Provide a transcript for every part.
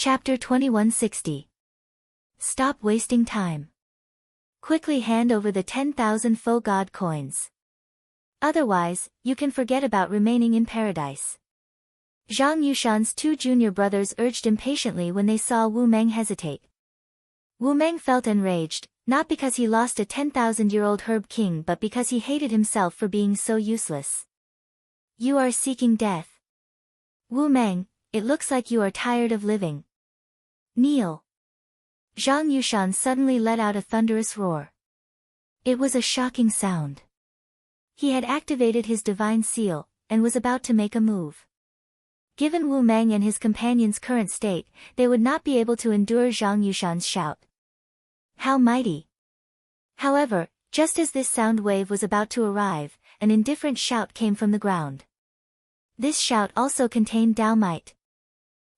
Chapter 2160. Stop wasting time. Quickly hand over the 10,000 faux god coins. Otherwise, you can forget about remaining in paradise. Zhang Yushan's two junior brothers urged impatiently when they saw Wu Meng hesitate. Wu Meng felt enraged, not because he lost a 10,000-year-old herb king but because he hated himself for being so useless. You are seeking death. Wu Meng, it looks like you are tired of living. Kneel. Zhang Yushan suddenly let out a thunderous roar. It was a shocking sound. He had activated his divine seal, and was about to make a move. Given Wu Meng and his companion's current state, they would not be able to endure Zhang Yushan's shout. How mighty! However, just as this sound wave was about to arrive, an indifferent shout came from the ground. This shout also contained Dao might.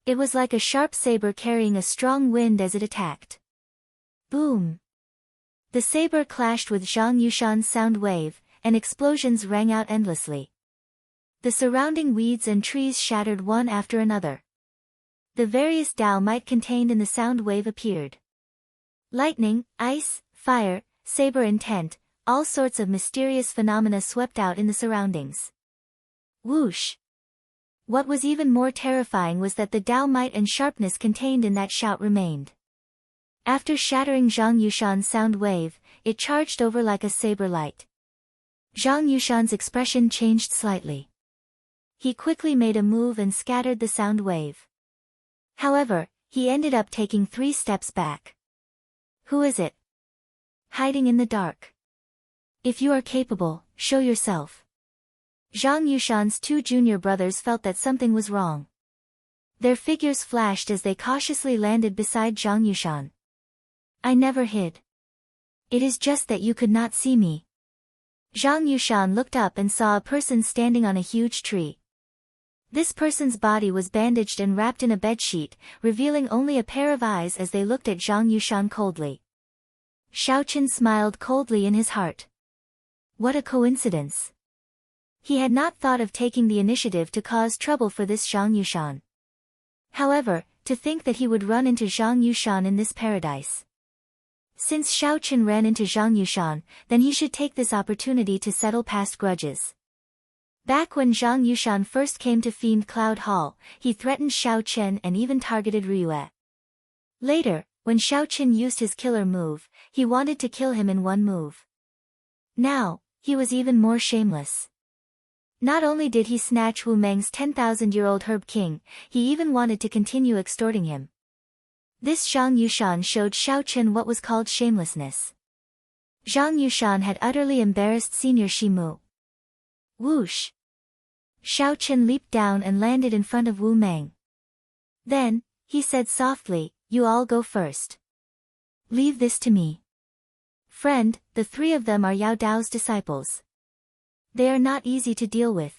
It was like a sharp saber carrying a strong wind as it attacked. Boom! The saber clashed with Zhang Yushan's sound wave, and explosions rang out endlessly. The surrounding weeds and trees shattered one after another. The various Dao might contained in the sound wave appeared. Lightning, ice, fire, saber intent, all sorts of mysterious phenomena swept out in the surroundings. Whoosh! What was even more terrifying was that the Dao might and sharpness contained in that shout remained. After shattering Zhang Yushan's sound wave, it charged over like a saber light. Zhang Yushan's expression changed slightly. He quickly made a move and scattered the sound wave. However, he ended up taking 3 steps back. Who is it? Hiding in the dark. If you are capable, show yourself. Zhang Yushan's two junior brothers felt that something was wrong. Their figures flashed as they cautiously landed beside Zhang Yushan. I never hid. It is just that you could not see me. Zhang Yushan looked up and saw a person standing on a huge tree. This person's body was bandaged and wrapped in a bedsheet, revealing only a pair of eyes as they looked at Zhang Yushan coldly. Xiaoqin smiled coldly in his heart. What a coincidence. He had not thought of taking the initiative to cause trouble for this Zhang Yushan. However, to think that he would run into Zhang Yushan in this paradise. Since Xiaoqin ran into Zhang Yushan, then he should take this opportunity to settle past grudges. Back when Zhang Yushan first came to Fiend Cloud Hall, he threatened Xiaoqin and even targeted Ryue. Later, when Xiaoqin used his killer move, he wanted to kill him in one move. Now, he was even more shameless. Not only did he snatch Wu Meng's 10,000-year-old herb king, he even wanted to continue extorting him. This Zhang Yushan showed Xiaoqin what was called shamelessness. Zhang Yushan had utterly embarrassed Senior Shimu. Whoosh! Xiaoqin leaped down and landed in front of Wu Meng. Then, he said softly, you all go first. Leave this to me. Friend, the 3 of them are Yao Dao's disciples. They are not easy to deal with.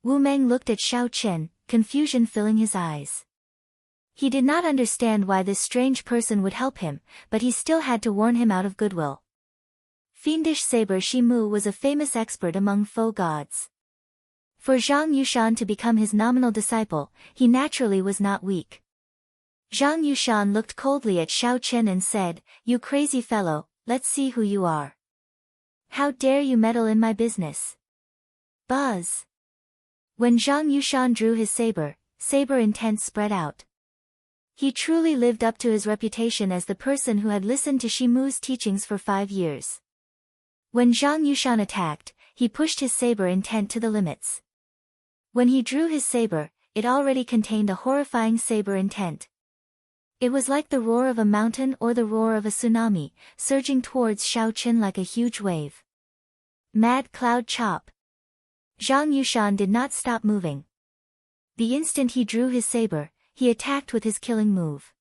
Wu Meng looked at Xiaoqin, confusion filling his eyes. He did not understand why this strange person would help him, but he still had to warn him out of goodwill. Fiendish Saber Shimu was a famous expert among faux gods. For Zhang Yushan to become his nominal disciple, he naturally was not weak. Zhang Yushan looked coldly at Xiaoqin and said, you crazy fellow, let's see who you are. How dare you meddle in my business? Buzz! When Zhang Yushan drew his saber intent spread out. He truly lived up to his reputation as the person who had listened to Shimu's teachings for 5 years. When Zhang Yushan attacked, he pushed his saber intent to the limits. When he drew his saber, it already contained a horrifying saber intent. It was like the roar of a mountain or the roar of a tsunami, surging towards Xiaoqin like a huge wave. Mad Cloud Chop. Zhang Yushan did not stop moving. The instant he drew his saber, he attacked with his killing move.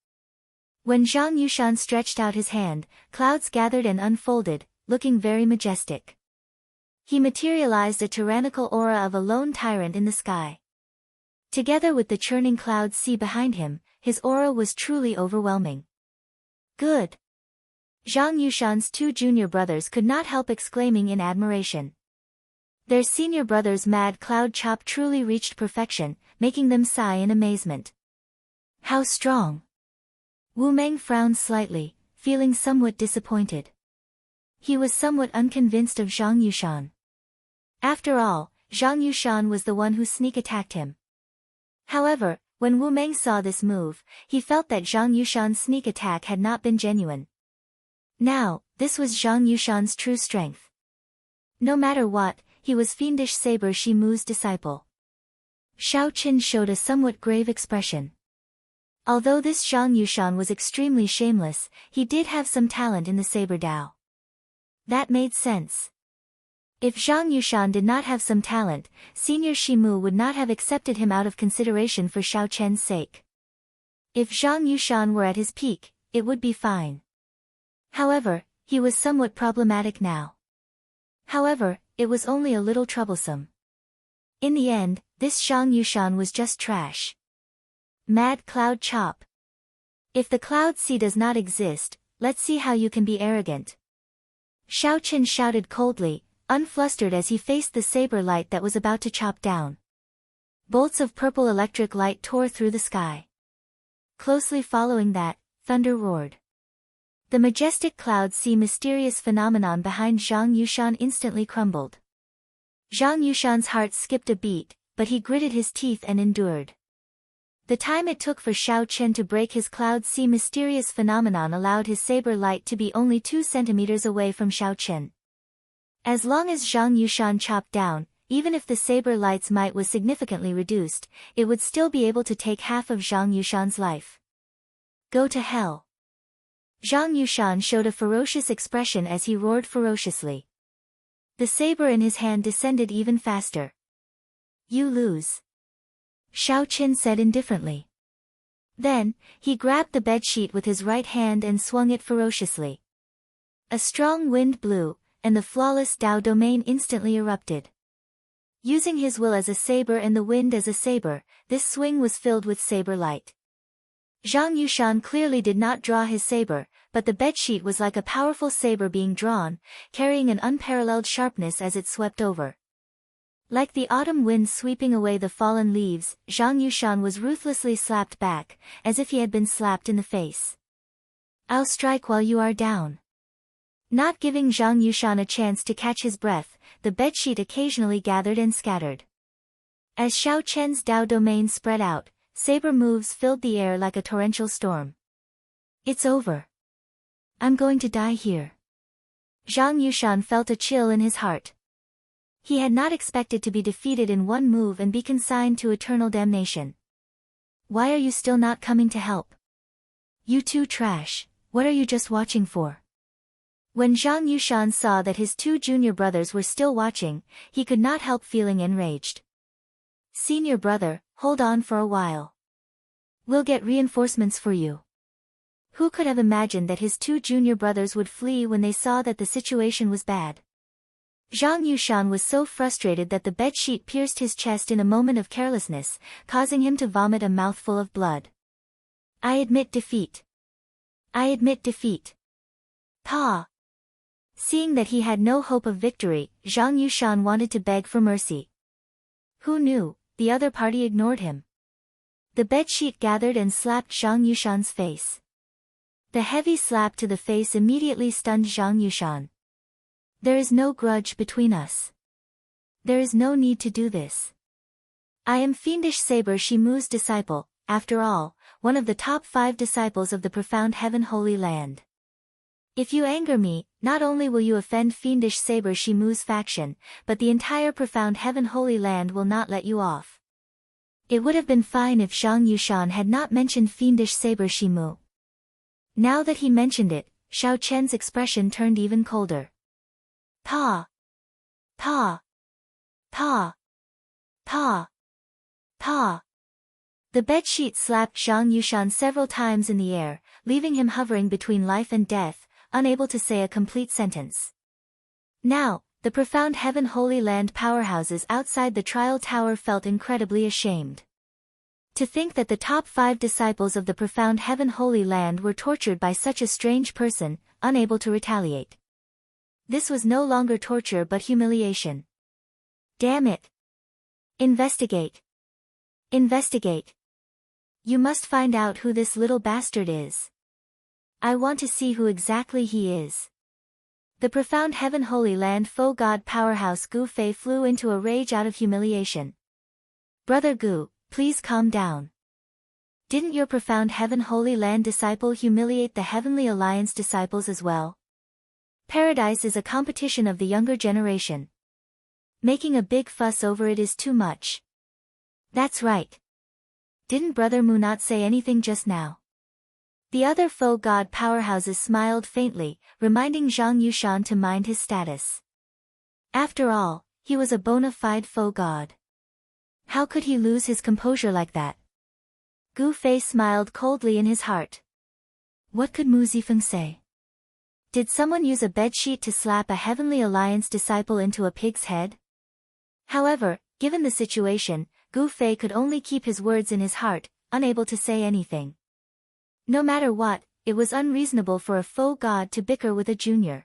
When Zhang Yushan stretched out his hand, clouds gathered and unfolded, looking very majestic. He materialized a tyrannical aura of a lone tyrant in the sky. Together with the churning cloud sea behind him, his aura was truly overwhelming. Good! Zhang Yushan's 2 junior brothers could not help exclaiming in admiration. Their senior brother's mad cloud chop truly reached perfection, making them sigh in amazement. How strong? Wu Meng frowned slightly, feeling somewhat disappointed. He was somewhat unconvinced of Zhang Yushan. After all, Zhang Yushan was the one who sneak attacked him. However, when Wu Meng saw this move, he felt that Zhang Yushan's sneak attack had not been genuine. Now, this was Zhang Yushan's true strength. No matter what, he was fiendish Saber Shi Mu's disciple. Xiao Qin showed a somewhat grave expression. Although this Zhang Yushan was extremely shameless, he did have some talent in the Saber Dao. That made sense. If Zhang Yushan did not have some talent, Senior Shi Mu would not have accepted him out of consideration for Xiao Chen's sake. If Zhang Yushan were at his peak, it would be fine. However, he was somewhat problematic now. However, it was only a little troublesome. In the end, this Zhang Yushan was just trash. Mad Cloud Chop. If the Cloud Sea does not exist, let's see how you can be arrogant. Xiao Qin shouted coldly, unflustered as he faced the saber light that was about to chop down. Bolts of purple electric light tore through the sky. Closely following that, thunder roared. The majestic Cloud Sea mysterious phenomenon behind Zhang Yushan instantly crumbled. Zhang Yushan's heart skipped a beat, but he gritted his teeth and endured. The time it took for Xiao Chen to break his Cloud Sea mysterious phenomenon allowed his saber light to be only 2 centimeters away from Xiao Chen. As long as Zhang Yushan chopped down, even if the saber light's might was significantly reduced, it would still be able to take half of Zhang Yushan's life. Go to hell. Zhang Yushan showed a ferocious expression as he roared ferociously. The saber in his hand descended even faster. You lose. Xiao Qin said indifferently. Then, he grabbed the bedsheet with his right hand and swung it ferociously. A strong wind blew, and the flawless Dao domain instantly erupted. Using his will as a saber and the wind as a saber, this swing was filled with saber light. Zhang Yushan clearly did not draw his saber, but the bedsheet was like a powerful saber being drawn, carrying an unparalleled sharpness as it swept over. Like the autumn wind sweeping away the fallen leaves, Zhang Yushan was ruthlessly slapped back, as if he had been slapped in the face. I'll strike while you are down. Not giving Zhang Yushan a chance to catch his breath, the bedsheet occasionally gathered and scattered. As Xiao Chen's Dao domain spread out, saber moves filled the air like a torrential storm. It's over. I'm going to die here. Zhang Yushan felt a chill in his heart. He had not expected to be defeated in one move and be consigned to eternal damnation. Why are you still not coming to help? You two trash, what are you just watching for? When Zhang Yushan saw that his 2 junior brothers were still watching, he could not help feeling enraged. Senior brother, hold on for a while. We'll get reinforcements for you. Who could have imagined that his 2 junior brothers would flee when they saw that the situation was bad? Zhang Yushan was so frustrated that the bedsheet pierced his chest in a moment of carelessness, causing him to vomit a mouthful of blood. I admit defeat. I admit defeat. Pa! Seeing that he had no hope of victory, Zhang Yushan wanted to beg for mercy. Who knew, the other party ignored him. The bedsheet gathered and slapped Zhang Yushan's face. The heavy slap to the face immediately stunned Zhang Yushan. There is no grudge between us. There is no need to do this. I am fiendish Saber Shi Mu's disciple, after all, one of the top 5 disciples of the profound heaven holy land. If you anger me, not only will you offend fiendish Saber Shi Mu's faction, but the entire profound heaven holy land will not let you off. It would have been fine if Zhang Yushan had not mentioned fiendish Saber Shi Mu. Now that he mentioned it, Xiao Chen's expression turned even colder. Pa! Pa! Pa! Pa! Pa! The bedsheet slapped Zhang Yushan several times in the air, leaving him hovering between life and death, unable to say a complete sentence. Now, the profound heaven holy land powerhouses outside the trial tower felt incredibly ashamed. To think that the top 5 disciples of the profound heaven holy land were tortured by such a strange person, unable to retaliate. This was no longer torture but humiliation. Damn it! Investigate! Investigate! You must find out who this little bastard is. I want to see who exactly he is. The profound Heaven Holy Land Faux God powerhouse Gu Fei flew into a rage out of humiliation. Brother Gu, please calm down. Didn't your profound Heaven Holy Land disciple humiliate the Heavenly Alliance disciples as well? Paradise is a competition of the younger generation. Making a big fuss over it is too much. That's right. Didn't Brother Mu not say anything just now? The other faux god powerhouses smiled faintly, reminding Zhang Yushan to mind his status. After all, he was a bona fide faux god. How could he lose his composure like that? Gu Fei smiled coldly in his heart. What could Mu Zifeng say? Did someone use a bedsheet to slap a Heavenly Alliance disciple into a pig's head? However, given the situation, Gu Fei could only keep his words in his heart, unable to say anything. No matter what, it was unreasonable for a faux god to bicker with a junior.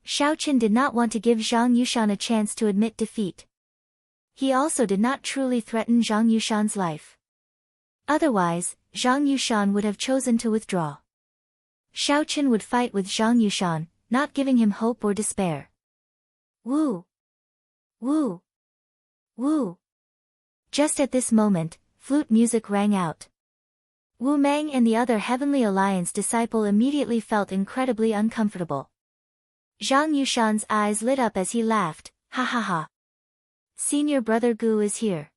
Xiaoqin did not want to give Zhang Yushan a chance to admit defeat. He also did not truly threaten Zhang Yushan's life. Otherwise, Zhang Yushan would have chosen to withdraw. Xiaoqin would fight with Zhang Yushan, not giving him hope or despair. Woo! Woo! Woo! Just at this moment, flute music rang out. Wu Meng and the other Heavenly Alliance disciple immediately felt incredibly uncomfortable. Zhang Yushan's eyes lit up as he laughed, ha ha ha. Senior Brother Gu is here.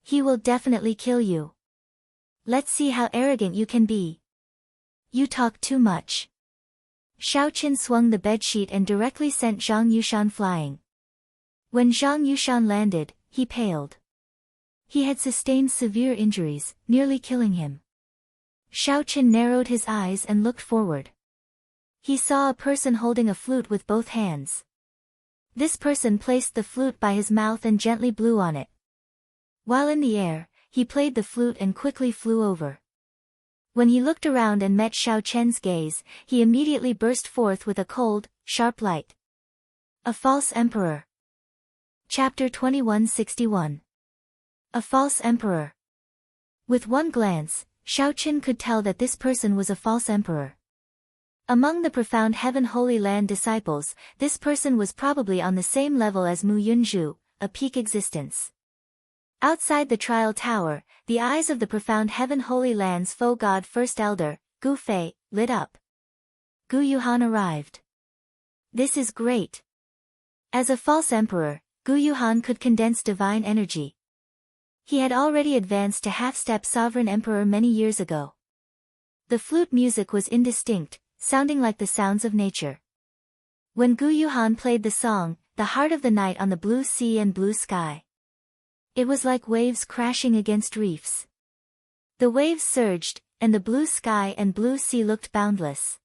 He will definitely kill you. Let's see how arrogant you can be. You talk too much. Xiaoqin swung the bedsheet and directly sent Zhang Yushan flying. When Zhang Yushan landed, he paled. He had sustained severe injuries, nearly killing him. Xiaoqin narrowed his eyes and looked forward. He saw a person holding a flute with both hands. This person placed the flute by his mouth and gently blew on it. While in the air, he played the flute and quickly flew over. When he looked around and met Xiaoqian's gaze, he immediately burst forth with a cold, sharp light. A false emperor. Chapter 2161. A false emperor. With one glance, Xiaoqin could tell that this person was a false emperor. Among the profound Heaven Holy Land disciples, this person was probably on the same level as Mu Yunzhu, a peak existence. Outside the trial tower, the eyes of the profound Heaven Holy Land's faux god First Elder, Gu Fei, lit up. Gu Yuhan arrived. This is great. As a false emperor, Gu Yuhan could condense divine energy. He had already advanced to half-step sovereign emperor many years ago. The flute music was indistinct, sounding like the sounds of nature. When Gu Yuhan played the song, the heart of the night on the blue sea and blue sky. It was like waves crashing against reefs. The waves surged, and the blue sky and blue sea looked boundless.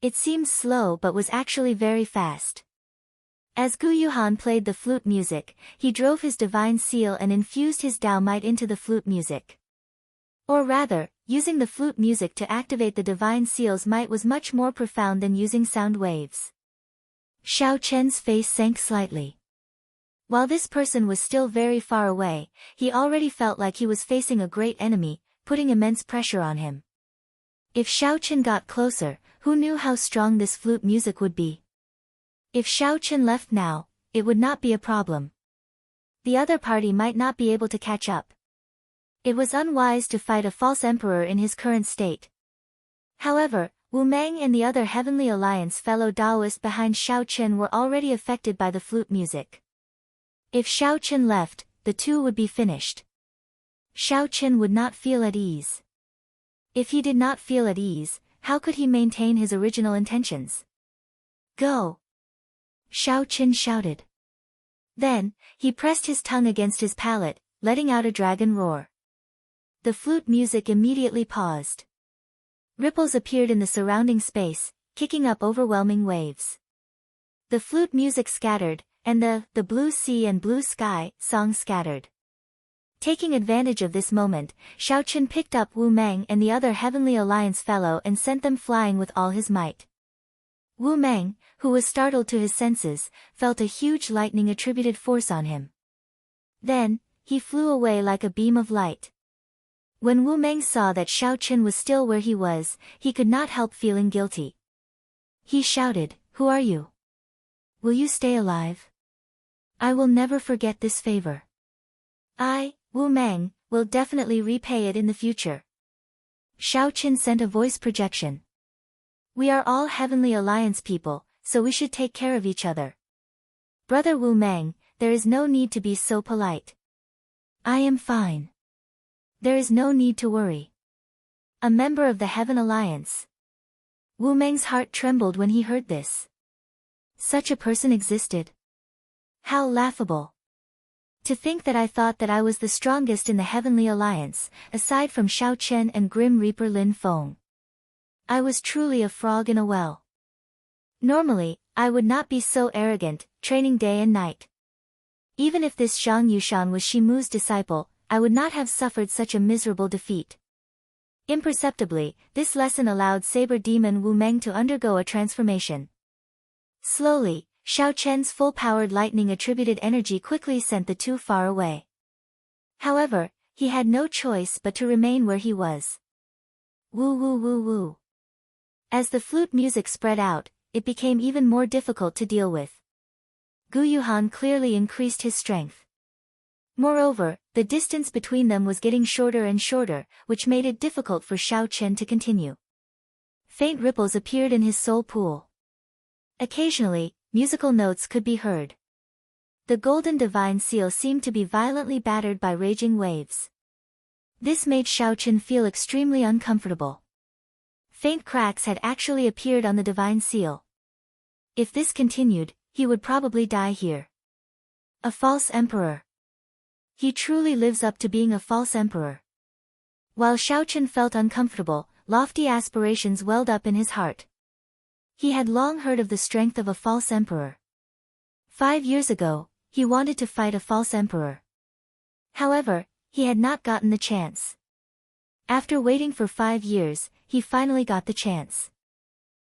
It seemed slow but was actually very fast. As Gu Yuhan played the flute music, he drove his divine seal and infused his Tao might into the flute music. Or rather, using the flute music to activate the divine seal's might was much more profound than using sound waves. Xiaoqian's face sank slightly. While this person was still very far away, he already felt like he was facing a great enemy, putting immense pressure on him. If Xiaoqian got closer, who knew how strong this flute music would be? If Xiaoqian left now, it would not be a problem. The other party might not be able to catch up. It was unwise to fight a false emperor in his current state. However, Wu Meng and the other Heavenly Alliance fellow Daoists behind Xiaoqian were already affected by the flute music. If Xiaoqian left, the two would be finished. Xiaoqian would not feel at ease. If he did not feel at ease, how could he maintain his original intentions? Go! Xiaoqian shouted. Then, he pressed his tongue against his palate, letting out a dragon roar. The flute music immediately paused. Ripples appeared in the surrounding space, kicking up overwhelming waves. The flute music scattered, and the blue sea and blue sky song scattered. Taking advantage of this moment, Xiaoqian picked up Wu Meng and the other Heavenly Alliance fellow and sent them flying with all his might. Wu Meng, who was startled to his senses, felt a huge lightning attributed force on him. Then, he flew away like a beam of light. When Wu Meng saw that Xiao Chen was still where he was, he could not help feeling guilty. He shouted, "Who are you? Will you stay alive? I will never forget this favor. I, Wu Meng, will definitely repay it in the future." Xiao Chen sent a voice projection. "We are all Heavenly Alliance people, so we should take care of each other. Brother Wu Meng, there is no need to be so polite. I am fine. There is no need to worry. A member of the Heaven Alliance." Wu Meng's heart trembled when he heard this. Such a person existed. How laughable. To think that I thought that I was the strongest in the Heavenly Alliance, aside from Xiao Chen and Grim Reaper Lin Feng. I was truly a frog in a well. Normally, I would not be so arrogant, training day and night. Even if this Zhang Yushan was Shimu's disciple, I would not have suffered such a miserable defeat. Imperceptibly, this lesson allowed Saber Demon Wu Meng to undergo a transformation. Slowly, Xiao Chen's full-powered lightning-attributed energy quickly sent the two far away. However, he had no choice but to remain where he was. Woo woo woo woo. As the flute music spread out, it became even more difficult to deal with. Gu Yuhan clearly increased his strength. Moreover, the distance between them was getting shorter and shorter, which made it difficult for Xiao Chen to continue. Faint ripples appeared in his soul pool. Occasionally, musical notes could be heard. The golden divine seal seemed to be violently battered by raging waves. This made Xiao Chen feel extremely uncomfortable. Faint cracks had actually appeared on the divine seal. If this continued, he would probably die here. A false emperor. He truly lives up to being a false emperor. While Xiao Chen felt uncomfortable, lofty aspirations welled up in his heart. He had long heard of the strength of a false emperor. 5 years ago, he wanted to fight a false emperor. However, he had not gotten the chance. After waiting for 5 years, he finally got the chance.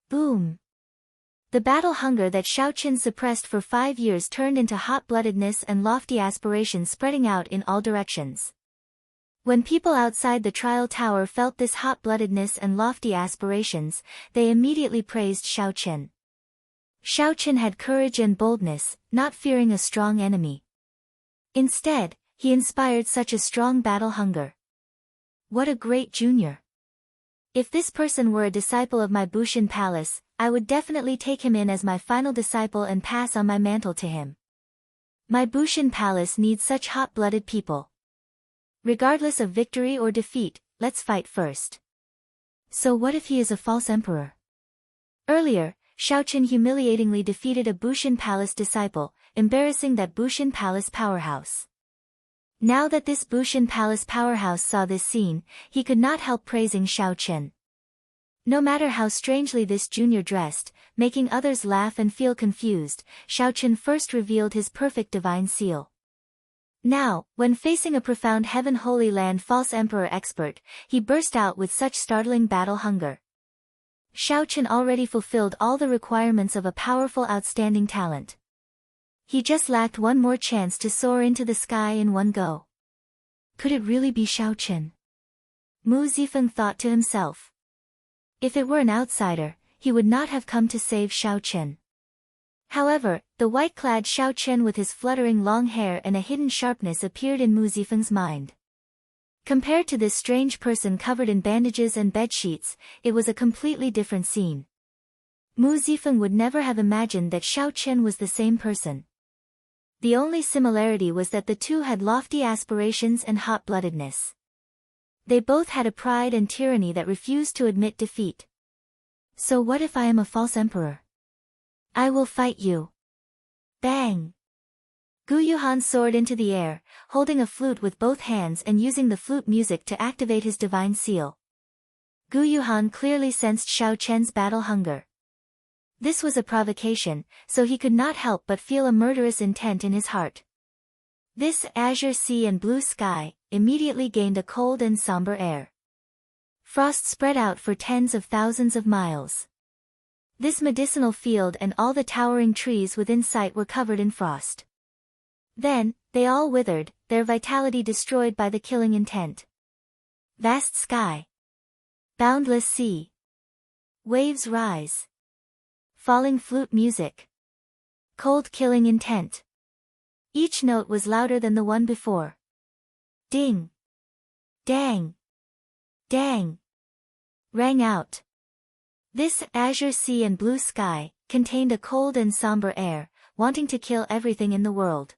Boom! The battle hunger that Xiao Chen suppressed for 5 years turned into hot-bloodedness and lofty aspirations spreading out in all directions. When people outside the trial tower felt this hot-bloodedness and lofty aspirations, they immediately praised Xiao Chen. Xiao Chen had courage and boldness, not fearing a strong enemy. Instead, he inspired such a strong battle hunger. What a great junior! If this person were a disciple of my Bushin Palace, I would definitely take him in as my final disciple and pass on my mantle to him. My Bushin Palace needs such hot-blooded people. Regardless of victory or defeat, let's fight first. So what if he is a false emperor? Earlier, Xiao Chen humiliatingly defeated a Bushin Palace disciple, embarrassing that Bushin Palace powerhouse. Now that this Bushin Palace powerhouse saw this scene, he could not help praising Xiao Chen. No matter how strangely this junior dressed, making others laugh and feel confused, Xiao Chen first revealed his perfect divine seal. Now, when facing a profound Heaven Holy Land false emperor expert, he burst out with such startling battle hunger. Xiao Chen already fulfilled all the requirements of a powerful outstanding talent. He just lacked one more chance to soar into the sky in one go. Could it really be Xiao Chen? Mu Zifeng thought to himself. If it were an outsider, he would not have come to save Xiao Chen. However, the white-clad Xiao Chen with his fluttering long hair and a hidden sharpness appeared in Mu Zifeng's mind. Compared to this strange person covered in bandages and bedsheets, it was a completely different scene. Mu Zifeng would never have imagined that Xiao Chen was the same person. The only similarity was that the two had lofty aspirations and hot-bloodedness. They both had a pride and tyranny that refused to admit defeat. So what if I am a false emperor? I will fight you. Bang! Gu Yuhan soared into the air, holding a flute with both hands and using the flute music to activate his divine seal. Gu Yuhan clearly sensed Xiao Chen's battle hunger. This was a provocation, so he could not help but feel a murderous intent in his heart. This azure sea and blue sky immediately gained a cold and somber air. Frost spread out for tens of thousands of miles. This medicinal field and all the towering trees within sight were covered in frost. Then, they all withered, their vitality destroyed by the killing intent. Vast sky. Boundless sea. Waves rise. Falling flute music. Cold killing intent. Each note was louder than the one before. Ding. Dang. Dang. Rang out. This azure sea and blue sky contained a cold and somber air, wanting to kill everything in the world.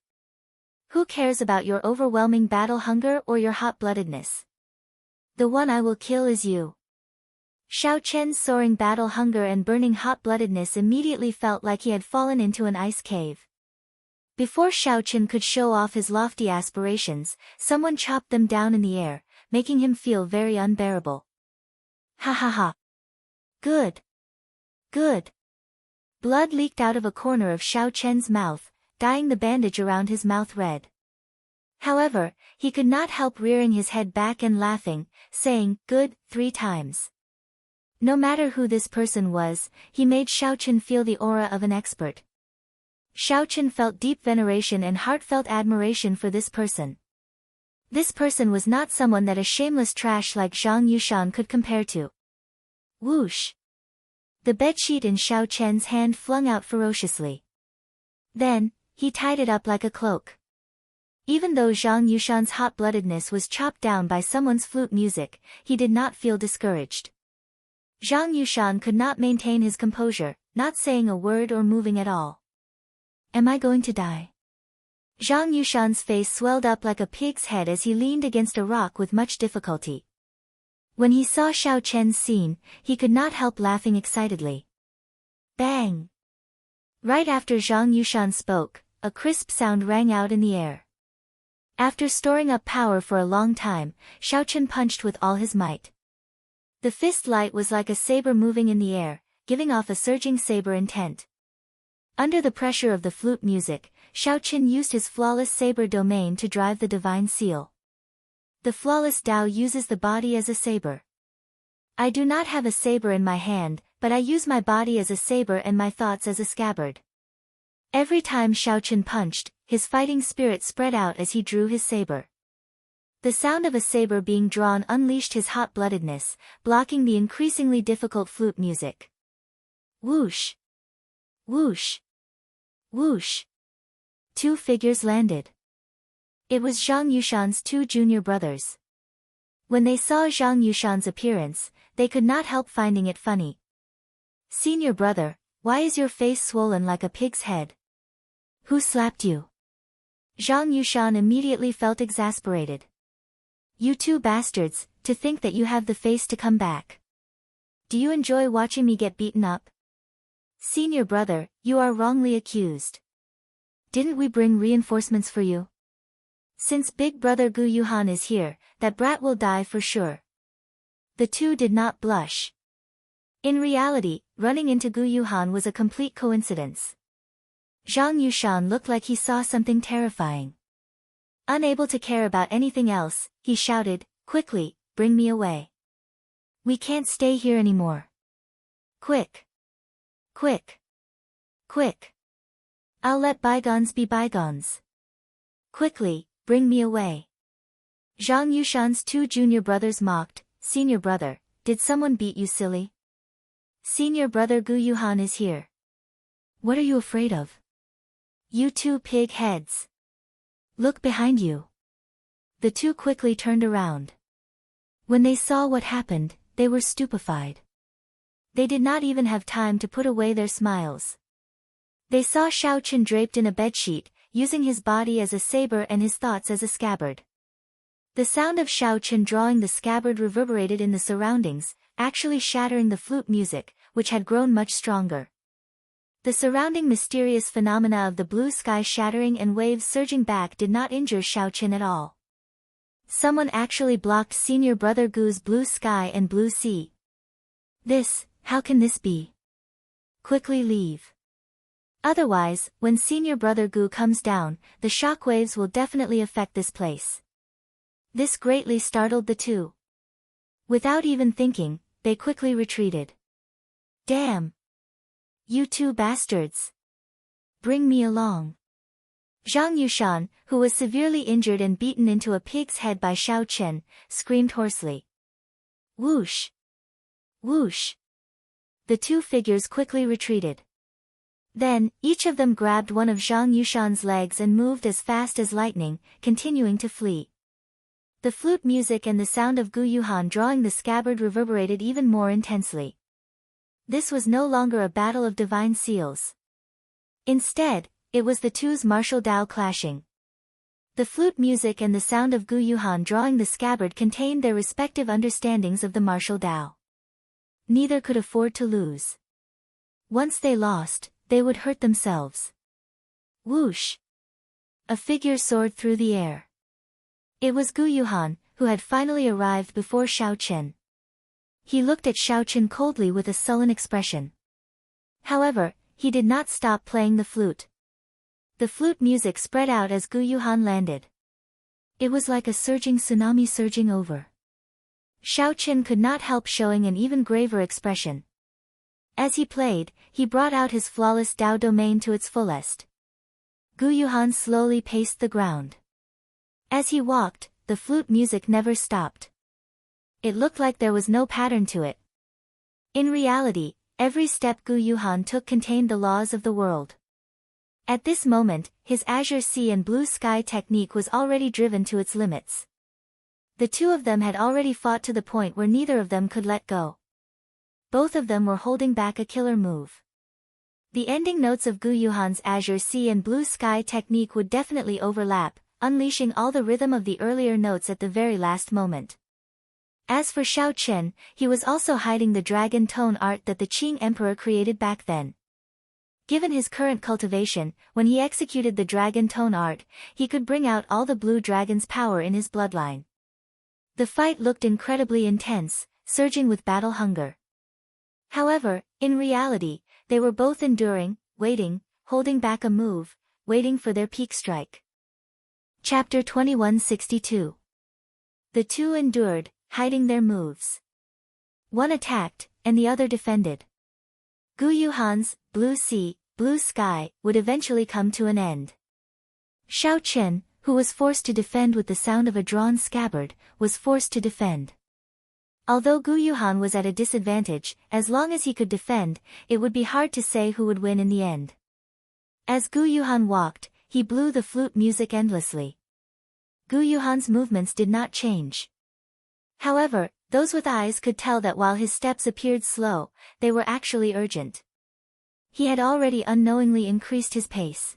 Who cares about your overwhelming battle hunger or your hot-bloodedness? The one I will kill is you. Xiao Chen's soaring battle hunger and burning hot-bloodedness immediately felt like he had fallen into an ice cave. Before Xiao Chen could show off his lofty aspirations, someone chopped them down in the air, making him feel very unbearable. Ha ha ha. Good. Good. Blood leaked out of a corner of Xiao Chen's mouth, dyeing the bandage around his mouth red. However, he could not help rearing his head back and laughing, saying, "Good," 3 times. No matter who this person was, he made Xiao Chen feel the aura of an expert. Xiao Chen felt deep veneration and heartfelt admiration for this person. This person was not someone that a shameless trash like Zhang Yushan could compare to. Whoosh! The bedsheet in Xiao Chen's hand flung out ferociously. Then, he tied it up like a cloak. Even though Zhang Yushan's hot-bloodedness was chopped down by someone's flute music, he did not feel discouraged. Zhang Yushan could not maintain his composure, not saying a word or moving at all. Am I going to die? Zhang Yushan's face swelled up like a pig's head as he leaned against a rock with much difficulty. When he saw Xiao Chen's scene, he could not help laughing excitedly. Bang! Right after Zhang Yushan spoke, a crisp sound rang out in the air. After storing up power for a long time, Xiao Chen punched with all his might. The fist light was like a saber moving in the air, giving off a surging saber intent. Under the pressure of the flute music, Xiao Chen used his flawless saber domain to drive the divine seal. The flawless Tao uses the body as a saber. I do not have a saber in my hand, but I use my body as a saber and my thoughts as a scabbard. Every time Xiao Chen punched, his fighting spirit spread out as he drew his saber. The sound of a saber being drawn unleashed his hot-bloodedness, blocking the increasingly difficult flute music. Whoosh! Whoosh! Whoosh! 2 figures landed. It was Zhang Yushan's 2 junior brothers. When they saw Zhang Yushan's appearance, they could not help finding it funny. Senior brother, why is your face swollen like a pig's head? Who slapped you? Zhang Yushan immediately felt exasperated. You 2 bastards, to think that you have the face to come back. Do you enjoy watching me get beaten up? Senior brother, you are wrongly accused. Didn't we bring reinforcements for you? Since big brother Gu Yuhan is here, that brat will die for sure. The 2 did not blush. In reality, running into Gu Yuhan was a complete coincidence. Zhang Yushan looked like he saw something terrifying. Unable to care about anything else, he shouted, "Quickly, bring me away. We can't stay here anymore. Quick! Quick! Quick! I'll let bygones be bygones. Quickly, bring me away." Zhang Yushan's 2 junior brothers mocked, "Senior brother, did someone beat you silly? Senior brother Gu Yuhan is here. What are you afraid of? You 2 pig heads. Look behind you." The 2 quickly turned around. When they saw what happened, they were stupefied. They did not even have time to put away their smiles. They saw Xiao Chen draped in a bedsheet, using his body as a saber and his thoughts as a scabbard. The sound of Xiao Chen drawing the scabbard reverberated in the surroundings, actually shattering the flute music, which had grown much stronger. The surrounding mysterious phenomena of the blue sky shattering and waves surging back did not injure Xiao Chen at all. Someone actually blocked senior brother Gu's blue sky and blue sea. How can this be? Quickly leave. Otherwise, when senior brother Gu comes down, the shock waves will definitely affect this place. This greatly startled the 2. Without even thinking, they quickly retreated. Damn! You 2 bastards! Bring me along. Zhang Yushan, who was severely injured and beaten into a pig's head by Xiao Chen, screamed hoarsely. Whoosh! Whoosh! The two figures quickly retreated. Then, each of them grabbed one of Zhang Yushan's legs and moved as fast as lightning, continuing to flee. The flute music and the sound of Gu Yuhan drawing the scabbard reverberated even more intensely. This was no longer a battle of divine seals. Instead, it was the two's martial Tao clashing. The flute music and the sound of Gu Yuhan drawing the scabbard contained their respective understandings of the martial Tao. Neither could afford to lose. Once they lost, they would hurt themselves. Whoosh! A figure soared through the air. It was Gu Yuhan, who had finally arrived before Xiao Chen. He looked at Xiao Chen coldly with a sullen expression. However, he did not stop playing the flute. The flute music spread out as Gu Yuhan landed. It was like a surging tsunami surging over. Xiao Chen could not help showing an even graver expression. As he played, he brought out his flawless Tao domain to its fullest. Gu Yuhan slowly paced the ground. As he walked, the flute music never stopped. It looked like there was no pattern to it. In reality, every step Gu Yuhan took contained the laws of the world. At this moment, his azure sea and blue sky technique was already driven to its limits. The two of them had already fought to the point where neither of them could let go. Both of them were holding back a killer move. The ending notes of Gu Yuhan's azure sea and blue sky technique would definitely overlap, unleashing all the rhythm of the earlier notes at the very last moment. As for Xiao Chen, he was also hiding the dragon tone art that the Qing Emperor created back then. Given his current cultivation, when he executed the dragon tone art, he could bring out all the blue dragon's power in his bloodline. The fight looked incredibly intense, surging with battle hunger. However, in reality, they were both enduring, waiting, holding back a move, waiting for their peak strike. Chapter 2162. The two endured, hiding their moves. One attacked, and the other defended. Gu Yuhan's blue sea, blue sky would eventually come to an end. Xiao Chen, who was forced to defend with the sound of a drawn scabbard, was forced to defend. Although Gu Yuhan was at a disadvantage, as long as he could defend, it would be hard to say who would win in the end. As Gu Yuhan walked, he blew the flute music endlessly. Gu Yuhan's movements did not change. However, those with eyes could tell that while his steps appeared slow, they were actually urgent. He had already unknowingly increased his pace.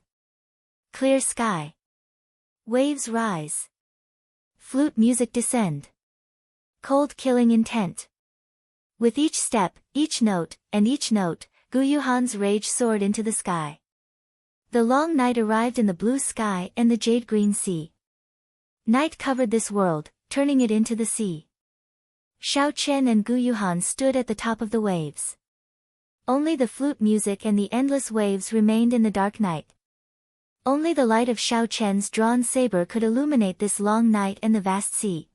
Clear sky. Waves rise. Flute music descend. Cold killing intent. With each step, each note, Gu Yuhan's rage soared into the sky. The long night arrived in the blue sky and the jade-green sea. Night covered this world, turning it into the sea. Xiao Chen and Gu Yuhan stood at the top of the waves. Only the flute music and the endless waves remained in the dark night. Only the light of Xiao Chen's drawn saber could illuminate this long night and the vast sea.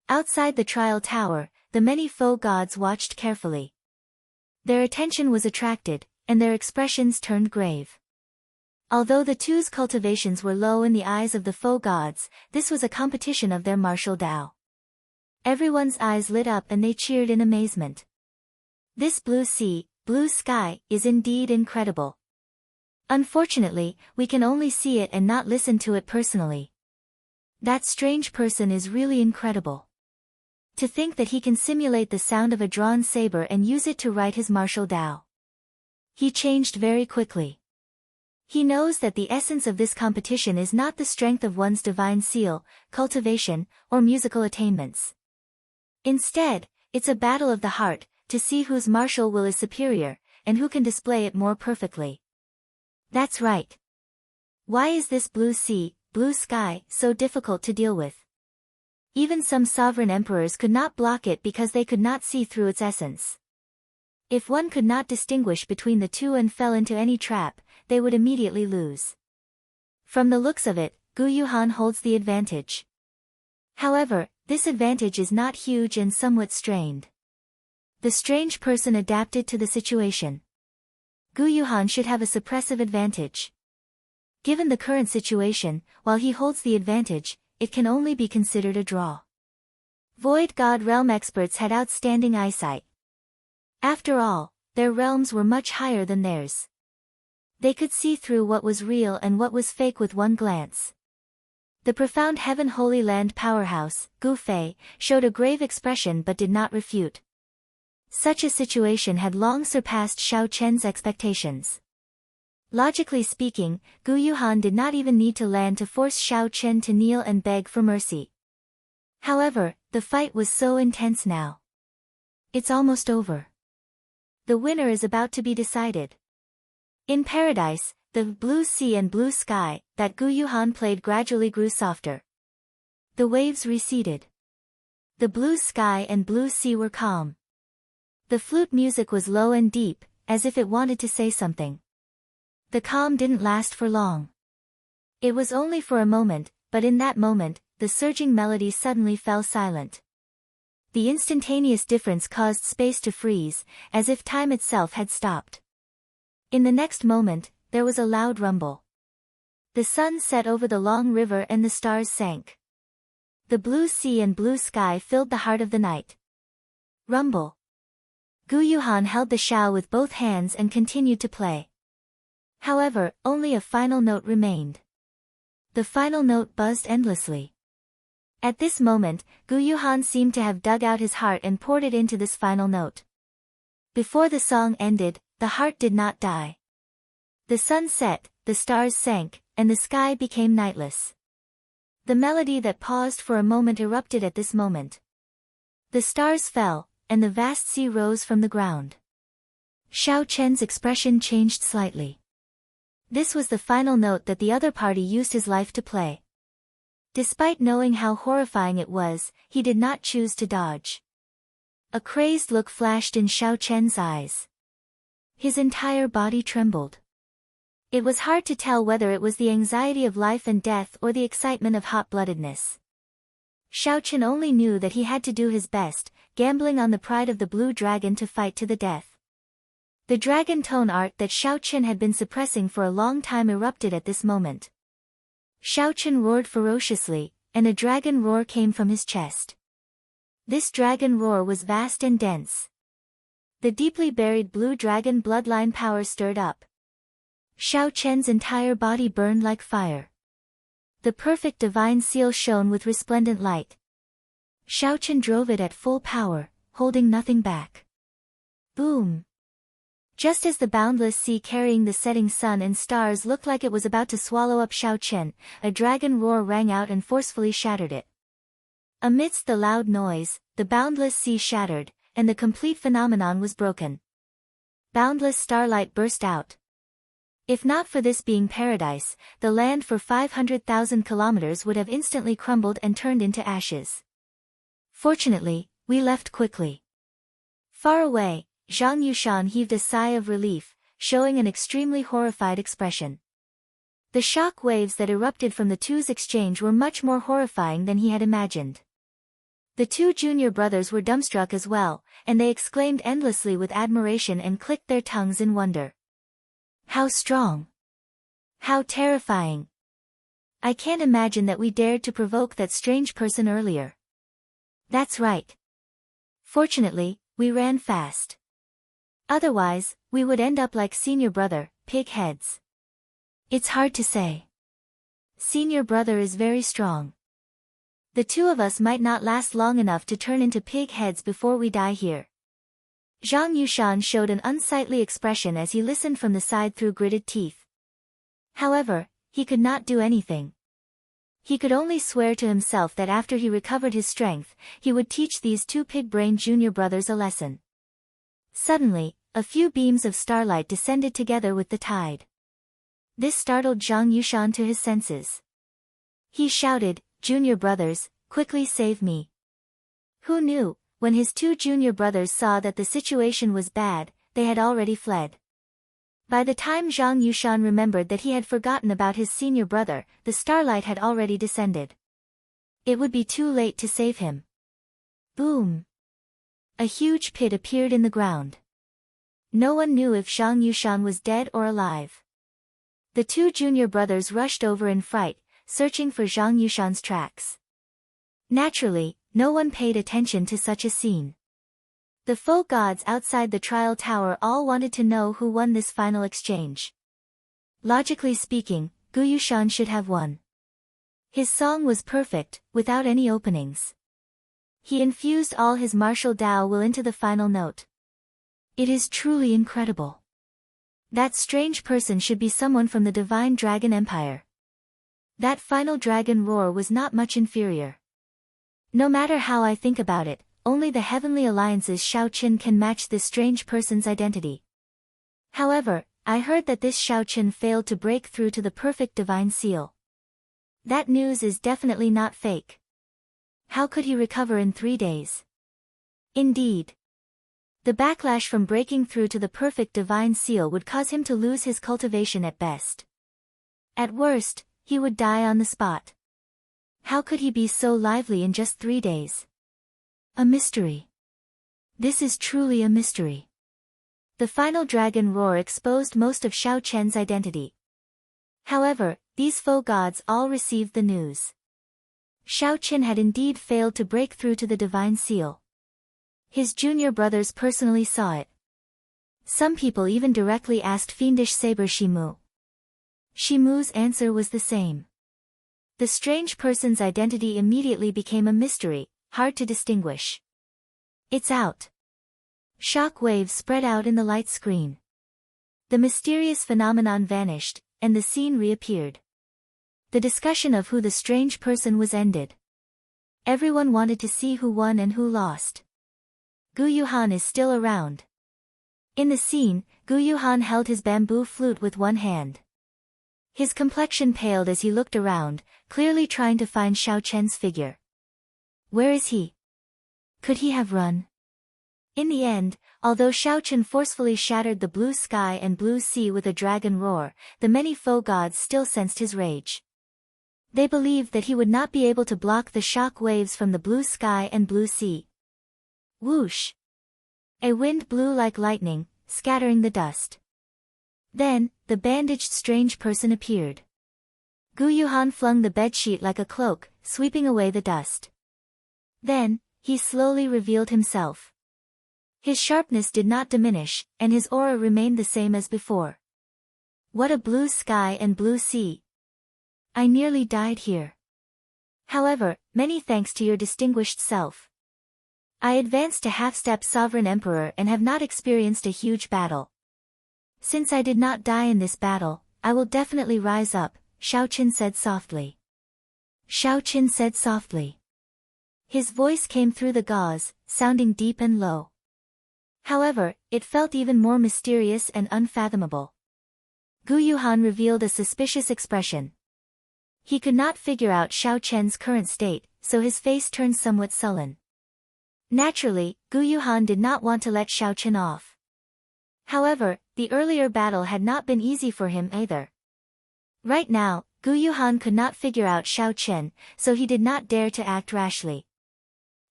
Outside the trial tower, the many foe gods watched carefully. Their attention was attracted, and their expressions turned grave. Although the two's cultivations were low in the eyes of the foe gods, this was a competition of their martial Tao. Everyone's eyes lit up and they cheered in amazement. This blue sea, blue sky, is indeed incredible. Unfortunately, we can only see it and not listen to it personally. That strange person is really incredible. To think that he can simulate the sound of a drawn saber and use it to write his martial Tao. He changed very quickly. He knows that the essence of this competition is not the strength of one's divine seal, cultivation, or musical attainments. Instead, it's a battle of the heart, to see whose martial will is superior, and who can display it more perfectly. That's right. Why is this blue sea, blue sky, so difficult to deal with? Even some sovereign emperors could not block it because they could not see through its essence. If one could not distinguish between the two and fell into any trap, they would immediately lose. From the looks of it, Gu Yuhan holds the advantage. However, this advantage is not huge and somewhat strained. The strange person adapted to the situation. Gu Yuhan should have a suppressive advantage. Given the current situation, while he holds the advantage, it can only be considered a draw. Void God realm experts had outstanding eyesight. After all, their realms were much higher than theirs. They could see through what was real and what was fake with one glance. The profound Heaven Holy Land powerhouse, Gu Fei, showed a grave expression but did not refute. Such a situation had long surpassed Xiao Chen's expectations. Logically speaking, Gu Yuhan did not even need to land to force Xiao Chen to kneel and beg for mercy. However, the fight was so intense now. It's almost over. The winner is about to be decided. In paradise, the blue sea and blue sky that Gu Yuhan played gradually grew softer. The waves receded. The blue sky and blue sea were calm. The flute music was low and deep, as if it wanted to say something. The calm didn't last for long. It was only for a moment, but in that moment, the surging melody suddenly fell silent. The instantaneous difference caused space to freeze, as if time itself had stopped. In the next moment, there was a loud rumble. The sun set over the long river and the stars sank. The blue sea and blue sky filled the heart of the night. Rumble. Gu Yuhan held the shao with both hands and continued to play. However, only a final note remained. The final note buzzed endlessly. At this moment, Gu Yuhan seemed to have dug out his heart and poured it into this final note. Before the song ended, the heart did not die. The sun set, the stars sank, and the sky became nightless. The melody that paused for a moment erupted at this moment. The stars fell, and the vast sea rose from the ground. Xiao Chen's expression changed slightly. This was the final note that the other party used his life to play. Despite knowing how horrifying it was, he did not choose to dodge. A crazed look flashed in Xiao Chen's eyes. His entire body trembled. It was hard to tell whether it was the anxiety of life and death or the excitement of hot-bloodedness. Xiao Chen only knew that he had to do his best, gambling on the pride of the blue dragon to fight to the death. The dragon tone art that Xiao Chen had been suppressing for a long time erupted at this moment. Xiao Chen roared ferociously, and a dragon roar came from his chest. This dragon roar was vast and dense. The deeply buried blue dragon bloodline power stirred up. Xiao Chen's entire body burned like fire. The perfect divine seal shone with resplendent light. Xiao Chen drove it at full power, holding nothing back. Boom! Just as the boundless sea carrying the setting sun and stars looked like it was about to swallow up Xiao Chen, a dragon roar rang out and forcefully shattered it. Amidst the loud noise, the boundless sea shattered, and the complete phenomenon was broken. Boundless starlight burst out. If not for this being paradise, the land for 500,000 kilometers would have instantly crumbled and turned into ashes. Fortunately, we left quickly. Far away, Zhang Yushan heaved a sigh of relief, showing an extremely horrified expression. The shock waves that erupted from the two's exchange were much more horrifying than he had imagined. The two junior brothers were dumbstruck as well, and they exclaimed endlessly with admiration and clicked their tongues in wonder. How strong! How terrifying! I can't imagine that we dared to provoke that strange person earlier. That's right. Fortunately, we ran fast. Otherwise, we would end up like senior brother, pig heads. It's hard to say. Senior brother is very strong. The two of us might not last long enough to turn into pig heads before we die here. Zhang Yushan showed an unsightly expression as he listened from the side through gritted teeth. However, he could not do anything. He could only swear to himself that after he recovered his strength, he would teach these two pig-brained junior brothers a lesson. Suddenly, a few beams of starlight descended together with the tide. This startled Zhang Yushan to his senses. He shouted, "Junior brothers, quickly save me." Who knew, when his two junior brothers saw that the situation was bad, they had already fled. By the time Zhang Yushan remembered that he had forgotten about his senior brother, the starlight had already descended. It would be too late to save him. Boom! A huge pit appeared in the ground. No one knew if Zhang Yushan was dead or alive. The two junior brothers rushed over in fright, searching for Zhang Yushan's tracks. Naturally, no one paid attention to such a scene. The foe gods outside the trial tower all wanted to know who won this final exchange. Logically speaking, Gu Yushan should have won. His song was perfect, without any openings. He infused all his martial Tao will into the final note. It is truly incredible. That strange person should be someone from the Divine Dragon Empire. That final dragon roar was not much inferior. No matter how I think about it, only the Heavenly Alliance's Shao Qin can match this strange person's identity. However, I heard that this Shao Qin failed to break through to the perfect divine seal. That news is definitely not fake. How could he recover in 3 days? Indeed. The backlash from breaking through to the perfect divine seal would cause him to lose his cultivation at best. At worst, he would die on the spot. How could he be so lively in just 3 days? A mystery. This is truly a mystery. The final dragon roar exposed most of Shao Chen's identity. However, these foe gods all received the news. Shao Chen had indeed failed to break through to the divine seal. His junior brothers personally saw it. Some people even directly asked fiendish saber Shimu. Shimu's answer was the same. The strange person's identity immediately became a mystery, hard to distinguish. It's out. Shock waves spread out in the light screen. The mysterious phenomenon vanished, and the scene reappeared. The discussion of who the strange person was ended. Everyone wanted to see who won and who lost. Gu Yuhan is still around. In the scene, Gu Yuhan held his bamboo flute with one hand. His complexion paled as he looked around, clearly trying to find Shao Chen's figure. Where is he? Could he have run? In the end, although Shao Chen forcefully shattered the blue sky and blue sea with a dragon roar, the many foe gods still sensed his rage. They believed that he would not be able to block the shock waves from the blue sky and blue sea. Whoosh! A wind blew like lightning, scattering the dust. Then, the bandaged strange person appeared. Gu Yuhan flung the bedsheet like a cloak, sweeping away the dust. Then, he slowly revealed himself. His sharpness did not diminish, and his aura remained the same as before. What a blue sky and blue sea! I nearly died here. However, many thanks to your distinguished self. I advanced to half-step Sovereign Emperor and have not experienced a huge battle. Since I did not die in this battle, I will definitely rise up, Shao Qin said softly. Shao Qin said softly. His voice came through the gauze, sounding deep and low. However, it felt even more mysterious and unfathomable. Gu Yuhan revealed a suspicious expression. He could not figure out Shao Chen's current state, so his face turned somewhat sullen. Naturally, Gu Yuhan did not want to let Shao Chen off. However, the earlier battle had not been easy for him either. Right now, Gu Yuhan could not figure out Shao Chen, so he did not dare to act rashly.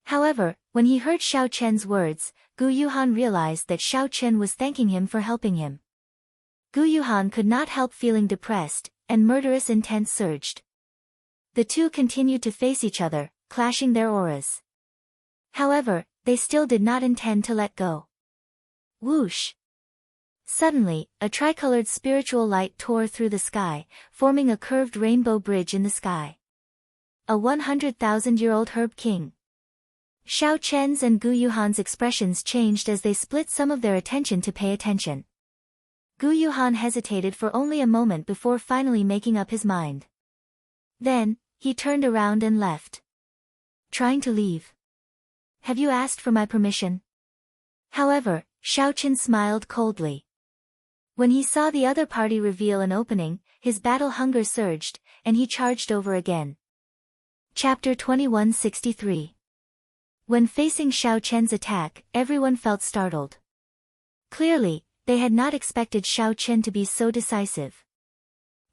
However, when he heard Shao Chen's words, Gu Yuhan realized that Shao Chen was thanking him for helping him. Gu Yuhan could not help feeling depressed, and murderous intent surged. The two continued to face each other, clashing their auras. However, they still did not intend to let go. Whoosh! Suddenly, a tricolored spiritual light tore through the sky, forming a curved rainbow bridge in the sky. A 100,000-year-old herb king. Shao Chen's and Gu Yuhan's expressions changed as they split some of their attention to pay attention. Gu Yuhan hesitated for only a moment before finally making up his mind. Then, he turned around and left. Trying to leave. Have you asked for my permission? However, Shao Chen smiled coldly. When he saw the other party reveal an opening, his battle hunger surged, and he charged over again. Chapter 2163. When facing Shao Chen's attack, everyone felt startled. Clearly, they had not expected Shao Chen to be so decisive.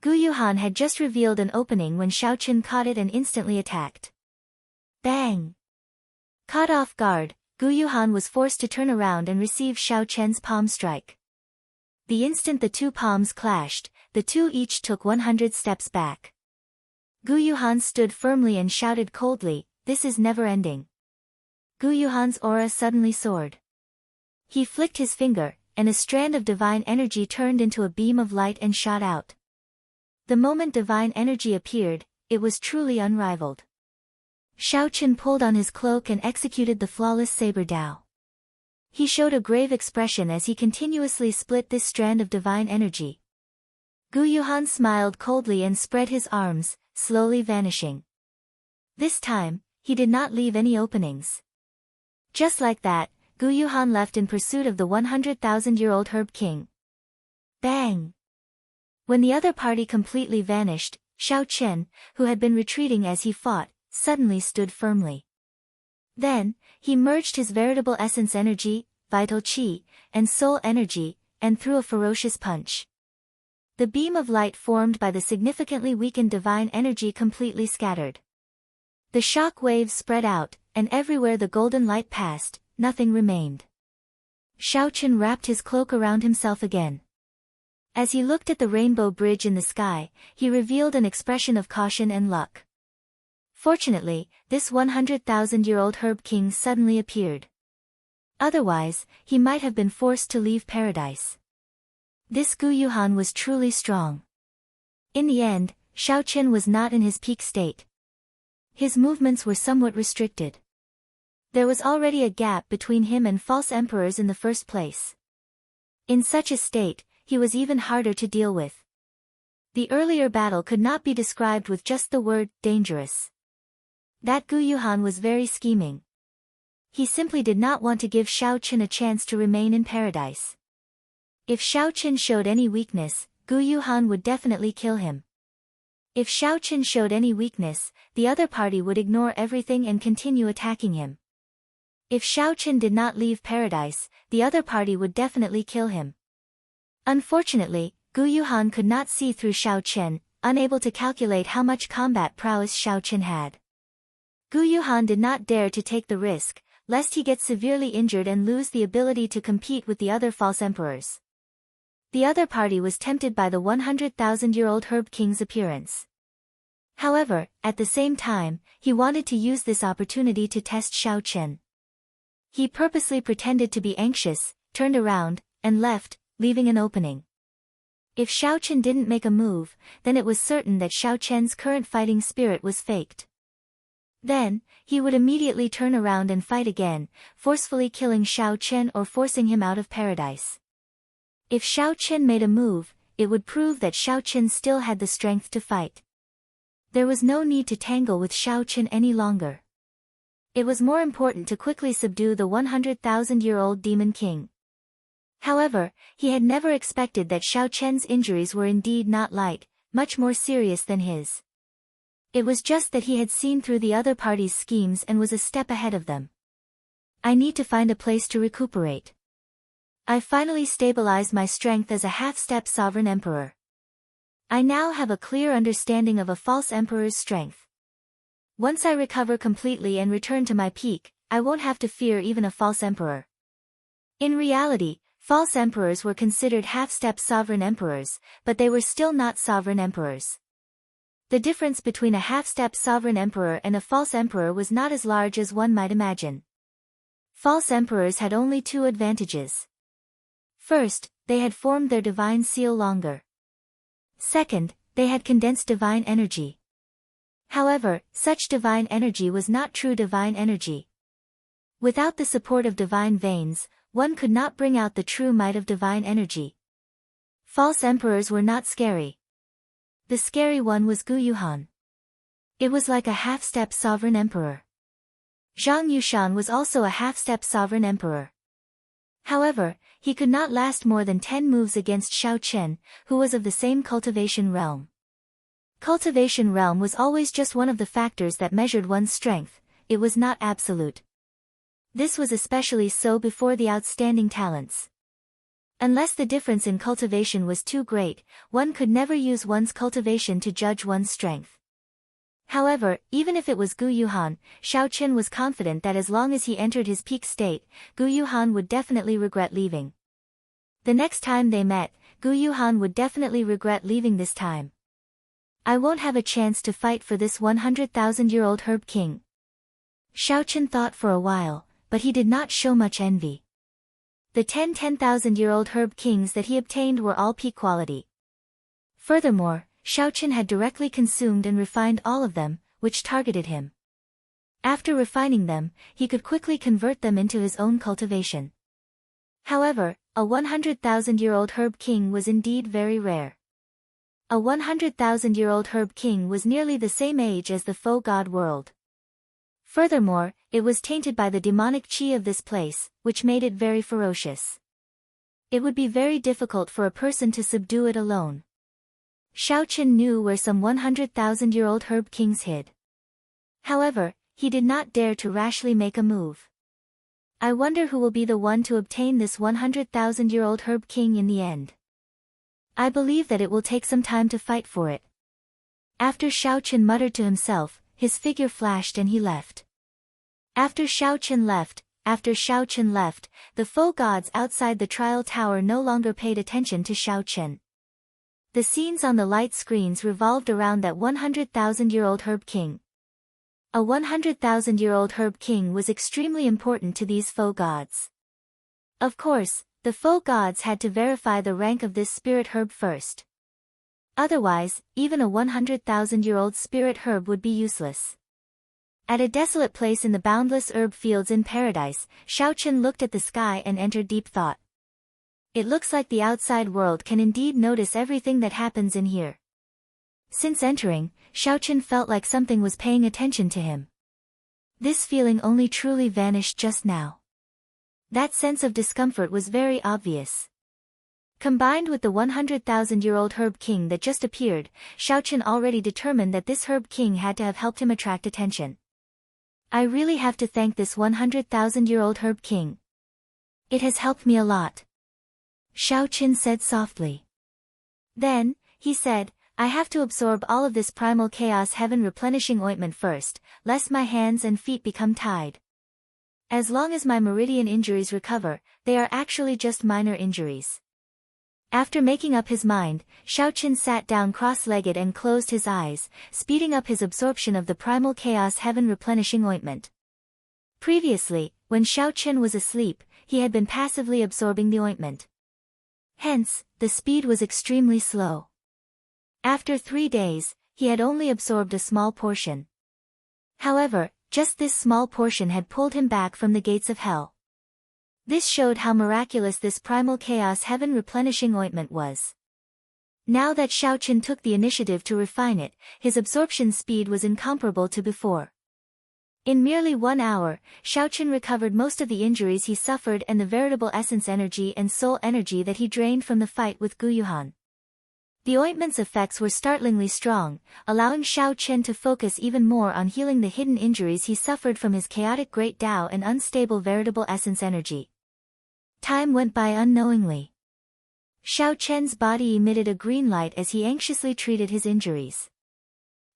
Gu Yuhan had just revealed an opening when Shao Chen caught it and instantly attacked. Bang! Caught off guard, Gu Yuhan was forced to turn around and receive Shao Chen's palm strike. The instant the two palms clashed, the two each took 100 steps back. Gu Yuhan stood firmly and shouted coldly, "This is never ending." Gu Yuhan's aura suddenly soared. He flicked his finger, and a strand of divine energy turned into a beam of light and shot out. The moment divine energy appeared, it was truly unrivaled. Xiao Chen pulled on his cloak and executed the flawless saber dao. He showed a grave expression as he continuously split this strand of divine energy. Gu Yuhan smiled coldly and spread his arms, slowly vanishing. This time, he did not leave any openings. Just like that, Gu Yuhan left in pursuit of the 100,000-year-old Herb King. Bang! When the other party completely vanished, Xiao Chen, who had been retreating as he fought, suddenly stood firmly. Then, he merged his veritable essence energy, vital qi, and soul energy, and threw a ferocious punch. The beam of light formed by the significantly weakened divine energy completely scattered. The shock waves spread out, and everywhere the golden light passed, nothing remained. Xiao Chen wrapped his cloak around himself again. As he looked at the rainbow bridge in the sky, he revealed an expression of caution and luck. Fortunately, this 100,000-year-old Herb King suddenly appeared. Otherwise, he might have been forced to leave paradise. This Gu Yuhan was truly strong. In the end, Xiao Chen was not in his peak state. His movements were somewhat restricted. There was already a gap between him and false emperors in the first place. In such a state, he was even harder to deal with. The earlier battle could not be described with just the word, dangerous. That Gu Yuhan was very scheming. He simply did not want to give Xiao Chen a chance to remain in paradise. If Xiao Chen showed any weakness, Gu Yuhan would definitely kill him. If Xiao Chen showed any weakness, the other party would ignore everything and continue attacking him. If Xiao Chen did not leave paradise, the other party would definitely kill him. Unfortunately, Gu Yuhan could not see through Xiao Chen, unable to calculate how much combat prowess Xiao Chen had. Gu Yuhan did not dare to take the risk, lest he get severely injured and lose the ability to compete with the other false emperors. The other party was tempted by the 100,000-year-old Herb King's appearance. However, at the same time, he wanted to use this opportunity to test Xiao Chen. He purposely pretended to be anxious, turned around, and left, leaving an opening. If Xiao Chen didn't make a move, then it was certain that Xiao Chen's current fighting spirit was faked. Then, he would immediately turn around and fight again, forcefully killing Xiao Chen or forcing him out of paradise. If Xiao Chen made a move, it would prove that Xiao Chen still had the strength to fight. There was no need to tangle with Xiao Chen any longer. It was more important to quickly subdue the 100,000-year-old Demon King. However, he had never expected that Xiao Chen's injuries were indeed not light, much more serious than his. It was just that he had seen through the other party's schemes and was a step ahead of them. I need to find a place to recuperate. I finally stabilized my strength as a half-step sovereign emperor. I now have a clear understanding of a false emperor's strength. Once I recover completely and return to my peak, I won't have to fear even a false emperor. In reality, false emperors were considered half-step sovereign emperors, but they were still not sovereign emperors. The difference between a half-step sovereign emperor and a false emperor was not as large as one might imagine. False emperors had only two advantages. First, they had formed their divine seal longer. Second, they had condensed divine energy. However, such divine energy was not true divine energy. Without the support of divine veins, one could not bring out the true might of divine energy. False emperors were not scary. The scary one was Gu Yuhan. It was like a half-step sovereign emperor. Zhang Yushan was also a half-step sovereign emperor. However, he could not last more than 10 moves against Xiao Chen, who was of the same cultivation realm. Cultivation realm was always just one of the factors that measured one's strength, it was not absolute. This was especially so before the outstanding talents. Unless the difference in cultivation was too great, one could never use one's cultivation to judge one's strength. However, even if it was Gu Yuhan, Xiao Chen was confident that as long as he entered his peak state, Gu Yuhan would definitely regret leaving. The next time they met, Gu Yuhan would definitely regret leaving this time. I won't have a chance to fight for this 100,000-year-old Herb King. Xiao Chen thought for a while, but he did not show much envy. The 10,000-year-old herb kings that he obtained were all peak quality. Furthermore, Xiaochen had directly consumed and refined all of them, which targeted him. After refining them, he could quickly convert them into his own cultivation. However, a 100,000-year-old herb king was indeed very rare. A 100,000-year-old herb king was nearly the same age as the faux god world. Furthermore, it was tainted by the demonic qi of this place, which made it very ferocious. It would be very difficult for a person to subdue it alone. Xiaochen knew where some 100,000-year-old herb kings hid. However, he did not dare to rashly make a move. I wonder who will be the one to obtain this 100,000-year-old herb king in the end. I believe that it will take some time to fight for it. After Xiaochen muttered to himself, his figure flashed and he left. After Xiaochen left, the faux gods outside the trial tower no longer paid attention to Xiaochen. The scenes on the light screens revolved around that 100,000-year-old herb king. A 100,000-year-old herb king was extremely important to these faux gods. Of course, the faux gods had to verify the rank of this spirit herb first. Otherwise, even a 100,000-year-old spirit herb would be useless. At a desolate place in the boundless herb fields in paradise, Xiaochen looked at the sky and entered deep thought. It looks like the outside world can indeed notice everything that happens in here. Since entering, Xiaochen felt like something was paying attention to him. This feeling only truly vanished just now. That sense of discomfort was very obvious. Combined with the 100,000-year-old herb king that just appeared, Xiaochen already determined that this herb king had to have helped him attract attention. I really have to thank this 100,000-year-old herb king. It has helped me a lot. Xiaochen said softly. Then, he said, I have to absorb all of this primal chaos heaven replenishing ointment first, lest my hands and feet become tied. As long as my meridian injuries recover, they are actually just minor injuries. After making up his mind, Xiaochen sat down cross-legged and closed his eyes, speeding up his absorption of the primal chaos heaven replenishing ointment. Previously, when Xiaochen was asleep, he had been passively absorbing the ointment. Hence, the speed was extremely slow. After 3 days, he had only absorbed a small portion. However, just this small portion had pulled him back from the gates of hell. This showed how miraculous this primal chaos heaven replenishing ointment was. Now that Xiaochen took the initiative to refine it, his absorption speed was incomparable to before. In merely 1 hour, Xiaochen recovered most of the injuries he suffered and the veritable essence energy and soul energy that he drained from the fight with Guyuhan. The ointment's effects were startlingly strong, allowing Xiaochen to focus even more on healing the hidden injuries he suffered from his chaotic great Tao and unstable veritable essence energy. Time went by unknowingly. Xiaochen's body emitted a green light as he anxiously treated his injuries.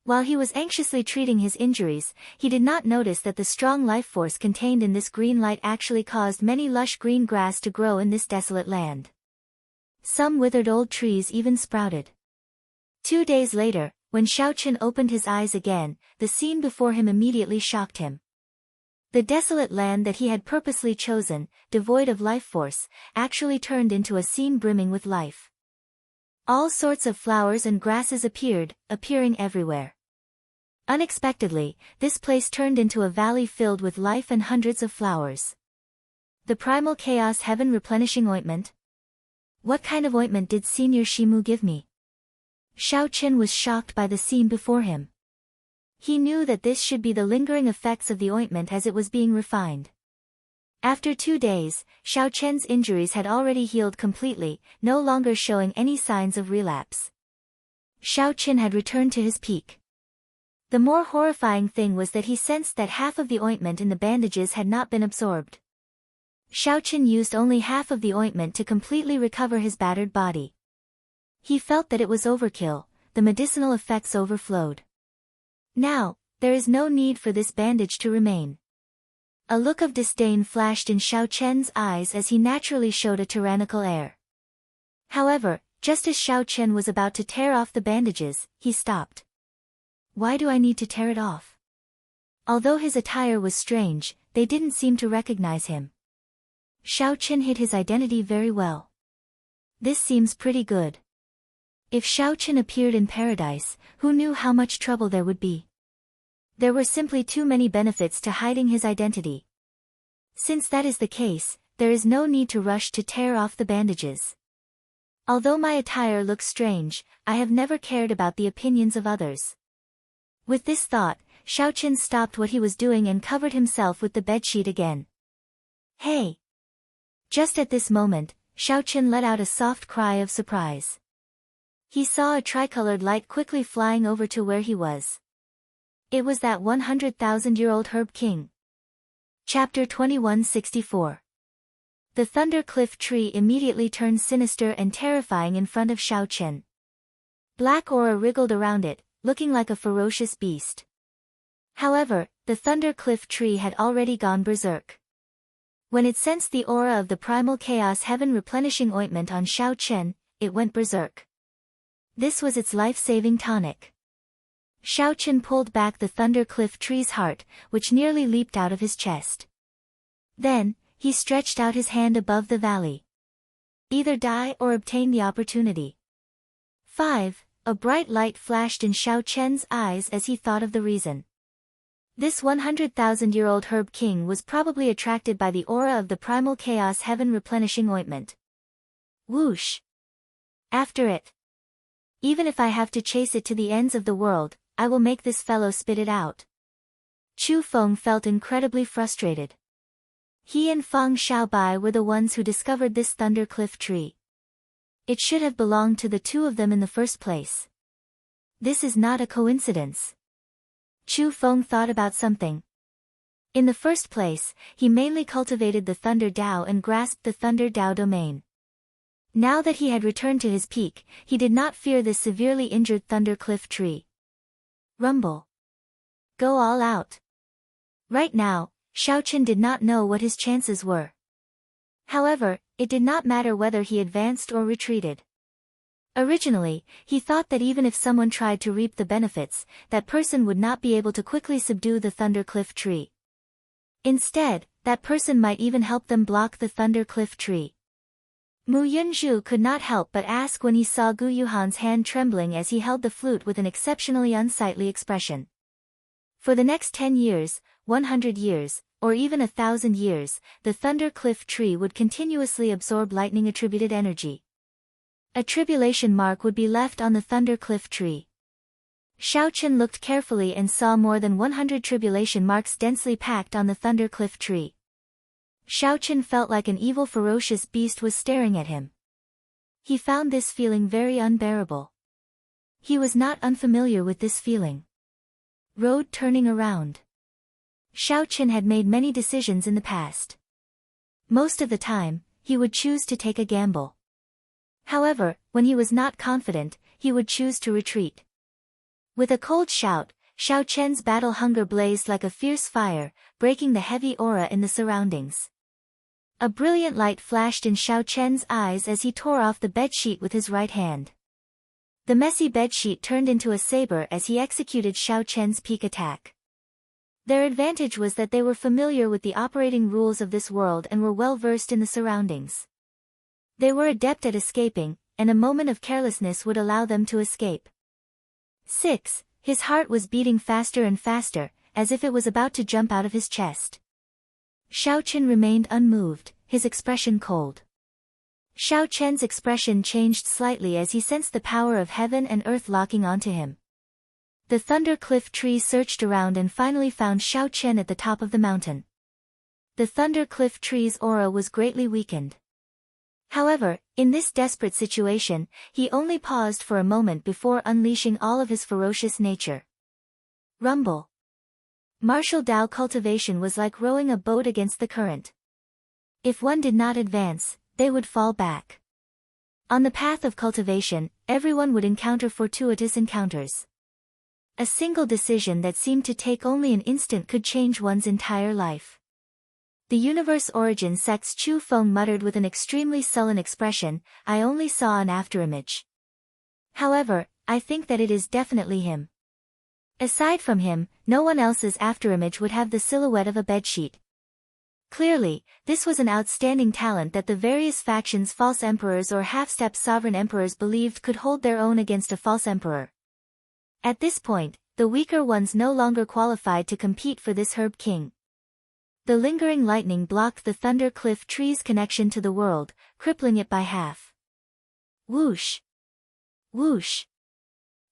While he was anxiously treating his injuries, he did not notice that the strong life force contained in this green light actually caused many lush green grass to grow in this desolate land. Some withered old trees even sprouted. 2 days later, when Xiaochen opened his eyes again, the scene before him immediately shocked him. The desolate land that he had purposely chosen, devoid of life force, actually turned into a scene brimming with life. All sorts of flowers and grasses appearing everywhere. Unexpectedly, this place turned into a valley filled with life and hundreds of flowers. The primal chaos heaven replenishing ointment? What kind of ointment did Senior Shimu give me? Xiaochen was shocked by the scene before him. He knew that this should be the lingering effects of the ointment as it was being refined. After 2 days, Xiaochen's injuries had already healed completely, no longer showing any signs of relapse. Xiaochen had returned to his peak. The more horrifying thing was that he sensed that half of the ointment in the bandages had not been absorbed. Xiaochen used only half of the ointment to completely recover his battered body. He felt that it was overkill, the medicinal effects overflowed. Now, there is no need for this bandage to remain. A look of disdain flashed in Xiaochen's eyes as he naturally showed a tyrannical air. However, just as Xiaochen was about to tear off the bandages, he stopped. Why do I need to tear it off? Although his attire was strange, they didn't seem to recognize him. Xiao Chen hid his identity very well. This seems pretty good. If Xiao Chen appeared in paradise, who knew how much trouble there would be? There were simply too many benefits to hiding his identity. Since that is the case, there is no need to rush to tear off the bandages. Although my attire looks strange, I have never cared about the opinions of others. With this thought, Xiao Chen stopped what he was doing and covered himself with the bedsheet again. Hey! Just at this moment, Xiao Chen let out a soft cry of surprise. He saw a tricolored light quickly flying over to where he was. It was that 100,000-year-old Herb King. Chapter 2164. The Thunder Cliff Tree immediately turned sinister and terrifying in front of Xiao Chen. Black aura wriggled around it, looking like a ferocious beast. However, the Thunder Cliff Tree had already gone berserk. When it sensed the aura of the primal chaos heaven replenishing ointment on Xiao Chen, it went berserk. This was its life-saving tonic. Xiao Chen pulled back the Thunder Cliff Tree's heart, which nearly leaped out of his chest. Then, he stretched out his hand above the valley. Either die or obtain the opportunity. 5. A bright light flashed in Xiao Chen's eyes as he thought of the reason. This 100,000-year-old Herb King was probably attracted by the aura of the primal chaos heaven replenishing ointment. Whoosh! After it. Even if I have to chase it to the ends of the world, I will make this fellow spit it out. Chu Feng felt incredibly frustrated. He and Fang Xiaobai were the ones who discovered this Thunder Cliff Tree. It should have belonged to the two of them in the first place. This is not a coincidence. Chu Feng thought about something. In the first place, he mainly cultivated the Thunder Dao and grasped the Thunder Dao domain. Now that he had returned to his peak, he did not fear this severely injured Thunder Cliff Tree. Rumble. Go all out. Right now, Xiao Chen did not know what his chances were. However, it did not matter whether he advanced or retreated. Originally, he thought that even if someone tried to reap the benefits, that person would not be able to quickly subdue the Thunder Cliff Tree. Instead, that person might even help them block the Thunder Cliff Tree. Mu Yunzhu could not help but ask when he saw Gu Yuhan's hand trembling as he held the flute with an exceptionally unsightly expression. For the next 10 years, 100 years, or even 1,000 years, the Thunder Cliff Tree would continuously absorb lightning-attributed energy. A tribulation mark would be left on the Thunder Cliff Tree. Xiao Chen looked carefully and saw more than 100 tribulation marks densely packed on the Thunder Cliff Tree. Xiao Chen felt like an evil ferocious beast was staring at him. He found this feeling very unbearable. He was not unfamiliar with this feeling. Road turning around. Xiao Chen had made many decisions in the past. Most of the time, he would choose to take a gamble. However, when he was not confident, he would choose to retreat. With a cold shout, Xiao Chen's battle hunger blazed like a fierce fire, breaking the heavy aura in the surroundings. A brilliant light flashed in Xiao Chen's eyes as he tore off the bedsheet with his right hand. The messy bedsheet turned into a saber as he executed Xiao Chen's peak attack. Their advantage was that they were familiar with the operating rules of this world and were well versed in the surroundings. They were adept at escaping, and a moment of carelessness would allow them to escape. 6. His heart was beating faster and faster, as if it was about to jump out of his chest. Xiao Chen remained unmoved, his expression cold. Xiao Chen's expression changed slightly as he sensed the power of heaven and earth locking onto him. The Thunder Cliff Tree searched around and finally found Xiao Chen at the top of the mountain. The Thunder Cliff Tree's aura was greatly weakened. However, in this desperate situation, he only paused for a moment before unleashing all of his ferocious nature. Rumble. Martial Dao cultivation was like rowing a boat against the current. If one did not advance, they would fall back. On the path of cultivation, everyone would encounter fortuitous encounters. A single decision that seemed to take only an instant could change one's entire life. The universe origin sect's Chu Feng muttered with an extremely sullen expression, "I only saw an afterimage. However, I think that it is definitely him. Aside from him, no one else's afterimage would have the silhouette of a bedsheet. Clearly, this was an outstanding talent that the various factions' false emperors or half-step sovereign emperors believed could hold their own against a false emperor. At this point, the weaker ones no longer qualified to compete for this herb king. The lingering lightning blocked the Thunder Cliff tree's connection to the world, crippling it by half. Whoosh! Whoosh!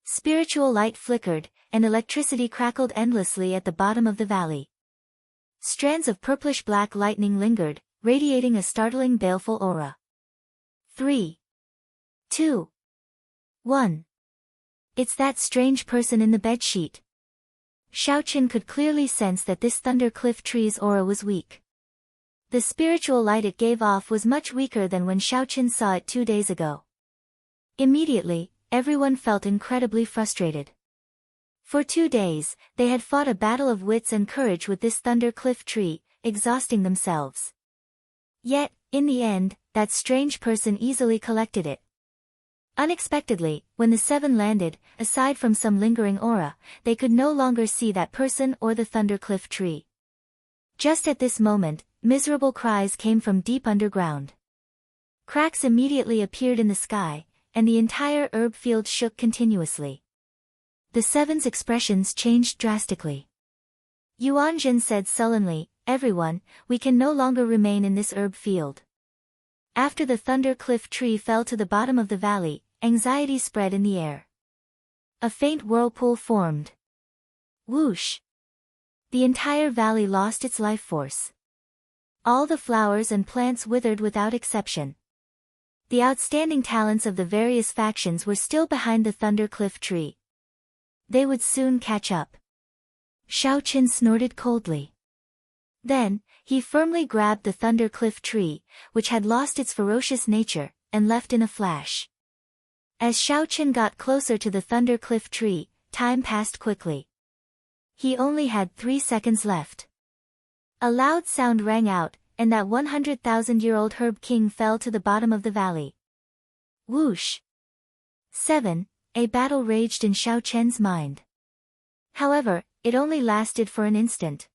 Spiritual light flickered, and electricity crackled endlessly at the bottom of the valley. Strands of purplish-black lightning lingered, radiating a startling baleful aura. 3, 2, 1. It's that strange person in the bedsheet. Xiaoqin could clearly sense that this Thunder Cliff tree's aura was weak. The spiritual light it gave off was much weaker than when Xiaoqin saw it 2 days ago. Immediately, everyone felt incredibly frustrated. For 2 days, they had fought a battle of wits and courage with this Thunder Cliff tree, exhausting themselves. Yet, in the end, that strange person easily collected it. Unexpectedly, when the 7 landed, aside from some lingering aura, they could no longer see that person or the Thunder Cliff tree. Just at this moment, miserable cries came from deep underground. Cracks immediately appeared in the sky, and the entire herb field shook continuously. The 7's expressions changed drastically. Yuanzhen said sullenly, "Everyone, we can no longer remain in this herb field." After the Thunder Cliff tree fell to the bottom of the valley, anxiety spread in the air. A faint whirlpool formed. Whoosh! The entire valley lost its life force. All the flowers and plants withered without exception. The outstanding talents of the various factions were still behind the Thunder Cliff tree. They would soon catch up. Xiaoqin snorted coldly. Then, he firmly grabbed the Thunder Cliff tree, which had lost its ferocious nature, and left in a flash. As Xiaoqin got closer to the Thunder Cliff tree, time passed quickly. He only had 3 seconds left. A loud sound rang out, and that 100,000-year-old herb king fell to the bottom of the valley. Whoosh! 7. A battle raged in Xiaoqian's mind. However, it only lasted for an instant.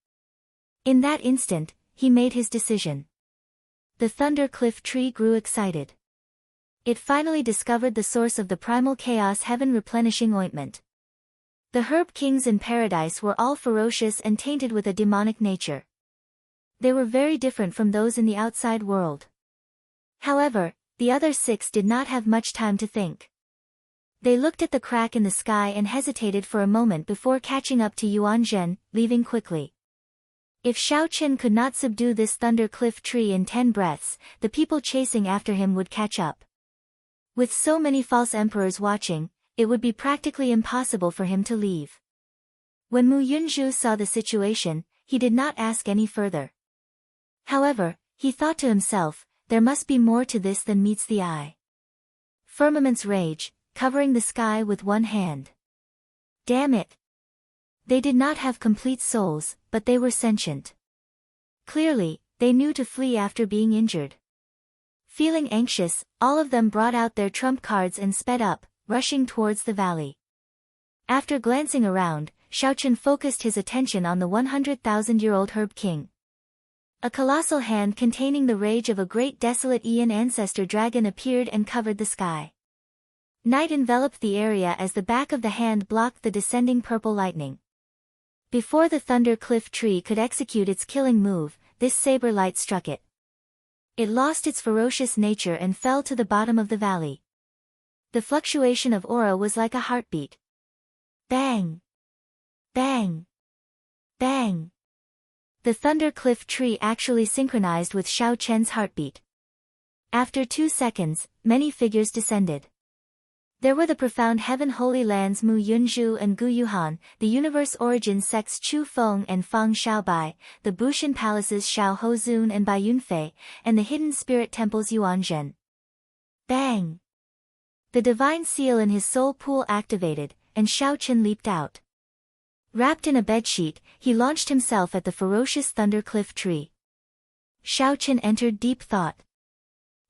In that instant, he made his decision. The Thunder Cliff tree grew excited. It finally discovered the source of the primal chaos heaven replenishing ointment. The herb kings in paradise were all ferocious and tainted with a demonic nature. They were very different from those in the outside world. However, the other 6 did not have much time to think. They looked at the crack in the sky and hesitated for a moment before catching up to Yuanzhen, leaving quickly. If Xiaoqin could not subdue this Thunder Cliff tree in 10 breaths, the people chasing after him would catch up. With so many false emperors watching, it would be practically impossible for him to leave. When Mu Yunzhu saw the situation, he did not ask any further. However, he thought to himself, there must be more to this than meets the eye. Firmaments rage, covering the sky with one hand. Damn it! They did not have complete souls, but they were sentient. Clearly, they knew to flee after being injured. Feeling anxious, all of them brought out their trump cards and sped up, rushing towards the valley. After glancing around, Xiaoqin focused his attention on the 100,000-year-old herb king. A colossal hand containing the rage of a great desolate Aeon ancestor dragon appeared and covered the sky. Night enveloped the area as the back of the hand blocked the descending purple lightning. Before the Thunder Cliff tree could execute its killing move, this saber light struck it. It lost its ferocious nature and fell to the bottom of the valley. The fluctuation of aura was like a heartbeat. Bang! Bang! Bang! The Thunder Cliff tree actually synchronized with Xiaoqian's heartbeat. After 2 seconds, many figures descended. There were the profound heaven holy lands Mu Yunzhu and Gu Yuhan, the universe origin sects Chu Feng and Fang Xiaobai, the Bushan palaces Xiao Hozun and Bai Yunfei, and the hidden spirit temples Yuanzhen. Bang! The divine seal in his soul pool activated, and Xiaoqin leaped out. Wrapped in a bedsheet, he launched himself at the ferocious Thunder Cliff tree. Xiaoqin entered deep thought.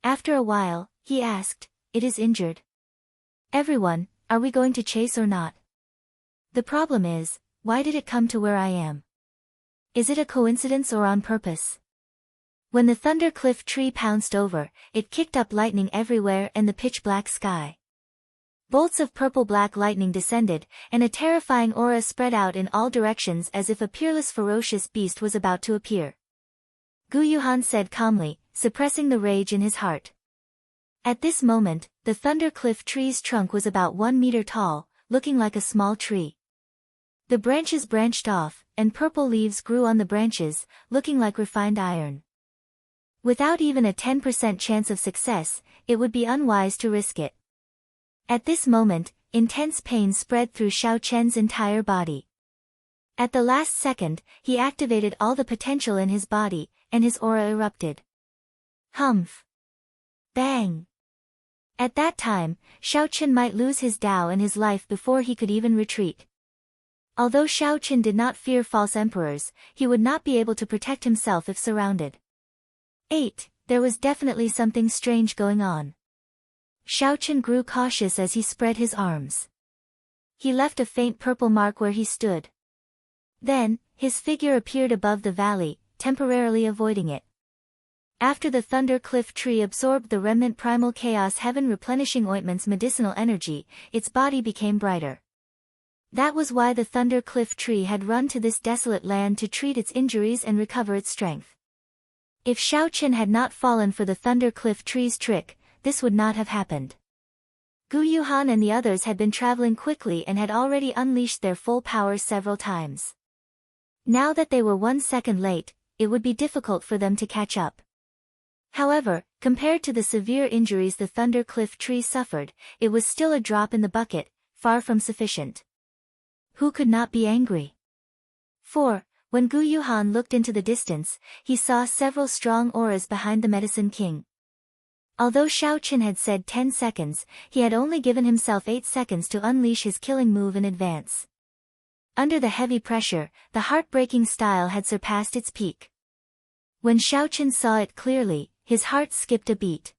After a while, he asked, "It is injured? Everyone, are we going to chase or not? The problem is, why did it come to where I am? Is it a coincidence or on purpose?" When the thundercliff tree pounced over, it kicked up lightning everywhere and the pitch-black sky. Bolts of purple-black lightning descended, and a terrifying aura spread out in all directions as if a peerless ferocious beast was about to appear. Gu Yuhan said calmly, suppressing the rage in his heart. At this moment, the thundercliff tree's trunk was about 1 meter tall, looking like a small tree. The branches branched off, and purple leaves grew on the branches, looking like refined iron. Without even a 10% chance of success, it would be unwise to risk it. At this moment, intense pain spread through Xiao Chen's entire body. At the last second, he activated all the potential in his body, and his aura erupted. Humph! Bang! At that time, Xiao Chen might lose his Dao and his life before he could even retreat. Although Xiao Chen did not fear false emperors, he would not be able to protect himself if surrounded. 8. There was definitely something strange going on. Xiao Chen grew cautious as he spread his arms. He left a faint purple mark where he stood. Then, his figure appeared above the valley, temporarily avoiding it. After the thunder cliff tree absorbed the remnant primal chaos heaven replenishing ointment's medicinal energy, its body became brighter. That was why the thunder cliff tree had run to this desolate land to treat its injuries and recover its strength. If Xiao Chen had not fallen for the thunder cliff tree's trick, this would not have happened. Gu Yuhan and the others had been traveling quickly and had already unleashed their full power several times. Now that they were 1 second late, it would be difficult for them to catch up. However, compared to the severe injuries the thunder cliff tree suffered, it was still a drop in the bucket, far from sufficient. Who could not be angry? 4. When Gu Yuhan looked into the distance, he saw several strong auras behind the Medicine King. Although Xiao Chen had said 10 seconds, he had only given himself 8 seconds to unleash his killing move in advance. Under the heavy pressure, the heartbreaking style had surpassed its peak. When Xiao Chen saw it clearly, his heart skipped a beat.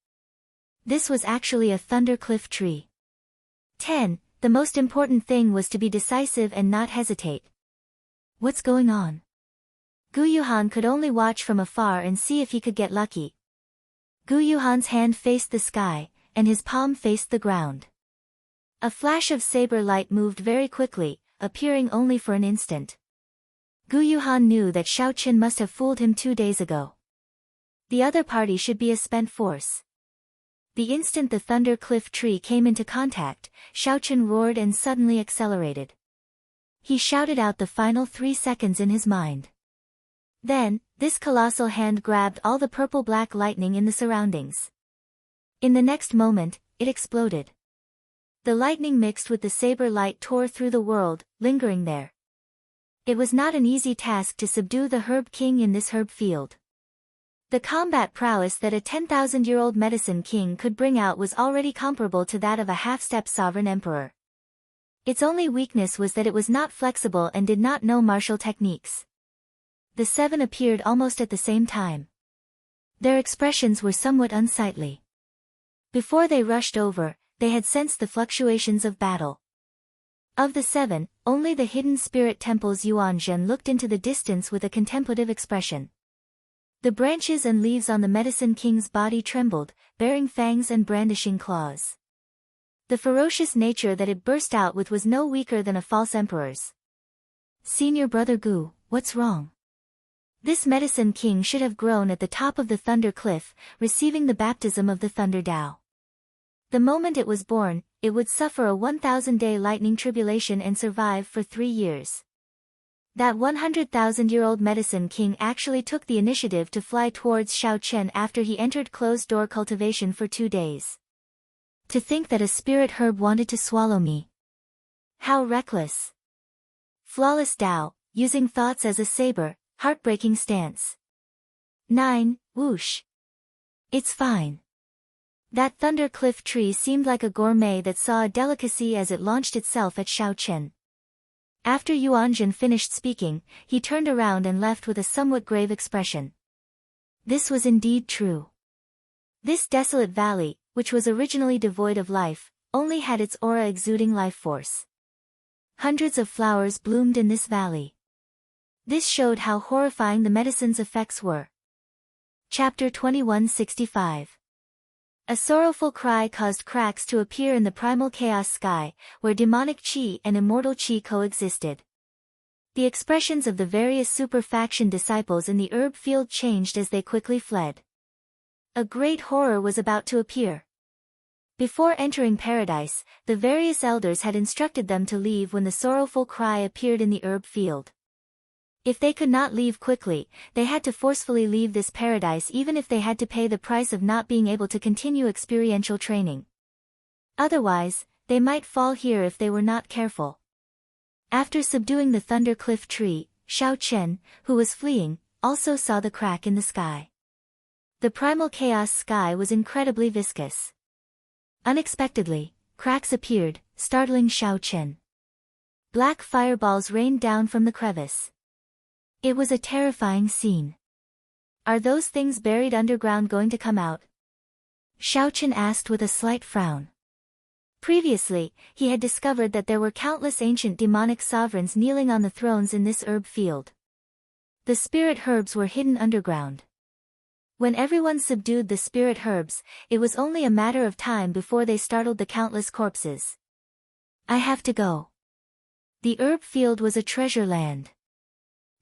This was actually a thundercliff tree. 10. The most important thing was to be decisive and not hesitate. What's going on? Gu Yuhan could only watch from afar and see if he could get lucky. Gu Yuhan's hand faced the sky, and his palm faced the ground. A flash of saber light moved very quickly, appearing only for an instant. Gu Yuhan knew that Xiao Chen must have fooled him 2 days ago. The other party should be a spent force. The instant the thunder cliff tree came into contact, Xiao Chen roared and suddenly accelerated. He shouted out the final 3 seconds in his mind. Then, this colossal hand grabbed all the purple-black lightning in the surroundings. In the next moment, it exploded. The lightning mixed with the saber light tore through the world, lingering there. It was not an easy task to subdue the Herb King in this herb field. The combat prowess that a 10,000-year-old medicine king could bring out was already comparable to that of a half-step sovereign emperor. Its only weakness was that it was not flexible and did not know martial techniques. The 7 appeared almost at the same time. Their expressions were somewhat unsightly. Before they rushed over, they had sensed the fluctuations of battle. Of the 7, only the hidden spirit temple's Yuanzhen looked into the distance with a contemplative expression. The branches and leaves on the Medicine King's body trembled, bearing fangs and brandishing claws. The ferocious nature that it burst out with was no weaker than a false emperor's. Senior Brother Gu, what's wrong? This Medicine King should have grown at the top of the Thunder Cliff, receiving the baptism of the Thunder Tao. The moment it was born, it would suffer a 1,000-day lightning tribulation and survive for 3 years. That 100,000-year-old Medicine King actually took the initiative to fly towards Xiao Chen after he entered closed-door cultivation for 2 days. To think that a spirit herb wanted to swallow me. How reckless. Flawless Tao, using thoughts as a saber, heartbreaking stance. 9. Whoosh. It's fine. That thunder cliff tree seemed like a gourmet that saw a delicacy as it launched itself at Xiao Chen. After Yuanzhen finished speaking, he turned around and left with a somewhat grave expression. This was indeed true. This desolate valley, which was originally devoid of life, only had its aura exuding life force. Hundreds of flowers bloomed in this valley. This showed how horrifying the medicine's effects were. Chapter 2165. A sorrowful cry caused cracks to appear in the primal chaos sky, where demonic chi and immortal chi coexisted. The expressions of the various super-faction disciples in the herb field changed as they quickly fled. A great horror was about to appear. Before entering paradise, the various elders had instructed them to leave when the sorrowful cry appeared in the herb field. If they could not leave quickly, they had to forcefully leave this paradise even if they had to pay the price of not being able to continue experiential training. Otherwise, they might fall here if they were not careful. After subduing the Thunder Cliff tree, Xiao Chen, who was fleeing, also saw the crack in the sky. The primal chaos sky was incredibly viscous. Unexpectedly, cracks appeared, startling Xiao Chen. Black fireballs rained down from the crevice. It was a terrifying scene. Are those things buried underground going to come out? Xiao Chen asked with a slight frown. Previously, he had discovered that there were countless ancient demonic sovereigns kneeling on the thrones in this herb field. The spirit herbs were hidden underground. When everyone subdued the spirit herbs, it was only a matter of time before they startled the countless corpses. I have to go. The herb field was a treasure land.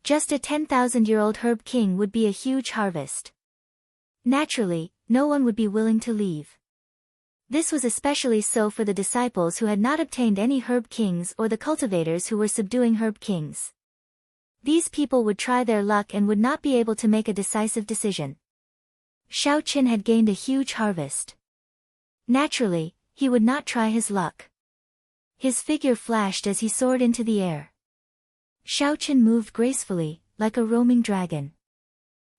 Just a 10,000-year-old herb king would be a huge harvest. Naturally, no one would be willing to leave. This was especially so for the disciples who had not obtained any herb kings or the cultivators who were subduing herb kings. These people would try their luck and would not be able to make a decisive decision. Xiao Chen had gained a huge harvest. Naturally, he would not try his luck. His figure flashed as he soared into the air. Xiao Chen moved gracefully, like a roaming dragon.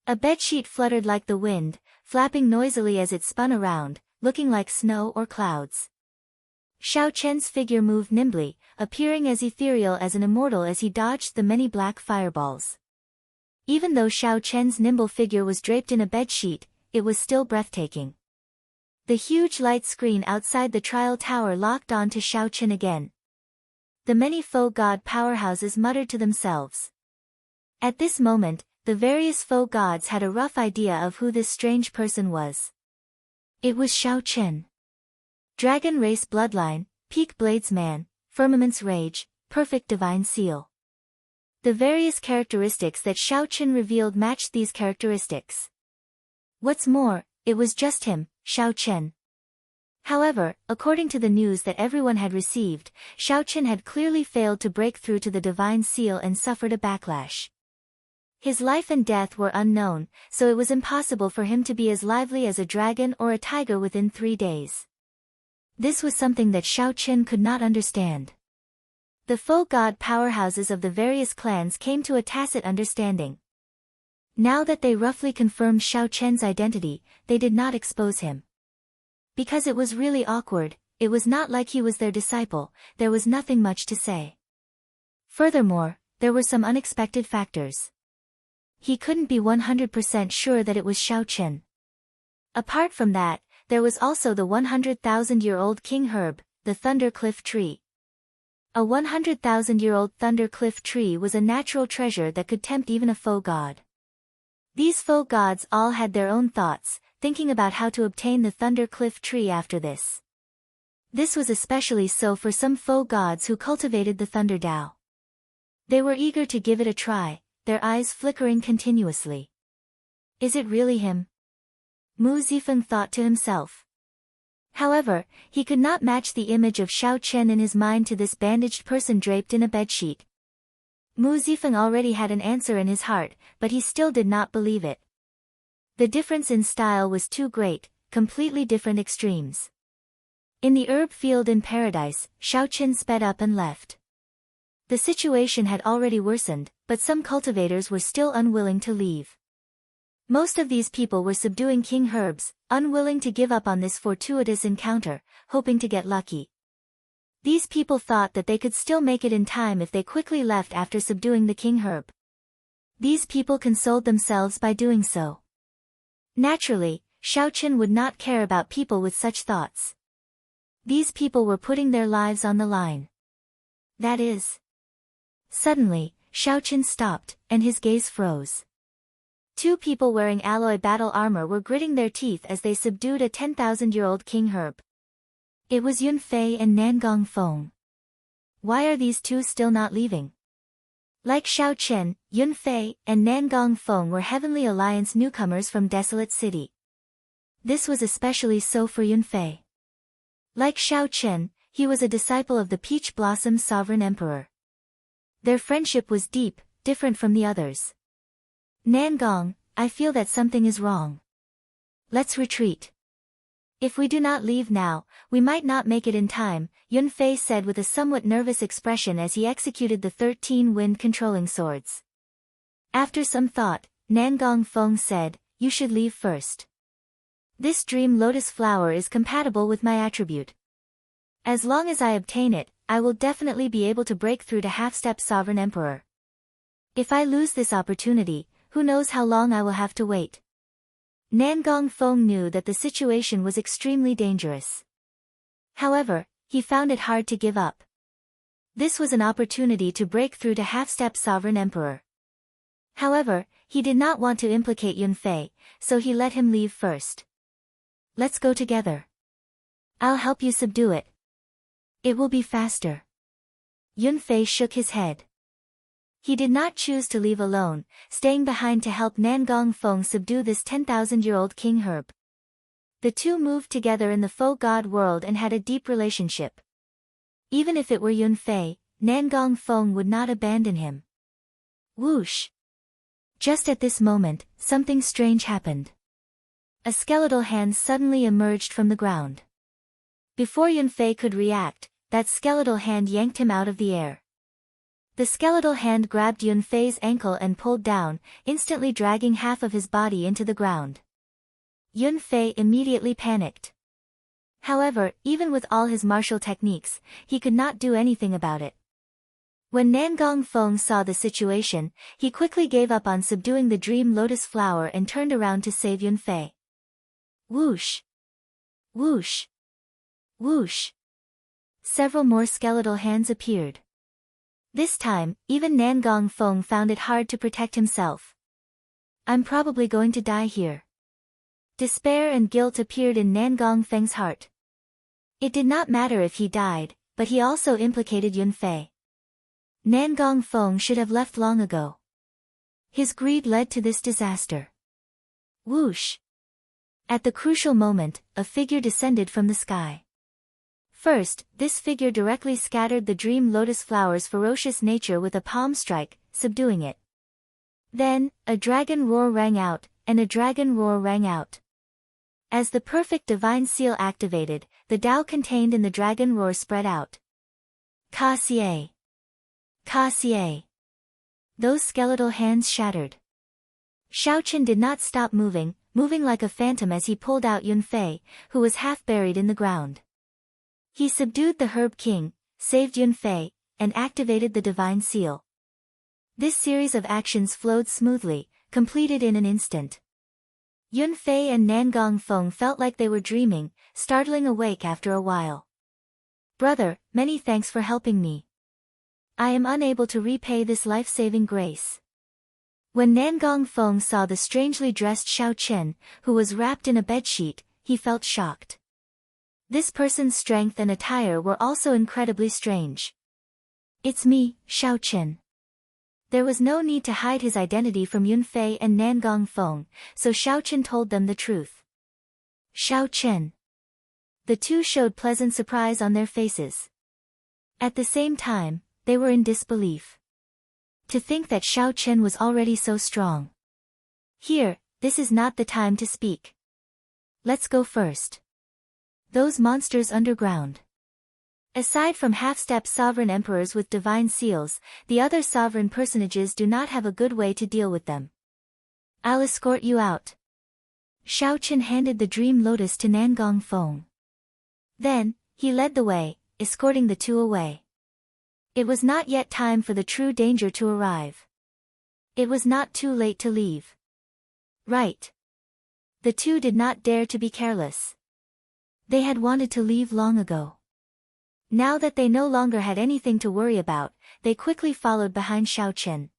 A bedsheet fluttered like the wind, flapping noisily as it spun around, looking like snow or clouds. Xiao Chen's figure moved nimbly, appearing as ethereal as an immortal as he dodged the many black fireballs. Even though Xiao Chen's nimble figure was draped in a bedsheet, it was still breathtaking. The huge light screen outside the trial tower locked on to Xiao Chen again. The many faux god powerhouses muttered to themselves. At this moment, the various faux gods had a rough idea of who this strange person was. It was Xiao Chen. Dragon race bloodline, peak bladesman, firmament's rage, perfect divine seal. The various characteristics that Xiao Chen revealed matched these characteristics. What's more, it was just him, Xiao Chen. However, according to the news that everyone had received, Xiao Chen had clearly failed to break through to the divine seal and suffered a backlash. His life and death were unknown, so it was impossible for him to be as lively as a dragon or a tiger within 3 days. This was something that Xiao Chen could not understand. The faux god powerhouses of the various clans came to a tacit understanding. Now that they roughly confirmed Xiao Chen's identity, they did not expose him. Because it was really awkward, it was not like he was their disciple, there was nothing much to say. Furthermore, there were some unexpected factors. He couldn't be 100% sure that it was Xiao Chen. Apart from that, there was also the 100,000-year-old king herb, the Thunder Cliff tree. A 100,000-year-old Thunder Cliff tree was a natural treasure that could tempt even a faux god. These faux gods all had their own thoughts, thinking about how to obtain the Thunder Cliff tree after this. This was especially so for some faux gods who cultivated the Thunder Dao. They were eager to give it a try, their eyes flickering continuously. Is it really him? Mu Zifeng thought to himself. However, he could not match the image of Xiao Chen in his mind to this bandaged person draped in a bedsheet. Mu Zifeng already had an answer in his heart, but he still did not believe it. The difference in style was too great, completely different extremes. In the herb field in paradise, Xiao Chen sped up and left. The situation had already worsened, but some cultivators were still unwilling to leave. Most of these people were subduing king herbs, unwilling to give up on this fortuitous encounter, hoping to get lucky. These people thought that they could still make it in time if they quickly left after subduing the king herb. These people consoled themselves by doing so. Naturally, Xiao Chen would not care about people with such thoughts. These people were putting their lives on the line. That is. Suddenly, Xiao Chen stopped, and his gaze froze. Two people wearing alloy battle armor were gritting their teeth as they subdued a 10,000-year-old king herb. It was Yun Fei and Nangong Feng. Why are these two still not leaving? Like Xiao Chen, Yun Fei, and Nangong Feng were Heavenly Alliance newcomers from Desolate City. This was especially so for Yun Fei. Like Xiao Chen, he was a disciple of the Peach Blossom Sovereign Emperor. Their friendship was deep, different from the others. Nangong, I feel that something is wrong. Let's retreat. If we do not leave now, we might not make it in time, Yun Fei said with a somewhat nervous expression as he executed the 13 wind-controlling swords. After some thought, Nangong Feng said, you should leave first. This dream lotus flower is compatible with my attribute. As long as I obtain it, I will definitely be able to break through to half-step Sovereign Emperor. If I lose this opportunity, who knows how long I will have to wait. Nangong Feng knew that the situation was extremely dangerous. However, he found it hard to give up. This was an opportunity to break through to half-step Sovereign Emperor. However, he did not want to implicate Yun Fei, so he let him leave first. Let's go together. I'll help you subdue it. It will be faster. Yun Fei shook his head. He did not choose to leave alone, staying behind to help Nangong Feng subdue this 10,000-year-old king herb. The two moved together in the faux god world and had a deep relationship. Even if it were Yun Fei, Nangong Feng would not abandon him. Whoosh! Just at this moment, something strange happened. A skeletal hand suddenly emerged from the ground. Before Yun Fei could react, that skeletal hand yanked him out of the air. The skeletal hand grabbed Yun Fei's ankle and pulled down, instantly dragging half of his body into the ground. Yun Fei immediately panicked. However, even with all his martial techniques, he could not do anything about it. When Nangong Feng saw the situation, he quickly gave up on subduing the dream lotus flower and turned around to save Yun Fei. Whoosh! Whoosh! Whoosh! Several more skeletal hands appeared. This time, even Nangong Feng found it hard to protect himself. I'm probably going to die here. Despair and guilt appeared in Nangong Feng's heart. It did not matter if he died, but he also implicated Yun Fei. Nangong Feng should have left long ago. His greed led to this disaster. Whoosh! At the crucial moment, a figure descended from the sky. First, this figure directly scattered the dream lotus flower's ferocious nature with a palm strike, subduing it. Then, a dragon roar rang out, and a dragon roar rang out. As the perfect divine seal activated, the Tao contained in the dragon roar spread out. Ka Xie! Ka Xie! Those skeletal hands shattered. Xiao Chen did not stop moving like a phantom as he pulled out Yun Fei, who was half buried in the ground. He subdued the Herb King, saved Yun Fei, and activated the Divine Seal. This series of actions flowed smoothly, completed in an instant. Yun Fei and Nangong Feng felt like they were dreaming, startling awake after a while. Brother, many thanks for helping me. I am unable to repay this life-saving grace. When Nangong Feng saw the strangely dressed Xiao Chen, who was wrapped in a bedsheet, he felt shocked. This person's strength and attire were also incredibly strange. It's me, Xiao Chen. There was no need to hide his identity from Yun Fei and Nangong Feng, so Xiao Chen told them the truth. Xiao Chen. The two showed pleasant surprise on their faces. At the same time, they were in disbelief. To think that Xiao Chen was already so strong. Here, this is not the time to speak. Let's go first. Those monsters underground. Aside from half-step sovereign emperors with divine seals, the other sovereign personages do not have a good way to deal with them. I'll escort you out. Xiao Chen handed the dream lotus to Nangong Feng. Then, he led the way, escorting the two away. It was not yet time for the true danger to arrive. It was not too late to leave. Right. The two did not dare to be careless. They had wanted to leave long ago. Now that they no longer had anything to worry about, they quickly followed behind Xiao Chen.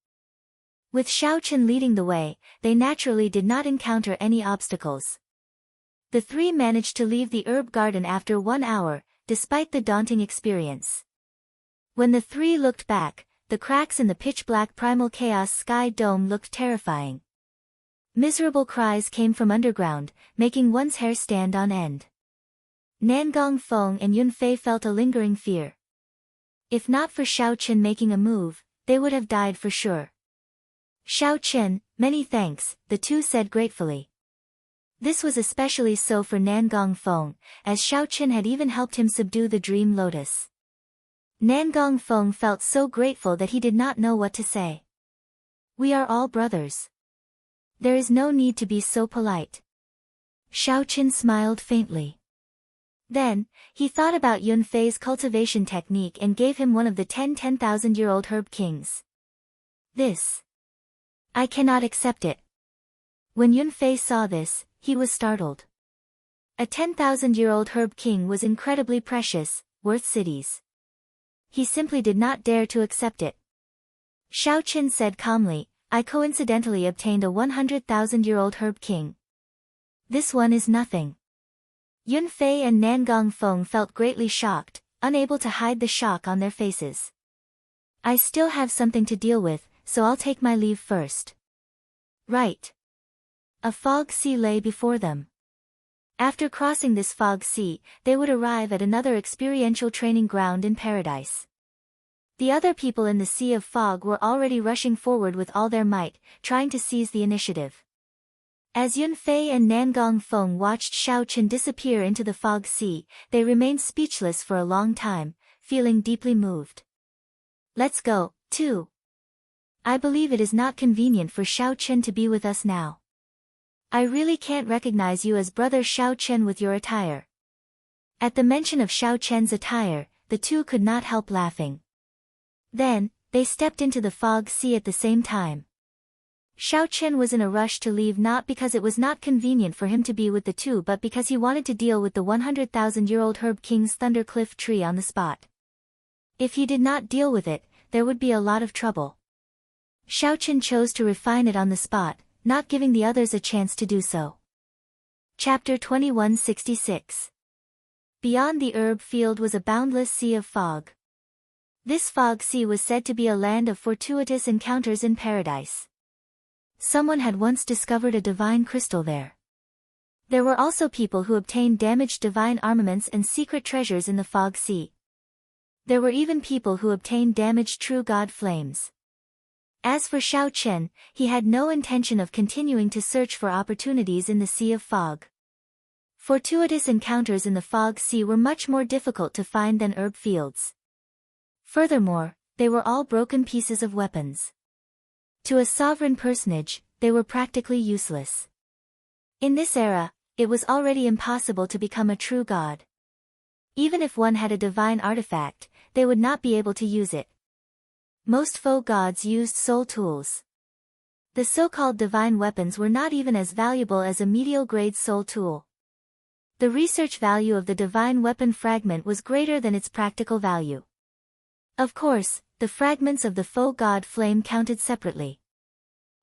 With Xiao Chen leading the way, they naturally did not encounter any obstacles. The three managed to leave the herb garden after 1 hour, despite the daunting experience. When the three looked back, the cracks in the pitch-black primal chaos sky dome looked terrifying. Miserable cries came from underground, making one's hair stand on end. Nangong Feng and Yunfei felt a lingering fear. If not for Xiao Chen making a move, they would have died for sure. Xiao Chen, many thanks, the two said gratefully. This was especially so for Nangong Feng, as Xiao Chen had even helped him subdue the dream lotus. Nangong Feng felt so grateful that he did not know what to say. We are all brothers. There is no need to be so polite. Xiao Chen smiled faintly. Then, he thought about Yunfei's cultivation technique and gave him one of the 10,000-year-old herb kings. This. I cannot accept it. When Yunfei saw this, he was startled. A 10,000-year-old herb king was incredibly precious, worth cities. He simply did not dare to accept it. Xiao Chen said calmly, I coincidentally obtained a 100,000-year-old herb king. This one is nothing. Yunfei and Nangong Feng felt greatly shocked, unable to hide the shock on their faces. I still have something to deal with, so I'll take my leave first. Right. A fog sea lay before them. After crossing this fog sea, they would arrive at another experiential training ground in paradise. The other people in the sea of fog were already rushing forward with all their might, trying to seize the initiative. As Yunfei and Nangong Feng watched Xiao Chen disappear into the fog sea, they remained speechless for a long time, feeling deeply moved. Let's go, too. I believe it is not convenient for Xiao Chen to be with us now. I really can't recognize you as brother Xiao Chen with your attire. At the mention of Xiao Chen's attire, the two could not help laughing. Then, they stepped into the fog sea at the same time. Xiao Chen was in a rush to leave not because it was not convenient for him to be with the two but because he wanted to deal with the 100,000-year-old herb king's thundercliff tree on the spot. If he did not deal with it, there would be a lot of trouble. Xiao Chen chose to refine it on the spot, not giving the others a chance to do so. Chapter 2166. Beyond the herb field was a boundless sea of fog. This fog sea was said to be a land of fortuitous encounters in paradise. Someone had once discovered a divine crystal there. There were also people who obtained damaged divine armaments and secret treasures in the fog sea. There were even people who obtained damaged true god flames. As for Xiao Chen, he had no intention of continuing to search for opportunities in the sea of fog. Fortuitous encounters in the fog sea were much more difficult to find than herb fields. Furthermore, they were all broken pieces of weapons. To a sovereign personage, they were practically useless. In this era, it was already impossible to become a true god. Even if one had a divine artifact, they would not be able to use it. Most faux gods used soul tools. The so-called divine weapons were not even as valuable as a medial-grade soul tool. The research value of the divine weapon fragment was greater than its practical value. Of course, the fragments of the faux god flame counted separately.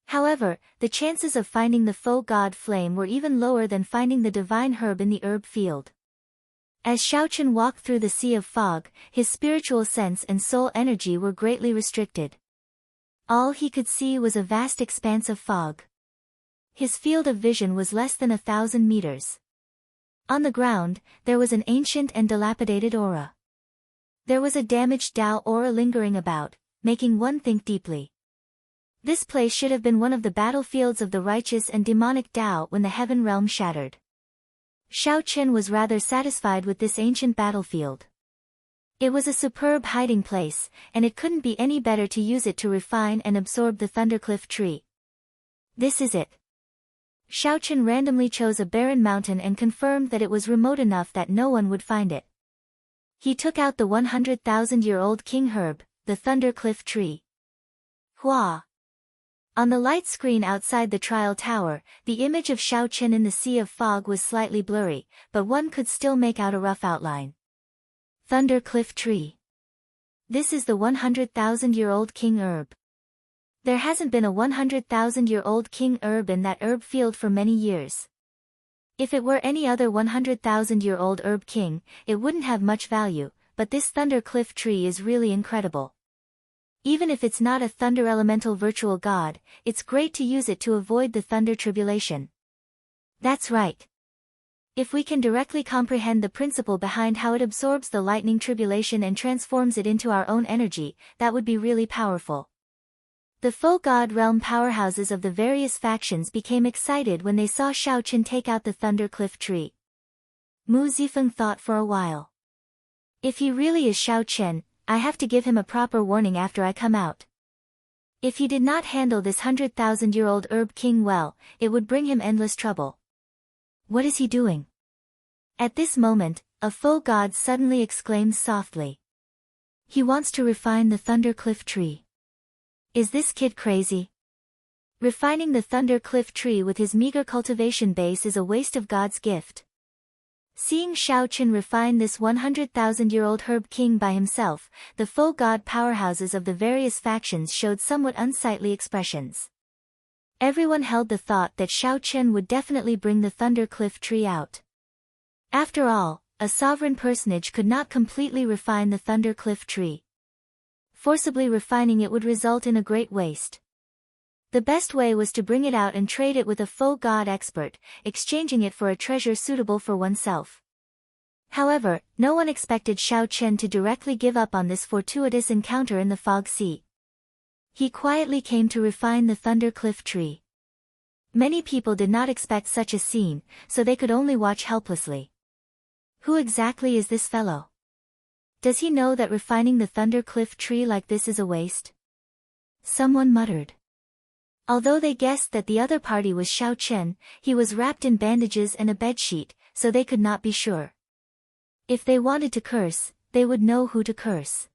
However, the chances of finding the faux god flame were even lower than finding the divine herb in the herb field. As Xiao Chen walked through the sea of fog, his spiritual sense and soul energy were greatly restricted. All he could see was a vast expanse of fog. His field of vision was less than 1,000 meters. On the ground, there was an ancient and dilapidated aura. There was a damaged Tao aura lingering about, making one think deeply. This place should have been one of the battlefields of the righteous and demonic Tao when the heaven realm shattered. Xiao Chen was rather satisfied with this ancient battlefield. It was a superb hiding place, and it couldn't be any better to use it to refine and absorb the thundercliff tree. This is it. Xiao Chen randomly chose a barren mountain and confirmed that it was remote enough that no one would find it. He took out the 100,000-year-old king herb, the thundercliff tree. Hua! On the light screen outside the trial tower, the image of Xiao Chen in the sea of fog was slightly blurry, but one could still make out a rough outline. Thundercliff tree. This is the 100,000-year-old king herb. There hasn't been a 100,000-year-old king herb in that herb field for many years. If it were any other 100,000-year-old herb king, it wouldn't have much value, but this thunder cliff tree is really incredible. Even if it's not a thunder elemental virtual god, it's great to use it to avoid the thunder tribulation. That's right. If we can directly comprehend the principle behind how it absorbs the lightning tribulation and transforms it into our own energy, that would be really powerful. The faux god realm powerhouses of the various factions became excited when they saw Shao Chen take out the thunder cliff tree. Mu Zifeng thought for a while. If he really is Shao Chen, I have to give him a proper warning after I come out. If he did not handle this 100,000-year-old herb king well, it would bring him endless trouble. What is he doing? At this moment, a faux god suddenly exclaimed softly. He wants to refine the thunder cliff tree. Is this kid crazy? Refining the thunder cliff tree with his meager cultivation base is a waste of God's gift. Seeing Shao Chen refine this 100,000-year-old herb king by himself, the faux god powerhouses of the various factions showed somewhat unsightly expressions. Everyone held the thought that Shao Chen would definitely bring the thunder cliff tree out. After all, a sovereign personage could not completely refine the thunder cliff tree. Forcibly refining it would result in a great waste. The best way was to bring it out and trade it with a faux god expert, exchanging it for a treasure suitable for oneself. However, no one expected Shao Chen to directly give up on this fortuitous encounter in the fog sea. He quietly came to refine the thunder cliff tree. Many people did not expect such a scene, so they could only watch helplessly. Who exactly is this fellow? Does he know that refining the thunder cliff tree like this is a waste? Someone muttered. Although they guessed that the other party was Shao Chen, he was wrapped in bandages and a bedsheet, so they could not be sure. If they wanted to curse, they would know who to curse.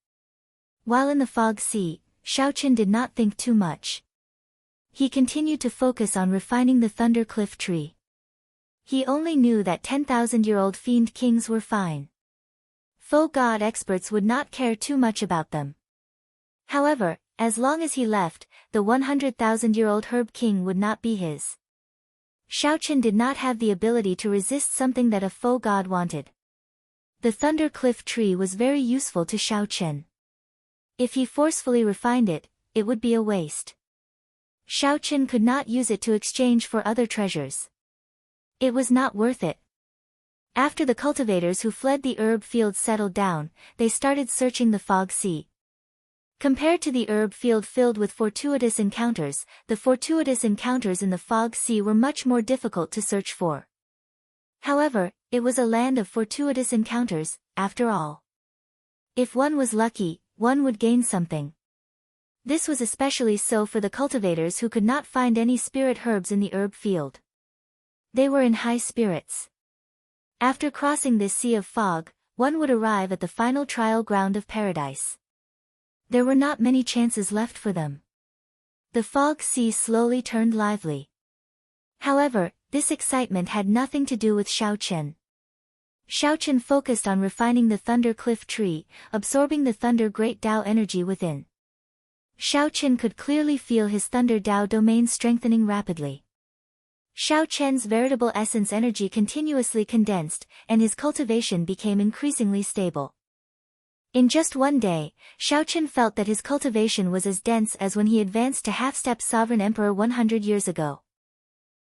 While in the fog sea, Shao Chen did not think too much. He continued to focus on refining the thunder cliff tree. He only knew that 10,000-year-old fiend kings were fine. Faux god experts would not care too much about them. However, as long as he left, the 100,000-year-old herb king would not be his. Shao Chen did not have the ability to resist something that a faux god wanted. The thunder cliff tree was very useful to Shao Chen. If he forcefully refined it, it would be a waste. Shao Chen could not use it to exchange for other treasures. It was not worth it. After the cultivators who fled the herb field settled down, they started searching the fog sea. Compared to the herb field filled with fortuitous encounters, the fortuitous encounters in the fog sea were much more difficult to search for. However, it was a land of fortuitous encounters, after all. If one was lucky, one would gain something. This was especially so for the cultivators who could not find any spirit herbs in the herb field. They were in high spirits. After crossing this sea of fog, one would arrive at the final trial ground of paradise. There were not many chances left for them. The fog sea slowly turned lively. However, this excitement had nothing to do with Shao Chen. Shao Chen focused on refining the thunder cliff tree, absorbing the thunder great Tao energy within. Shao Chen could clearly feel his thunder Tao domain strengthening rapidly. Shao Chen's veritable essence energy continuously condensed, and his cultivation became increasingly stable. In just one day, Shao Chen felt that his cultivation was as dense as when he advanced to half-step sovereign emperor 100 years ago.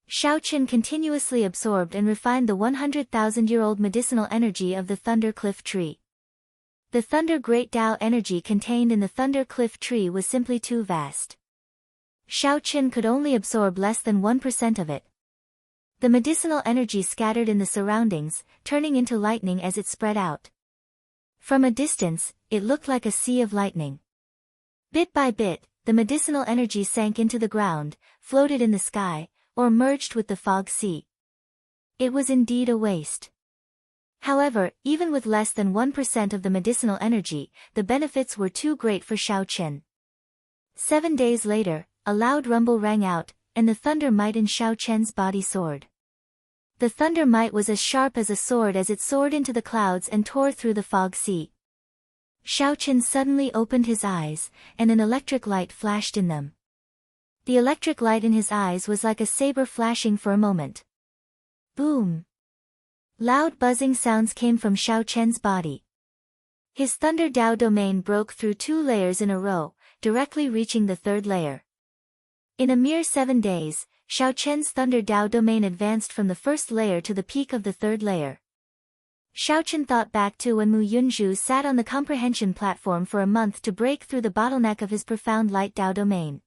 Shao Chen continuously absorbed and refined the 100,000-year-old medicinal energy of the thunder cliff tree. The thunder great Tao energy contained in the thunder cliff tree was simply too vast. Shao Chen could only absorb less than 1% of it. The medicinal energy scattered in the surroundings, turning into lightning as it spread out. From a distance, it looked like a sea of lightning. Bit by bit, the medicinal energy sank into the ground, floated in the sky, or merged with the fog sea. It was indeed a waste. However, even with less than 1% of the medicinal energy, the benefits were too great for Shao Chen. 7 days later, a loud rumble rang out, and the thunder might in Shao Chen's body soared. The thunder might was as sharp as a sword as it soared into the clouds and tore through the fog sea. Shao Chen suddenly opened his eyes, and an electric light flashed in them. The electric light in his eyes was like a saber flashing for a moment. Boom! Loud buzzing sounds came from Xiao Chen's body. His Thunder Dao domain broke through 2 layers in a row, directly reaching the 3rd layer. In a mere 7 days, Xiao Chen's Thunder Dao domain advanced from the 1st layer to the peak of the 3rd layer. Xiao Chen thought back to when Mu Yunzhu sat on the comprehension platform for a month to break through the bottleneck of his profound light Dao domain.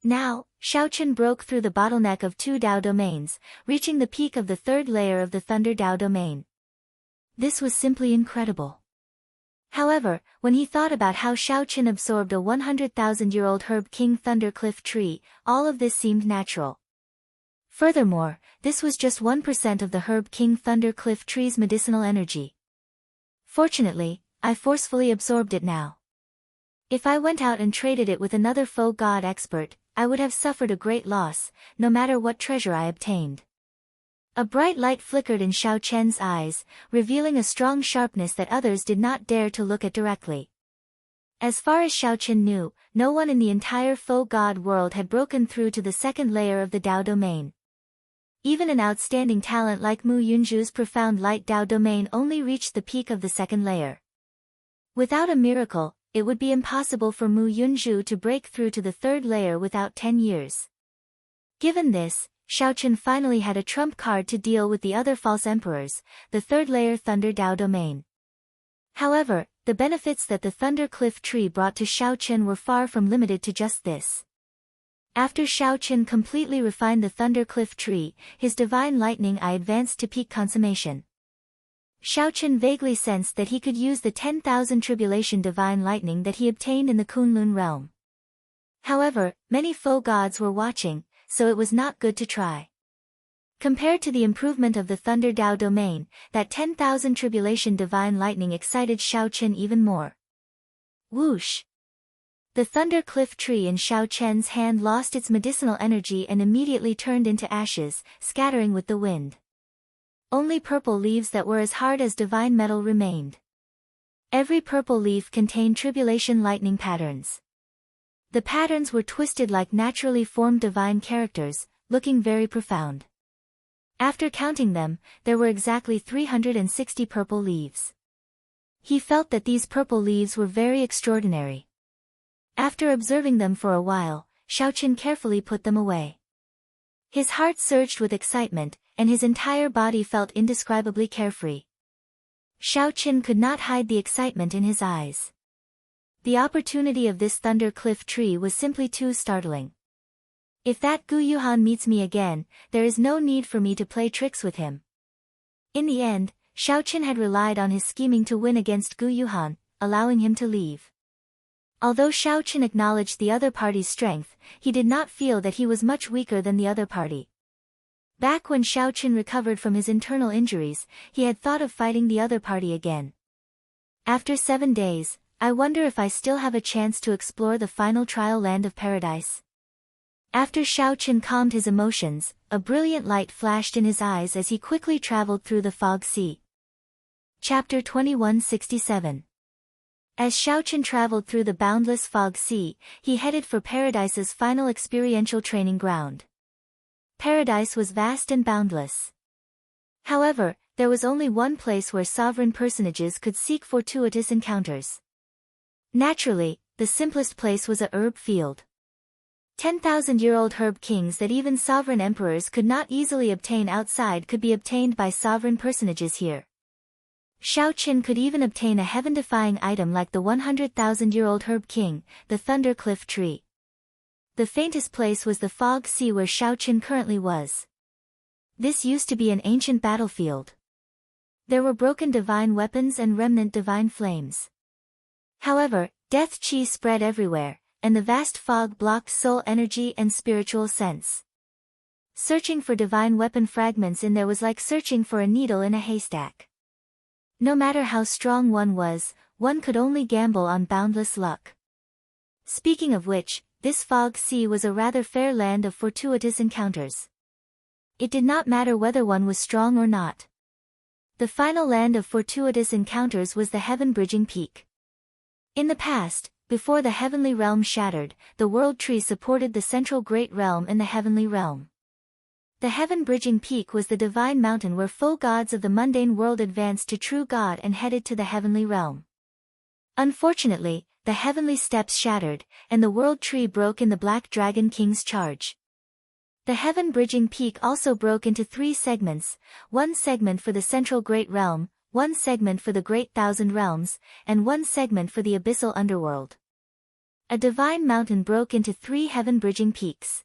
Now, Xiao Chen broke through the bottleneck of 2 Dao domains, reaching the peak of the 3rd layer of the Thunder Dao domain. This was simply incredible. However, when he thought about how Xiao Chen absorbed a 100,000-year-old Herb King Thunder Cliff tree, all of this seemed natural. Furthermore, this was just 1% of the Herb King Thunder Cliff tree's medicinal energy. Fortunately, I forcefully absorbed it now. If I went out and traded it with another faux god expert, I would have suffered a great loss, no matter what treasure I obtained. A bright light flickered in Xiao Chen's eyes, revealing a strong sharpness that others did not dare to look at directly. As far as Xiao Chen knew, no one in the entire faux god world had broken through to the 2nd layer of the Dao domain. Even an outstanding talent like Mu Yunzhu's profound light Dao domain only reached the peak of the 2nd layer. Without a miracle, it would be impossible for Mu Yunzhu to break through to the 3rd layer without 10 years. Given this, Xiao Chen finally had a trump card to deal with the other false emperors, the 3rd layer Thunder Dao domain. However, the benefits that the Thunder Cliff tree brought to Xiao Chen were far from limited to just this. After Xiao Chen completely refined the Thunder Cliff tree, his divine lightning eye advanced to peak consummation. Xiao Chen vaguely sensed that he could use the 10,000 tribulation divine lightning that he obtained in the Kunlun realm. However, many faux gods were watching, so it was not good to try. Compared to the improvement of the Thunder Dao domain, that 10,000 tribulation divine lightning excited Xiao Chen even more. Whoosh! The Thunder Cliff tree in Xiao Chen's hand lost its medicinal energy and immediately turned into ashes, scattering with the wind. Only purple leaves that were as hard as divine metal remained. Every purple leaf contained tribulation lightning patterns. The patterns were twisted like naturally formed divine characters, looking very profound. After counting them, there were exactly 360 purple leaves. He felt that these purple leaves were very extraordinary. After observing them for a while, Xiao Chen carefully put them away. His heart surged with excitement, and his entire body felt indescribably carefree. Xiao Chen could not hide the excitement in his eyes. The opportunity of this Thunder Cliff tree was simply too startling. If that Gu Yuhan meets me again, there is no need for me to play tricks with him. In the end, Xiao Chen had relied on his scheming to win against Gu Yuhan, allowing him to leave. Although Xiao Chen acknowledged the other party's strength, he did not feel that he was much weaker than the other party. Back when Xiao Chen recovered from his internal injuries, he had thought of fighting the other party again. After 7 days, I wonder if I still have a chance to explore the final trial land of paradise. After Xiao Chen calmed his emotions, a brilliant light flashed in his eyes as he quickly traveled through the fog sea. Chapter 2167. As Xiao Chen traveled through the boundless fog sea, he headed for Paradise's final experiential training ground. Paradise was vast and boundless. However, there was only one place where sovereign personages could seek fortuitous encounters. Naturally, the simplest place was a herb field. 10,000-year-old herb kings that even sovereign emperors could not easily obtain outside could be obtained by sovereign personages here. Xiao Chen could even obtain a heaven-defying item like the 100,000-year-old herb king, the Thunder Cliff tree. The faintest place was the fog sea where Xiao Chen currently was. This used to be an ancient battlefield. There were broken divine weapons and remnant divine flames. However, death chi spread everywhere, and the vast fog blocked soul energy and spiritual sense. Searching for divine weapon fragments in there was like searching for a needle in a haystack. No matter how strong one was, one could only gamble on boundless luck. Speaking of which, this fog sea was a rather fair land of fortuitous encounters. It did not matter whether one was strong or not. The final land of fortuitous encounters was the heaven-bridging peak. In the past, before the heavenly realm shattered, the world tree supported the central great realm in the heavenly realm. The heaven-bridging peak was the divine mountain where foe gods of the mundane world advanced to true God and headed to the heavenly realm. Unfortunately, the heavenly steps shattered, and the world tree broke in the Black Dragon King's charge. The heaven-bridging peak also broke into 3 segments, one segment for the central great realm, one segment for the great thousand realms, and one segment for the abyssal underworld. A divine mountain broke into 3 heaven-bridging peaks.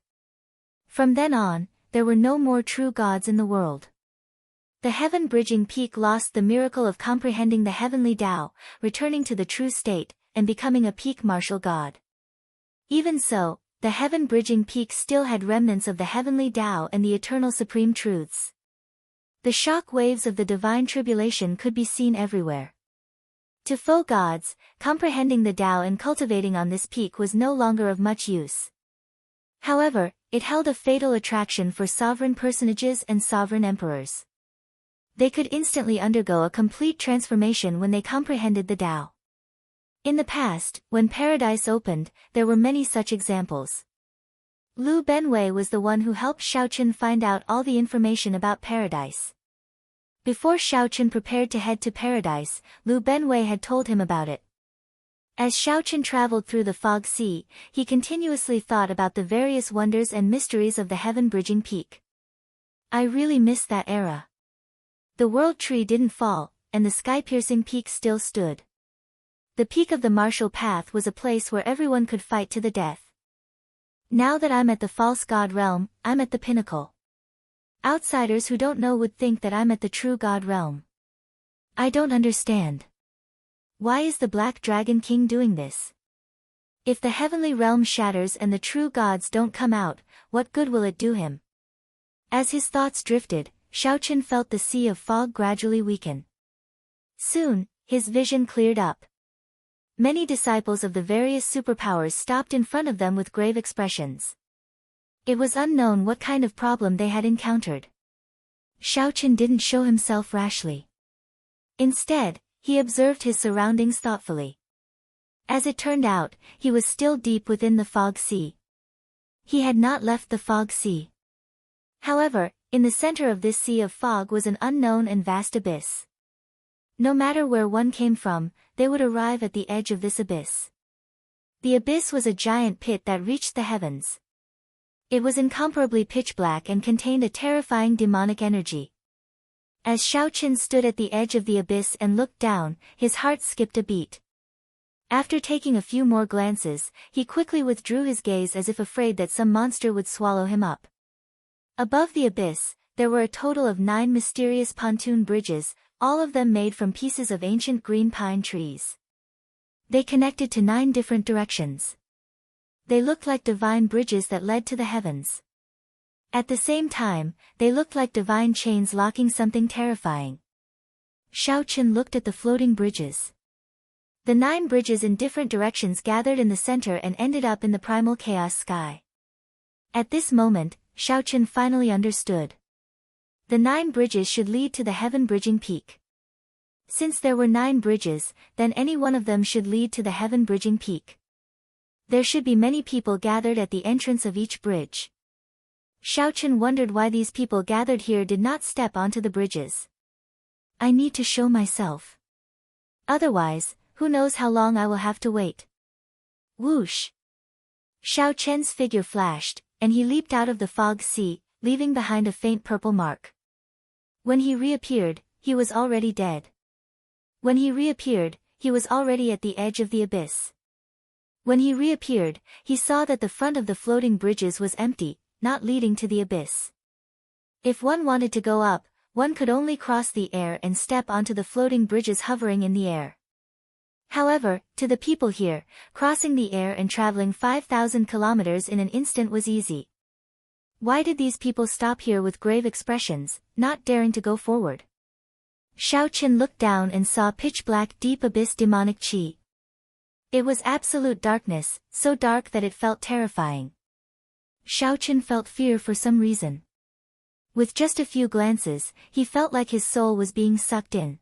From then on, there were no more true gods in the world. The heaven-bridging peak lost the miracle of comprehending the heavenly Tao, returning to the true state, and becoming a peak martial god. Even so, the heaven-bridging peak still had remnants of the heavenly Tao and the eternal supreme truths. The shock waves of the divine tribulation could be seen everywhere. To foe gods, comprehending the Tao and cultivating on this peak was no longer of much use. However, it held a fatal attraction for sovereign personages and sovereign emperors. They could instantly undergo a complete transformation when they comprehended the Tao. In the past, when paradise opened, there were many such examples. Liu Benwei was the one who helped Shaochen find out all the information about paradise. Before Shaochen prepared to head to paradise, Liu Benwei had told him about it. As Shaochen traveled through the fog sea, he continuously thought about the various wonders and mysteries of the heaven-bridging peak. I really miss that era. The world tree didn't fall, and the sky-piercing peak still stood. The peak of the martial path was a place where everyone could fight to the death. Now that I'm at the false god realm, I'm at the pinnacle. Outsiders who don't know would think that I'm at the true god realm. I don't understand. Why is the Black Dragon King doing this? If the heavenly realm shatters and the true gods don't come out, what good will it do him? As his thoughts drifted, Shaochen felt the sea of fog gradually weaken. Soon, his vision cleared up. Many disciples of the various superpowers stopped in front of them with grave expressions. It was unknown what kind of problem they had encountered. Shaochen didn't show himself rashly. Instead, he observed his surroundings thoughtfully. As it turned out, he was still deep within the fog sea. He had not left the fog sea. However, in the center of this sea of fog was an unknown and vast abyss. No matter where one came from, they would arrive at the edge of this abyss. The abyss was a giant pit that reached the heavens. It was incomparably pitch black and contained a terrifying demonic energy. As Shaochen stood at the edge of the abyss and looked down, his heart skipped a beat. After taking a few more glances, he quickly withdrew his gaze as if afraid that some monster would swallow him up. Above the abyss, there were a total of 9 mysterious pontoon bridges, all of them made from pieces of ancient green pine trees. They connected to 9 different directions. They looked like divine bridges that led to the heavens. At the same time, they looked like divine chains locking something terrifying. Shaochen looked at the floating bridges. The 9 bridges in different directions gathered in the center and ended up in the primal chaos sky. At this moment, Shaochen finally understood. The 9 bridges should lead to the heaven-bridging peak. Since there were 9 bridges, then any one of them should lead to the heaven-bridging peak. There should be many people gathered at the entrance of each bridge. Shaochen wondered why these people gathered here did not step onto the bridges. I need to show myself. Otherwise, who knows how long I will have to wait. Whoosh! Shaochen's figure flashed, and he leaped out of the fog sea, leaving behind a faint purple mark. When he reappeared, he was already dead. When he reappeared, he was already at the edge of the abyss. When he reappeared, he saw that the front of the floating bridges was empty, not leading to the abyss. If one wanted to go up, one could only cross the air and step onto the floating bridges hovering in the air. However, to the people here, crossing the air and traveling 5,000 kilometers in an instant was easy. Why did these people stop here with grave expressions, not daring to go forward? Shaochen looked down and saw pitch-black deep abyss demonic chi. It was absolute darkness, so dark that it felt terrifying. Shaochen felt fear for some reason. With just a few glances, he felt like his soul was being sucked in.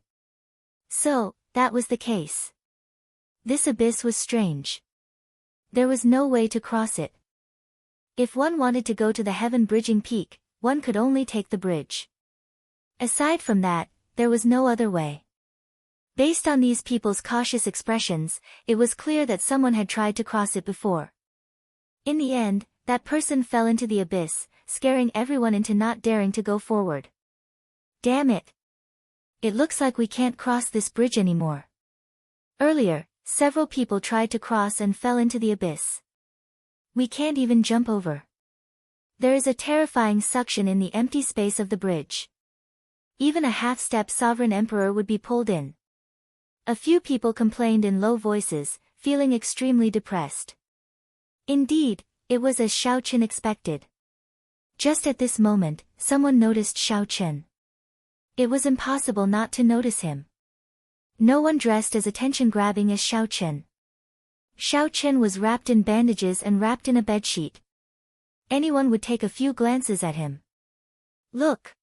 So, that was the case. This abyss was strange. There was no way to cross it. If one wanted to go to the heaven-bridging peak, one could only take the bridge. Aside from that, there was no other way. Based on these people's cautious expressions, it was clear that someone had tried to cross it before. In the end, that person fell into the abyss, scaring everyone into not daring to go forward. Damn it! It looks like we can't cross this bridge anymore. Earlier, several people tried to cross and fell into the abyss. We can't even jump over. There is a terrifying suction in the empty space of the bridge. Even a half-step sovereign emperor would be pulled in. A few people complained in low voices, feeling extremely depressed. Indeed, it was as Xiao Chen expected. Just at this moment, someone noticed Xiao Chen. It was impossible not to notice him. No one dressed as attention-grabbing as Xiao Chen. Xiao Chen was wrapped in bandages and wrapped in a bedsheet. Anyone would take a few glances at him. Look!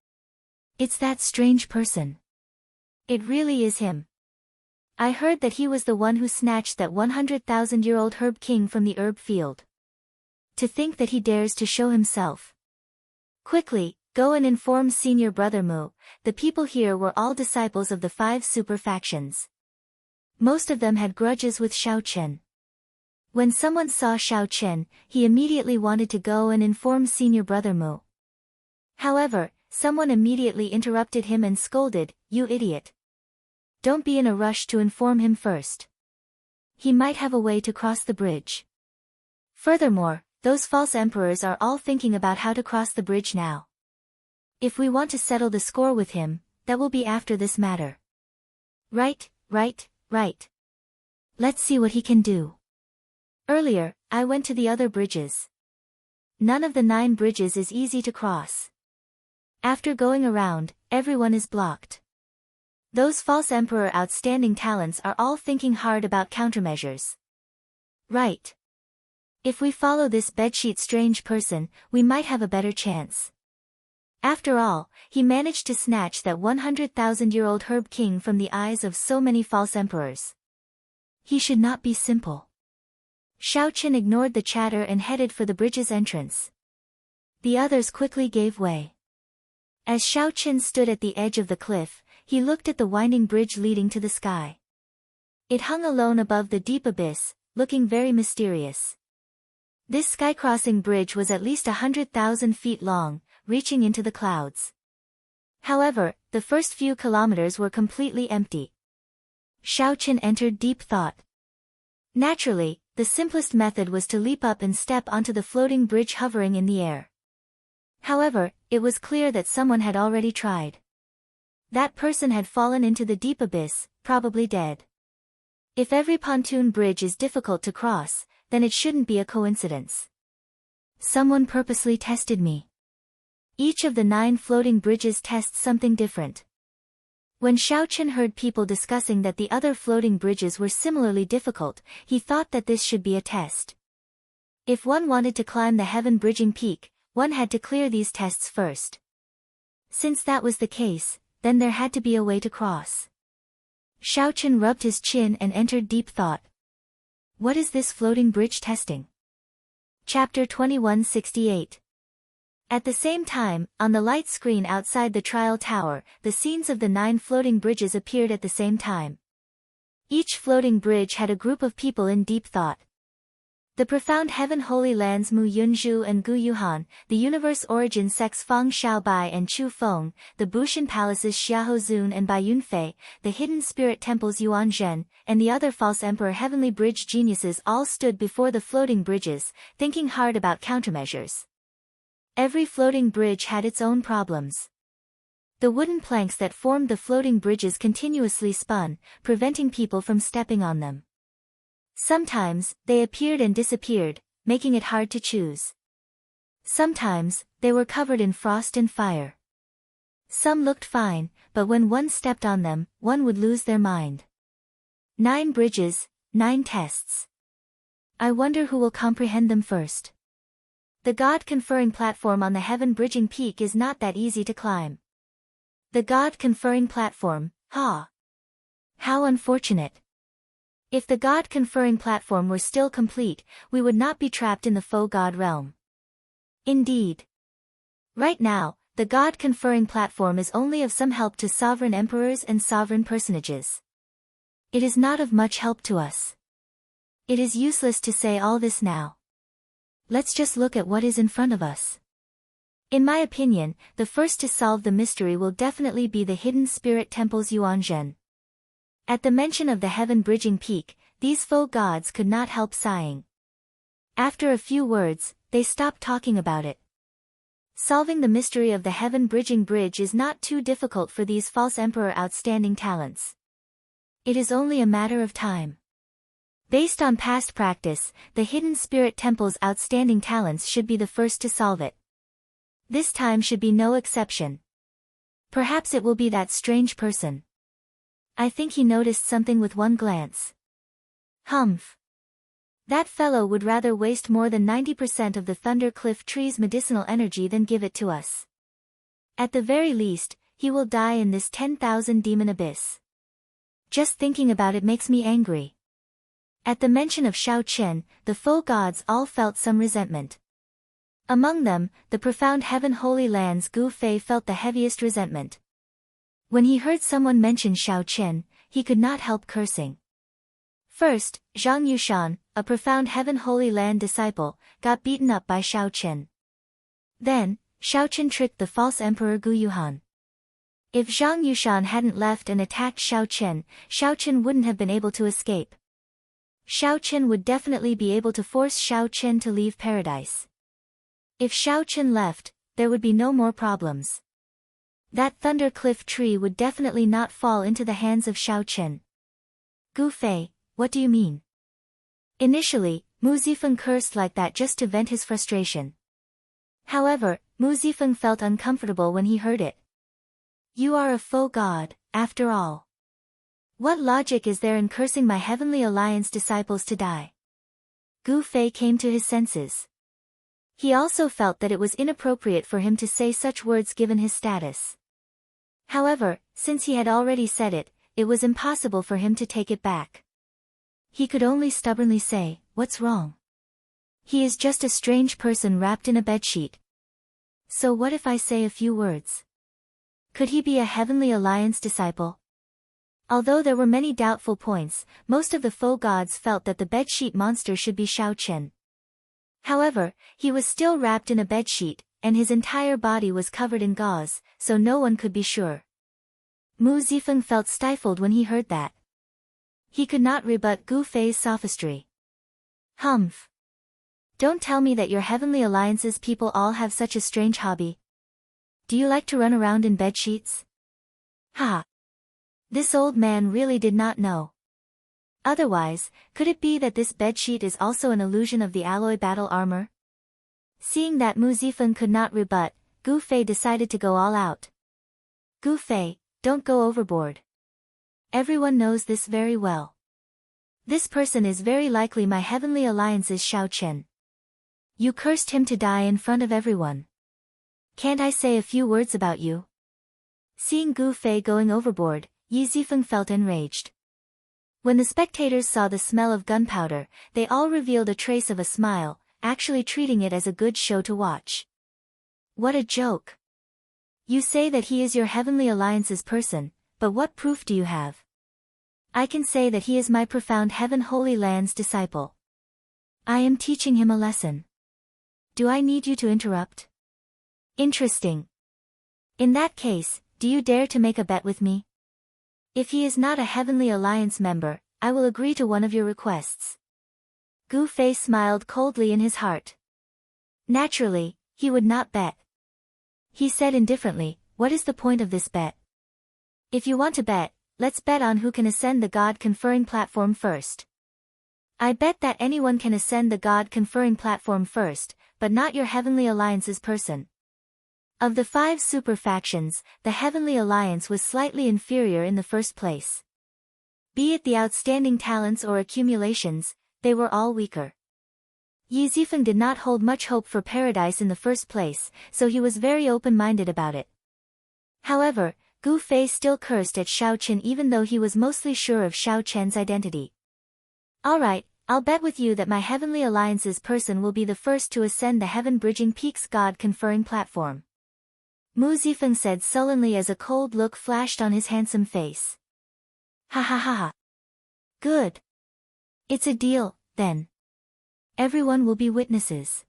It's that strange person. It really is him. I heard that he was the one who snatched that 100,000-year-old herb king from the herb field. To think that he dares to show himself. Quickly, go and inform senior brother Mu. The people here were all disciples of the 5 super factions. Most of them had grudges with Xiao Chen. When someone saw Xiao Chen, he immediately wanted to go and inform senior brother Mu. However, someone immediately interrupted him and scolded, "You idiot. Don't be in a rush to inform him first. He might have a way to cross the bridge." Furthermore, those false emperors are all thinking about how to cross the bridge now. If we want to settle the score with him, that will be after this matter. Right. Let's see what he can do. Earlier, I went to the other bridges. None of the 9 bridges is easy to cross. After going around, everyone is blocked. Those false emperor outstanding talents are all thinking hard about countermeasures. Right. If we follow this bedsheet strange person, we might have a better chance. After all, he managed to snatch that 100,000-year-old herb king from the eyes of so many false emperors. He should not be simple. Xiao Chen ignored the chatter and headed for the bridge's entrance. The others quickly gave way. As Xiao Chen stood at the edge of the cliff, he looked at the winding bridge leading to the sky. It hung alone above the deep abyss, looking very mysterious. This sky-crossing bridge was at least 100,000 feet long, reaching into the clouds. However, the first few kilometers were completely empty. Xiao Chen entered deep thought. Naturally, the simplest method was to leap up and step onto the floating bridge hovering in the air. However, it was clear that someone had already tried. That person had fallen into the deep abyss, probably dead. If every pontoon bridge is difficult to cross, then it shouldn't be a coincidence. Someone purposely tested me. Each of the 9 floating bridges tests something different. When Xiao Chen heard people discussing that the other floating bridges were similarly difficult, he thought that this should be a test. If one wanted to climb the heaven-bridging peak, one had to clear these tests first. Since that was the case, then there had to be a way to cross. Xiao Chen rubbed his chin and entered deep thought. What is this floating bridge testing? Chapter 2168. At the same time, on the light screen outside the trial tower, the scenes of the 9 floating bridges appeared at the same time. Each floating bridge had a group of people in deep thought. The profound heaven holy lands Mu Yunzhu and Gu Yuhan, the universe origin sects Fang Xiaobai and Chu Feng, the Bushan palaces Xiahou Zun and Bai Yunfei, the hidden spirit temples Yuan Zhen, and the other false emperor heavenly bridge geniuses all stood before the floating bridges, thinking hard about countermeasures. Every floating bridge had its own problems. The wooden planks that formed the floating bridges continuously spun, preventing people from stepping on them. Sometimes, they appeared and disappeared, making it hard to choose. Sometimes, they were covered in frost and fire. Some looked fine, but when one stepped on them, one would lose their mind. 9 bridges, 9 tests. I wonder who will comprehend them first. The God-conferring platform on the heaven-bridging peak is not that easy to climb. The God-conferring platform, ha! How unfortunate. If the God-conferring platform were still complete, we would not be trapped in the faux God realm. Indeed. Right now, the God-conferring platform is only of some help to sovereign emperors and sovereign personages. It is not of much help to us. It is useless to say all this now. Let's just look at what is in front of us. In my opinion, the first to solve the mystery will definitely be the hidden spirit temple's Yuanzhen. At the mention of the heaven-bridging peak, these faux gods could not help sighing. After a few words, they stopped talking about it. Solving the mystery of the heaven-bridging bridge is not too difficult for these false emperor outstanding talents. It is only a matter of time. Based on past practice, the hidden spirit temple's outstanding talents should be the first to solve it. This time should be no exception. Perhaps it will be that strange person. I think he noticed something with one glance. Humph. That fellow would rather waste more than 90% of the Thunder Cliff tree's medicinal energy than give it to us. At the very least, he will die in this 10,000 demon abyss. Just thinking about it makes me angry. At the mention of Shao Qian, the faux gods all felt some resentment. Among them, the profound Heaven Holy Land's Gu Fei felt the heaviest resentment. When he heard someone mention Shao Qian, he could not help cursing. First, Zhang Yushan, a profound Heaven Holy Land disciple, got beaten up by Shao Qian. Then, Shao Qian tricked the false emperor Gu Yuhan. If Zhang Yushan hadn't left and attacked Shao Qian wouldn't have been able to escape. Shao Qian would definitely be able to force Shao Qian to leave paradise. If Shao Qian left, there would be no more problems. That Thunder Cliff tree would definitely not fall into the hands of Shao Qian. Gu Fei, what do you mean? Initially, Mu Zifeng cursed like that just to vent his frustration. However, Mu Zifeng felt uncomfortable when he heard it. You are a faux god, after all. What logic is there in cursing my Heavenly Alliance disciples to die? Gu Fei came to his senses. He also felt that it was inappropriate for him to say such words given his status. However, since he had already said it, it was impossible for him to take it back. He could only stubbornly say, "What's wrong?" He is just a strange person wrapped in a bedsheet. So what if I say a few words? Could he be a Heavenly Alliance disciple? Although there were many doubtful points, most of the faux gods felt that the bedsheet monster should be Shao Qian. However, he was still wrapped in a bedsheet, and his entire body was covered in gauze, so no one could be sure. Mu Zifeng felt stifled when he heard that. He could not rebut Gu Fei's sophistry. Humph. Don't tell me that your Heavenly Alliance's people all have such a strange hobby. Do you like to run around in bedsheets? Ha! This old man really did not know. Otherwise, could it be that this bedsheet is also an illusion of the alloy battle armor? Seeing that Mu Zifeng could not rebut, Gu Fei decided to go all out. Gu Fei, don't go overboard. Everyone knows this very well. This person is very likely my Heavenly Alliance's Shao Qian. You cursed him to die in front of everyone. Can't I say a few words about you? Seeing Gu Fei going overboard, Yi Zifeng felt enraged. When the spectators saw the smell of gunpowder, they all revealed a trace of a smile, actually treating it as a good show to watch. What a joke! You say that he is your Heavenly Alliance's person, but what proof do you have? I can say that he is my profound Heaven Holy Land's disciple. I am teaching him a lesson. Do I need you to interrupt? Interesting. In that case, do you dare to make a bet with me? If he is not a Heavenly Alliance member, I will agree to one of your requests. Gu Fei smiled coldly in his heart. Naturally, he would not bet. He said indifferently, what is the point of this bet? If you want to bet, let's bet on who can ascend the God-conferring platform first. I bet that anyone can ascend the God-conferring platform first, but not your Heavenly Alliance's person. Of the 5 super factions, the Heavenly Alliance was slightly inferior in the first place. Be it the outstanding talents or accumulations, they were all weaker. Yi Zifeng did not hold much hope for paradise in the first place, so he was very open-minded about it. However, Gu Fei still cursed at Shao Qian even though he was mostly sure of Shao Qian's identity. Alright, I'll bet with you that my Heavenly Alliance's person will be the first to ascend the heaven-bridging peaks God-conferring platform. Mu Zifeng said sullenly as a cold look flashed on his handsome face. Ha ha ha ha. Good. It's a deal, then. Everyone will be witnesses.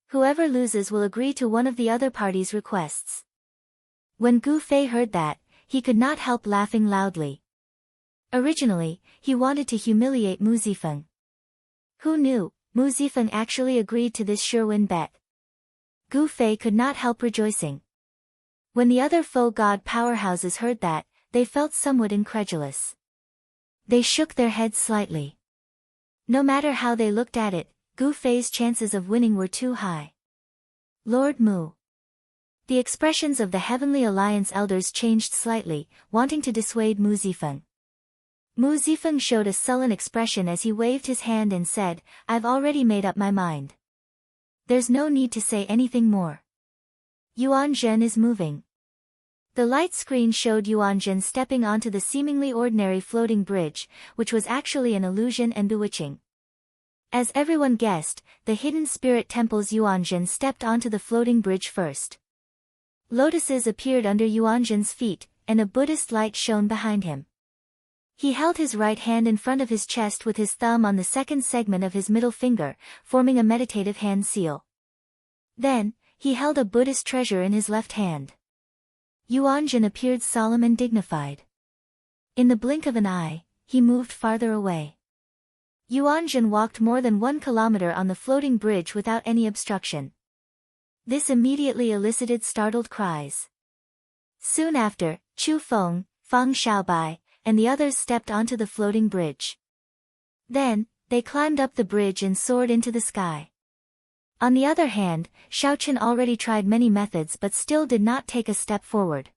Whoever loses will agree to one of the other party's requests. When Gu Fei heard that, he could not help laughing loudly. Originally, he wanted to humiliate Mu Zifeng. Who knew, Mu Zifeng actually agreed to this sure-win bet. Gu Fei could not help rejoicing. When the other faux god powerhouses heard that, they felt somewhat incredulous. They shook their heads slightly. No matter how they looked at it, Gu Fei's chances of winning were too high. Lord Mu. The expressions of the Heavenly Alliance elders changed slightly, wanting to dissuade Mu Zifeng. Mu Zifeng showed a sullen expression as he waved his hand and said, I've already made up my mind. There's no need to say anything more. Yuan Zhen is moving. The light screen showed Yuan Zhen stepping onto the seemingly ordinary floating bridge, which was actually an illusion and bewitching. As everyone guessed, the hidden spirit temple's Yuan Zhen stepped onto the floating bridge first. Lotuses appeared under Yuan Zhen's feet, and a Buddhist light shone behind him. He held his right hand in front of his chest with his thumb on the second segment of his middle finger, forming a meditative hand seal. Then, he held a Buddhist treasure in his left hand. Yuan Zhen appeared solemn and dignified. In the blink of an eye, he moved farther away. Yuan Zhen walked more than 1 kilometer on the floating bridge without any obstruction. This immediately elicited startled cries. Soon after, Chu Feng, Fang Xiaobai, and the others stepped onto the floating bridge. Then, they climbed up the bridge and soared into the sky. On the other hand, Xiaochen already tried many methods but still did not take a step forward.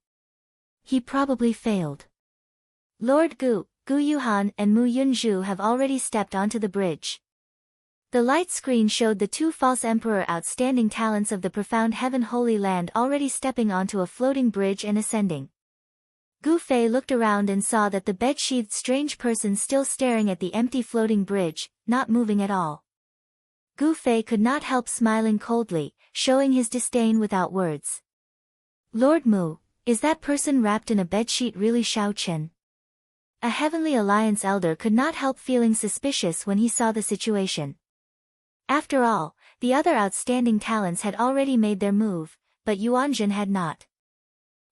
He probably failed. Lord Gu, Gu Yuhan and Mu Yunzhu have already stepped onto the bridge. The light screen showed the 2 false emperor outstanding talents of the profound heaven Holy Land already stepping onto a floating bridge and ascending. Gu Fei looked around and saw that the bed-sheathed strange person still staring at the empty floating bridge, not moving at all. Gu Fei could not help smiling coldly, showing his disdain without words. Lord Mu, is that person wrapped in a bedsheet really Xiao Chen? A Heavenly Alliance elder could not help feeling suspicious when he saw the situation. After all, the other outstanding talents had already made their move, but Yuan Zhen had not.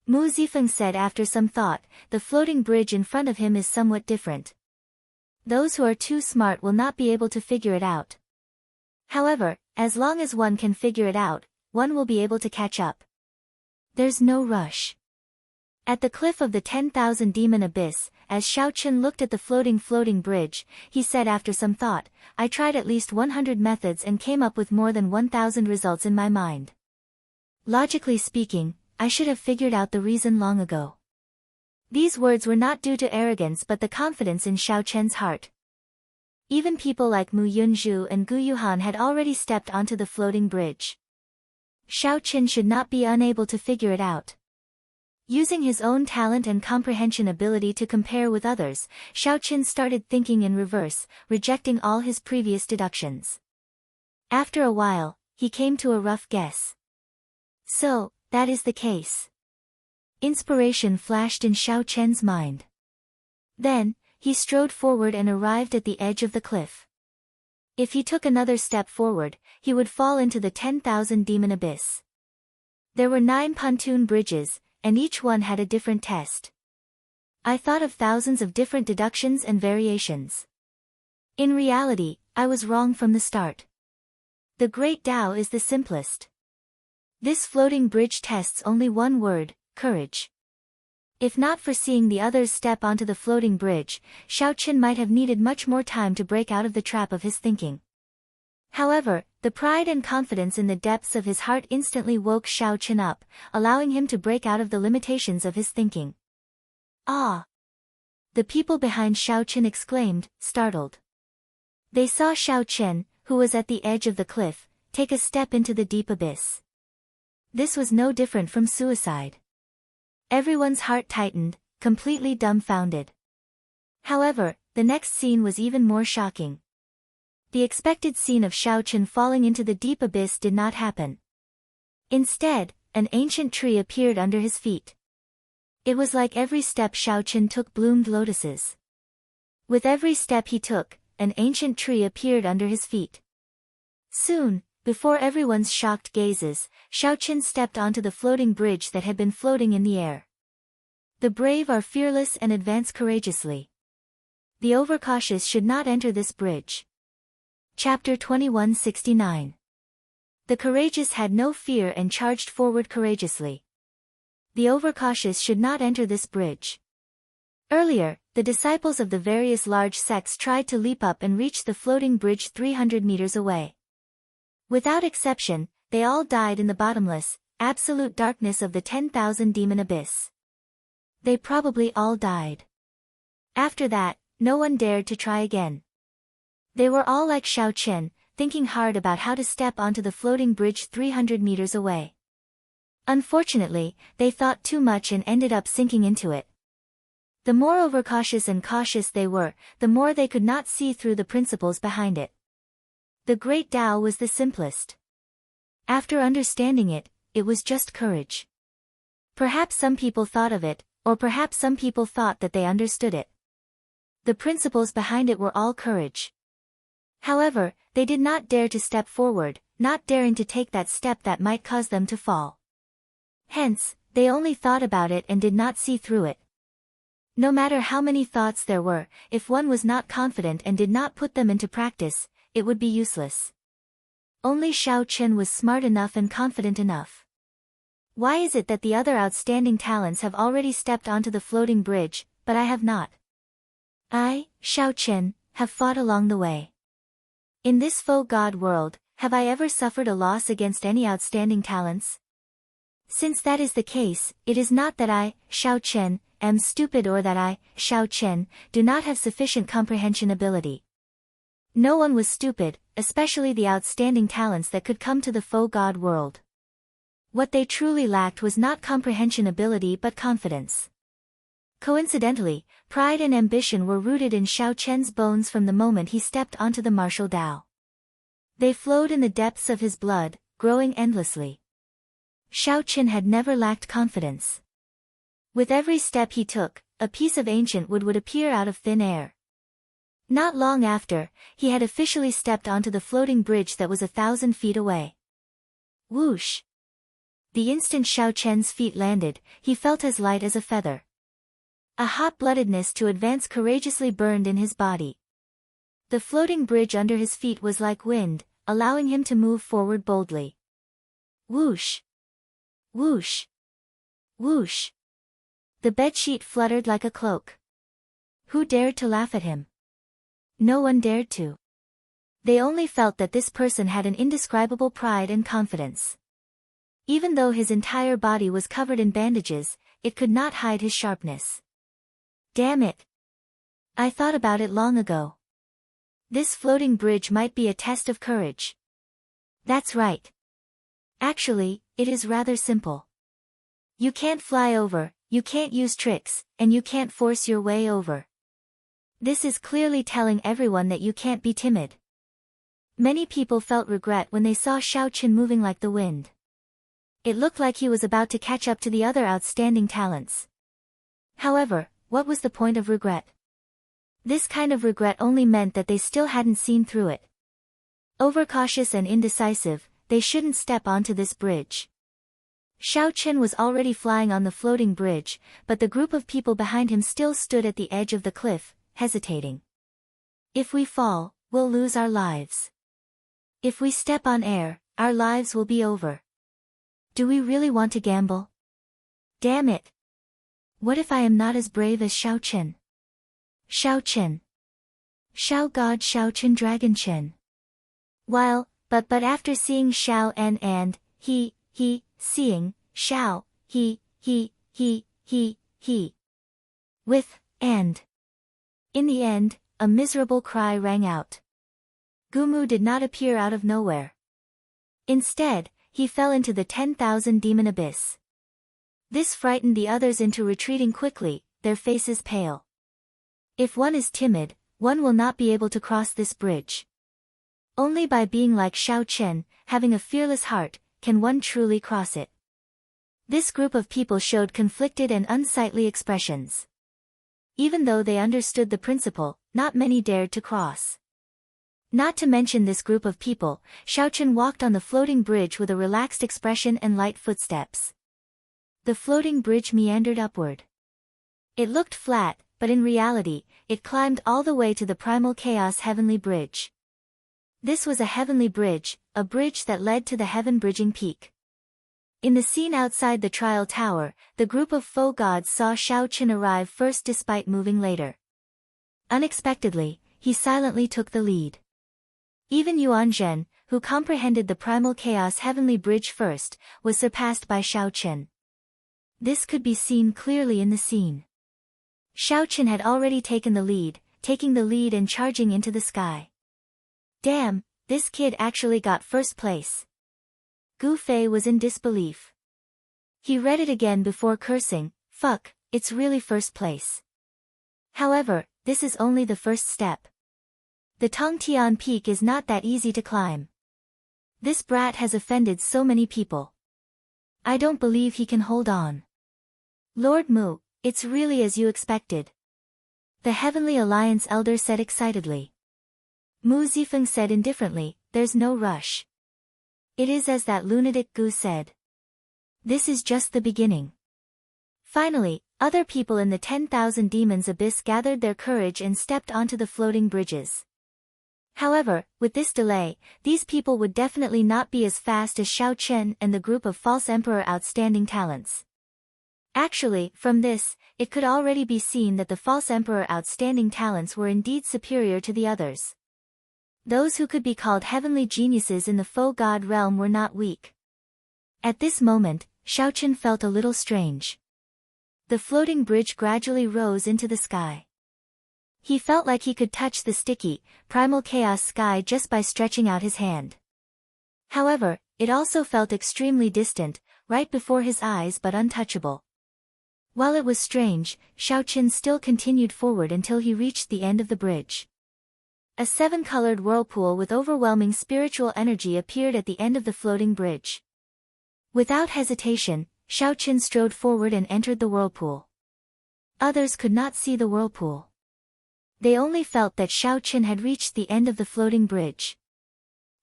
Mu Zifeng said after some thought, the floating bridge in front of him is somewhat different. Those who are too smart will not be able to figure it out. However, as long as one can figure it out, one will be able to catch up. There's no rush. At the cliff of the 10,000 demon abyss, as Xiao Chen looked at the floating bridge, he said after some thought, I tried at least 100 methods and came up with more than 1,000 results in my mind. Logically speaking, I should have figured out the reason long ago. These words were not due to arrogance but the confidence in Xiao Chen's heart. Even people like Mu Yunzhu and Gu Yuhan had already stepped onto the floating bridge. Xiao Chen should not be unable to figure it out. Using his own talent and comprehension ability to compare with others, Xiao Chen started thinking in reverse, rejecting all his previous deductions. After a while, he came to a rough guess. So, that is the case. Inspiration flashed in Xiao Chen's mind. Then, he strode forward and arrived at the edge of the cliff. If he took another step forward, he would fall into the 10,000 demon abyss. There were 9 pontoon bridges, and each one had a different test. I thought of thousands of different deductions and variations. In reality, I was wrong from the start. The Great Tao is the simplest. This floating bridge tests only one word, courage. If not for seeing the others step onto the floating bridge, Xiao Chen might have needed much more time to break out of the trap of his thinking. However, the pride and confidence in the depths of his heart instantly woke Xiao Chen up, allowing him to break out of the limitations of his thinking. Ah! The people behind Xiao Chen exclaimed, startled. They saw Xiao Chen, who was at the edge of the cliff, take a step into the deep abyss. This was no different from suicide. Everyone's heart tightened, completely dumbfounded. However, the next scene was even more shocking. The expected scene of Xiao Chen falling into the deep abyss did not happen. Instead, an ancient tree appeared under his feet. It was like every step Xiao Chen took bloomed lotuses. With every step he took, an ancient tree appeared under his feet. Soon, before everyone's shocked gazes, Xiao Chen stepped onto the floating bridge that had been floating in the air. The brave are fearless and advance courageously. The overcautious should not enter this bridge. Chapter 2169. The courageous had no fear and charged forward courageously. The overcautious should not enter this bridge. Earlier, the disciples of the various large sects tried to leap up and reach the floating bridge 300 meters away. Without exception, they all died in the bottomless, absolute darkness of the 10,000 demon abyss. They probably all died. After that, no one dared to try again. They were all like Xiao Chen, thinking hard about how to step onto the floating bridge 300 meters away. Unfortunately, they thought too much and ended up sinking into it. The more overcautious and cautious they were, the more they could not see through the principles behind it. The Great Tao was the simplest. After understanding it, it was just courage. Perhaps some people thought of it, or perhaps some people thought that they understood it. The principles behind it were all courage. However, they did not dare to step forward, not daring to take that step that might cause them to fall. Hence, they only thought about it and did not see through it. No matter how many thoughts there were, if one was not confident and did not put them into practice, it would be useless. Only Xiao Chen was smart enough and confident enough. Why is it that the other outstanding talents have already stepped onto the floating bridge, but I have not? I, Xiao Chen, have fought along the way. In this faux god world, have I ever suffered a loss against any outstanding talents? Since that is the case, it is not that I, Xiao Chen, am stupid or that I, Xiao Chen, do not have sufficient comprehension ability. No one was stupid, especially the outstanding talents that could come to the faux god world. What they truly lacked was not comprehension ability but confidence. Coincidentally, pride and ambition were rooted in Xiao Chen's bones from the moment he stepped onto the martial Tao. They flowed in the depths of his blood, growing endlessly. Xiao Chen had never lacked confidence. With every step he took, a piece of ancient wood would appear out of thin air. Not long after, he had officially stepped onto the floating bridge that was 1,000 feet away. Whoosh! The instant Xiao Chen's feet landed, he felt as light as a feather. A hot-bloodedness to advance courageously burned in his body. The floating bridge under his feet was like wind, allowing him to move forward boldly. Whoosh! Whoosh! Whoosh! The bedsheet fluttered like a cloak. Who dared to laugh at him? No one dared to. They only felt that this person had an indescribable pride and confidence. Even though his entire body was covered in bandages, it could not hide his sharpness. Damn it! I thought about it long ago. This floating bridge might be a test of courage. That's right. Actually, it is rather simple. You can't fly over, you can't use tricks, and you can't force your way over. This is clearly telling everyone that you can't be timid. Many people felt regret when they saw Xiao Chen moving like the wind. It looked like he was about to catch up to the other outstanding talents. However, what was the point of regret? This kind of regret only meant that they still hadn't seen through it. Overcautious and indecisive, they shouldn't step onto this bridge. Xiao Chen was already flying on the floating bridge, but the group of people behind him still stood at the edge of the cliff, hesitating. If we fall, we'll lose our lives. If we step on air, our lives will be over. Do we really want to gamble? Damn it! What if I am not as brave as Xiao Chen? Xiao Chen. Xiao God Xiao Chen Dragon Chen. While, but after seeing Xiao and he, seeing, Xiao, he. With, and. In the end, a miserable cry rang out. Gumu did not appear out of nowhere. Instead, he fell into the 10,000 demon abyss. This frightened the others into retreating quickly, their faces pale. If one is timid, one will not be able to cross this bridge. Only by being like Xiao Chen, having a fearless heart, can one truly cross it. This group of people showed conflicted and unsightly expressions. Even though they understood the principle, not many dared to cross. Not to mention this group of people, Xiao Chen walked on the floating bridge with a relaxed expression and light footsteps. The floating bridge meandered upward. It looked flat, but in reality, it climbed all the way to the primal chaos heavenly bridge. This was a heavenly bridge, a bridge that led to the heaven-bridging peak. In the scene outside the trial tower, the group of foe gods saw Xiao Chen arrive first despite moving later. Unexpectedly, he silently took the lead. Even Yuan Zhen, who comprehended the primal chaos heavenly bridge first, was surpassed by Xiao Chen. This could be seen clearly in the scene. Xiao Chen had already taken the lead, taking the lead and charging into the sky. Damn, this kid actually got first place. Gu Fei was in disbelief. He read it again before cursing, fuck, it's really first place. However, this is only the first step. The Tongtian Peak is not that easy to climb. This brat has offended so many people. I don't believe he can hold on. Lord Mu, it's really as you expected. The Heavenly Alliance elder said excitedly. Mu Zifeng said indifferently, there's no rush. It is as that lunatic Gu said. This is just the beginning. Finally, other people in the 10,000 demons abyss gathered their courage and stepped onto the floating bridges. However, with this delay, these people would definitely not be as fast as Xiao Chen and the group of false emperor outstanding talents. Actually, from this, it could already be seen that the false emperor outstanding talents were indeed superior to the others. Those who could be called heavenly geniuses in the foe god realm were not weak. At this moment, Xiao Chen felt a little strange. The floating bridge gradually rose into the sky. He felt like he could touch the sticky, primal chaos sky just by stretching out his hand. However, it also felt extremely distant, right before his eyes but untouchable. While it was strange, Xiao Chen still continued forward until he reached the end of the bridge. A seven-colored whirlpool with overwhelming spiritual energy appeared at the end of the floating bridge. Without hesitation, Xiao Chen strode forward and entered the whirlpool. Others could not see the whirlpool. They only felt that Xiao Chen had reached the end of the floating bridge.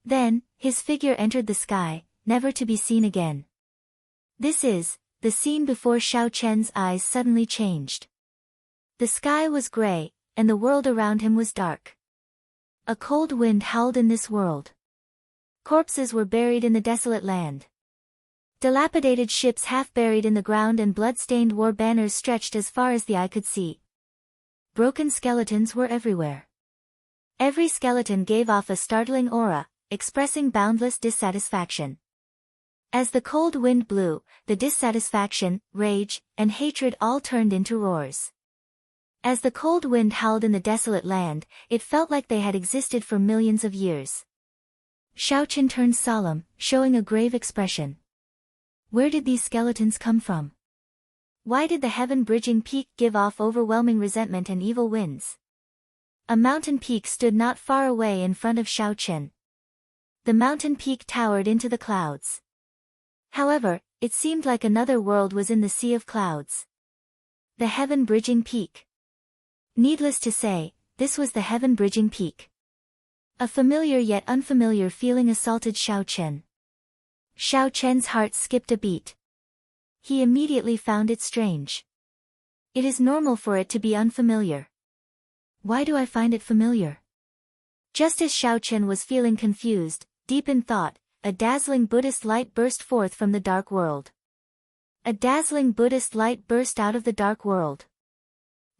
Then, his figure entered the sky, never to be seen again. This is the scene before Xiao Chen's eyes suddenly changed. The sky was gray, and the world around him was dark. A cold wind howled in this world. Corpses were buried in the desolate land. Dilapidated ships half buried in the ground and blood-stained war banners stretched as far as the eye could see. Broken skeletons were everywhere. Every skeleton gave off a startling aura, expressing boundless dissatisfaction. As the cold wind blew, the dissatisfaction, rage, and hatred all turned into roars. As the cold wind howled in the desolate land, it felt like they had existed for millions of years. Xiao Chen turned solemn, showing a grave expression. Where did these skeletons come from? Why did the heaven-bridging peak give off overwhelming resentment and evil winds? A mountain peak stood not far away in front of Xiao Chen. The mountain peak towered into the clouds. However, it seemed like another world was in the sea of clouds. The heaven-bridging peak. Needless to say, this was the heaven-bridging peak. A familiar yet unfamiliar feeling assaulted Xiao Chen. Xiao Chen's heart skipped a beat. He immediately found it strange. It is normal for it to be unfamiliar. Why do I find it familiar? Just as Xiao Chen was feeling confused, deep in thought, a dazzling Buddhist light burst forth from the dark world. A dazzling Buddhist light burst out of the dark world.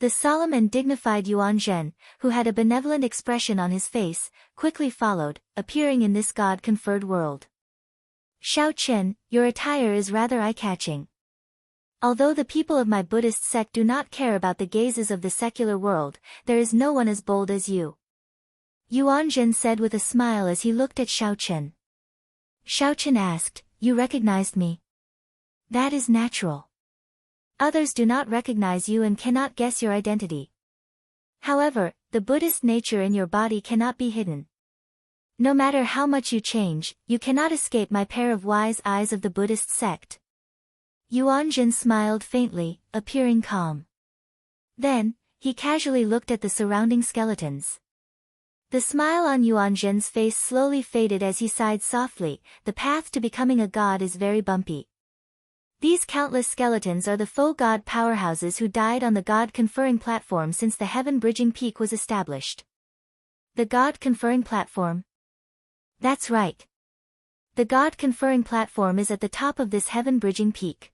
The solemn and dignified Yuan Zhen, who had a benevolent expression on his face, quickly followed, appearing in this God-conferred world. Xiao Chen, your attire is rather eye-catching. Although the people of my Buddhist sect do not care about the gazes of the secular world, there is no one as bold as you. Yuan Zhen said with a smile as he looked at Xiao Chen. Xiao Chen asked, you recognized me? That is natural. Others do not recognize you and cannot guess your identity. However, the Buddhist nature in your body cannot be hidden. No matter how much you change, you cannot escape my pair of wise eyes of the Buddhist sect. Yuanjun smiled faintly, appearing calm. Then, he casually looked at the surrounding skeletons. The smile on Yuanjun's face slowly faded as he sighed softly. The path to becoming a god is very bumpy. These countless skeletons are the faux god powerhouses who died on the god-conferring platform since the heaven-bridging peak was established. The god-conferring platform? That's right. The god-conferring platform is at the top of this heaven-bridging peak.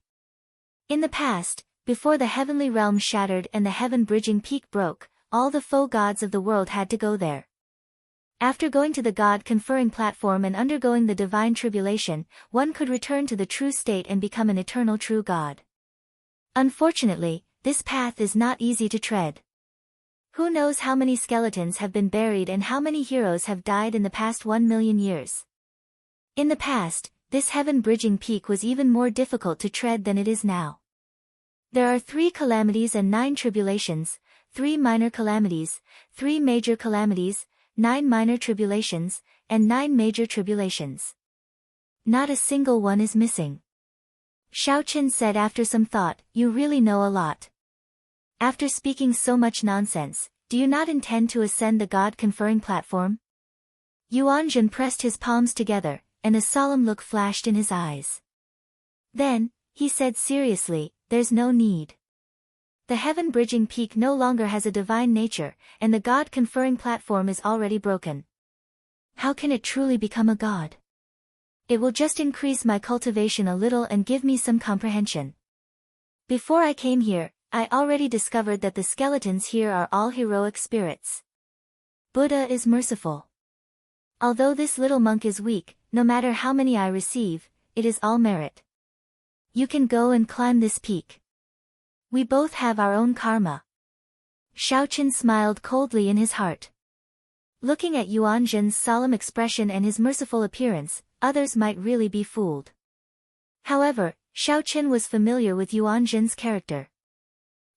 In the past, before the heavenly realm shattered and the heaven-bridging peak broke, all the faux gods of the world had to go there. After going to the God-conferring platform and undergoing the divine tribulation, one could return to the true state and become an eternal true God. Unfortunately, this path is not easy to tread. Who knows how many skeletons have been buried and how many heroes have died in the past 1 million years. In the past, this heaven-bridging peak was even more difficult to tread than it is now. There are 3 calamities and 9 tribulations, 3 minor calamities, 3 major calamities, 9 minor tribulations, and 9 major tribulations. Not a single one is missing. Xiaoqin said after some thought, "You really know a lot. After speaking so much nonsense, do you not intend to ascend the God-conferring platform?" Yuanjun pressed his palms together, and a solemn look flashed in his eyes. Then, he said seriously, "There's no need. The heaven-bridging peak no longer has a divine nature, and the God-conferring platform is already broken. How can it truly become a god? It will just increase my cultivation a little and give me some comprehension. Before I came here, I already discovered that the skeletons here are all heroic spirits. Buddha is merciful. Although this little monk is weak, no matter how many I receive, it is all merit. You can go and climb this peak. We both have our own karma." Xiaoqin smiled coldly in his heart. Looking at Yuanjun's solemn expression and his merciful appearance, others might really be fooled. However, Xiaoqin was familiar with Yuanjun's character.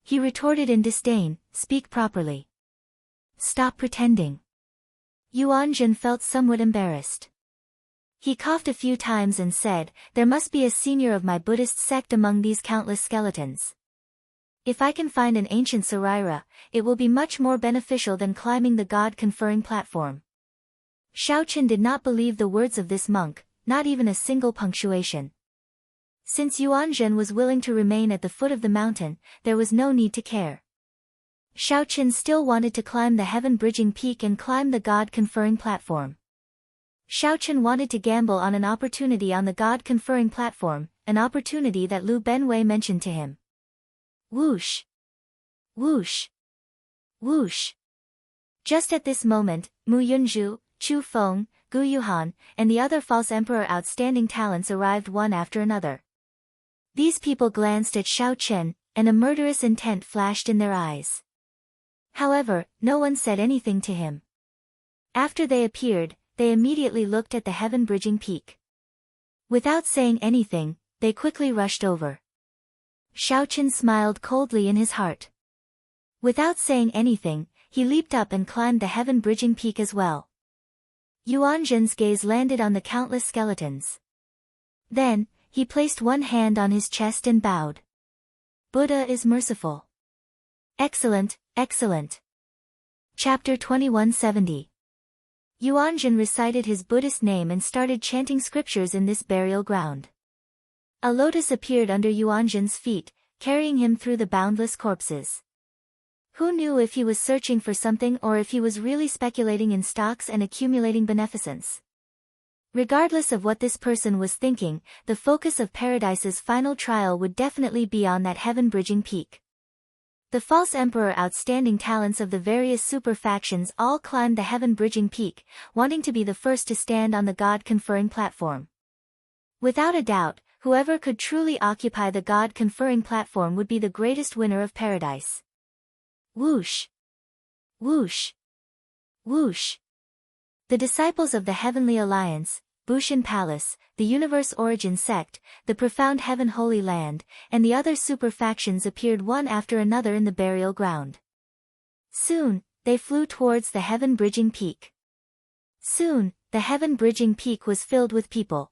He retorted in disdain, "Speak properly. Stop pretending." Yuanjun felt somewhat embarrassed. He coughed a few times and said, "There must be a senior of my Buddhist sect among these countless skeletons. If I can find an ancient Sarira, it will be much more beneficial than climbing the God-conferring platform." Xiaoqin did not believe the words of this monk, not even a single punctuation. Since Yuanjun was willing to remain at the foot of the mountain, there was no need to care. Xiaoqin still wanted to climb the heaven-bridging peak and climb the God-conferring platform. Xiaoqin wanted to gamble on an opportunity on the God-conferring platform, an opportunity that Lu Benwei mentioned to him. Whoosh! Whoosh! Whoosh! Just at this moment, Mu Yunzhu, Chu Feng, Gu Yuhan, and the other false emperor outstanding talents arrived one after another. These people glanced at Xiaoqin, and a murderous intent flashed in their eyes. However, no one said anything to him. After they appeared, they immediately looked at the heaven-bridging peak. Without saying anything, they quickly rushed over. Xiaoqin smiled coldly in his heart. Without saying anything, he leaped up and climbed the heaven-bridging peak as well. Yuanjun's gaze landed on the countless skeletons. Then, he placed one hand on his chest and bowed. "Buddha is merciful." Excellent, excellent. Chapter 2170. Yuanjun recited his Buddhist name and started chanting scriptures in this burial ground. A lotus appeared under Yuanjun's feet, carrying him through the boundless corpses. Who knew if he was searching for something or if he was really speculating in stocks and accumulating beneficence? Regardless of what this person was thinking, the focus of Paradise's final trial would definitely be on that heaven-bridging peak. The false emperor outstanding talents of the various super factions all climbed the heaven-bridging peak, wanting to be the first to stand on the God-conferring platform. Without a doubt, whoever could truly occupy the God-conferring platform would be the greatest winner of Paradise. Whoosh! Whoosh! Whoosh! The disciples of the Heavenly Alliance, Bushin Palace, the Universe Origin Sect, the Profound Heaven Holy Land, and the other super factions appeared one after another in the burial ground. Soon, they flew towards the heaven-bridging peak. Soon, the heaven-bridging peak was filled with people.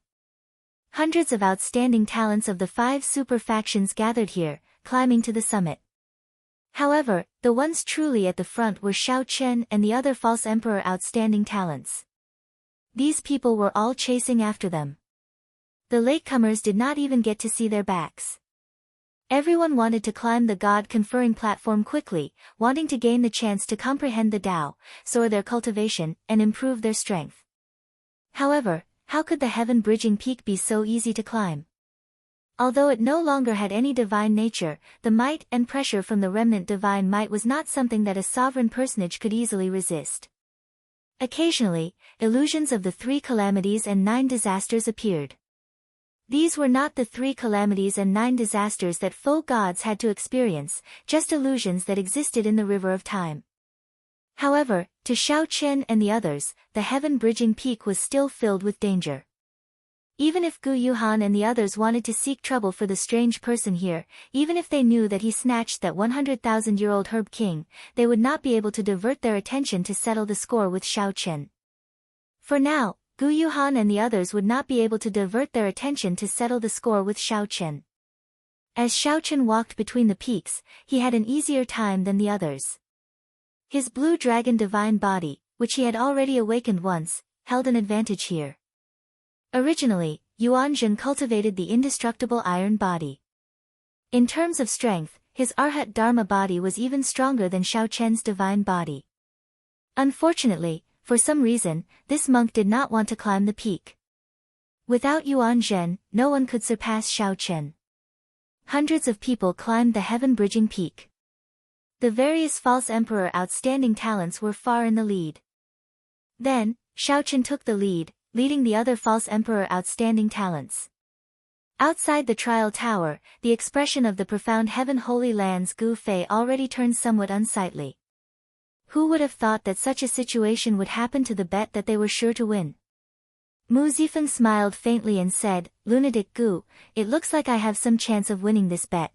Hundreds of outstanding talents of the 5 super factions gathered here, climbing to the summit. However, the ones truly at the front were Xiao Chen and the other false emperor outstanding talents. These people were all chasing after them. The latecomers did not even get to see their backs. Everyone wanted to climb the god-conferring platform quickly, wanting to gain the chance to comprehend the Tao, soar their cultivation, and improve their strength. However, how could the heaven-bridging peak be so easy to climb? Although it no longer had any divine nature, the might and pressure from the remnant divine might was not something that a sovereign personage could easily resist. Occasionally, illusions of the 3 calamities and 9 disasters appeared. These were not the 3 calamities and 9 disasters that foe gods had to experience, just illusions that existed in the river of time. However, to Xiao Chen and the others, the heaven-bridging peak was still filled with danger. Even if Gu Yuhan and the others wanted to seek trouble for the strange person here, even if they knew that he snatched that 100,000-year-old herb king, they would not be able to divert their attention to settle the score with Xiao Chen. For now, Gu Yuhan and the others would not be able to divert their attention to settle the score with Xiao Chen. As Xiao Chen walked between the peaks, he had an easier time than the others. His blue dragon divine body, which he had already awakened once, held an advantage here. Originally, Yuanzhen cultivated the indestructible iron body. In terms of strength, his Arhat Dharma body was even stronger than Xiao Chen's divine body. Unfortunately, for some reason, this monk did not want to climb the peak. Without Yuanzhen, no one could surpass Xiao Chen. Hundreds of people climbed the heaven-bridging peak. The various false emperor outstanding talents were far in the lead. Then, Xiao Chen took the lead, leading the other false emperor outstanding talents. Outside the trial tower, the expression of the profound heaven holy lands Gu Fei already turned somewhat unsightly. Who would have thought that such a situation would happen to the bet that they were sure to win? Mu Zifeng smiled faintly and said, "Lunatic Gu, it looks like I have some chance of winning this bet.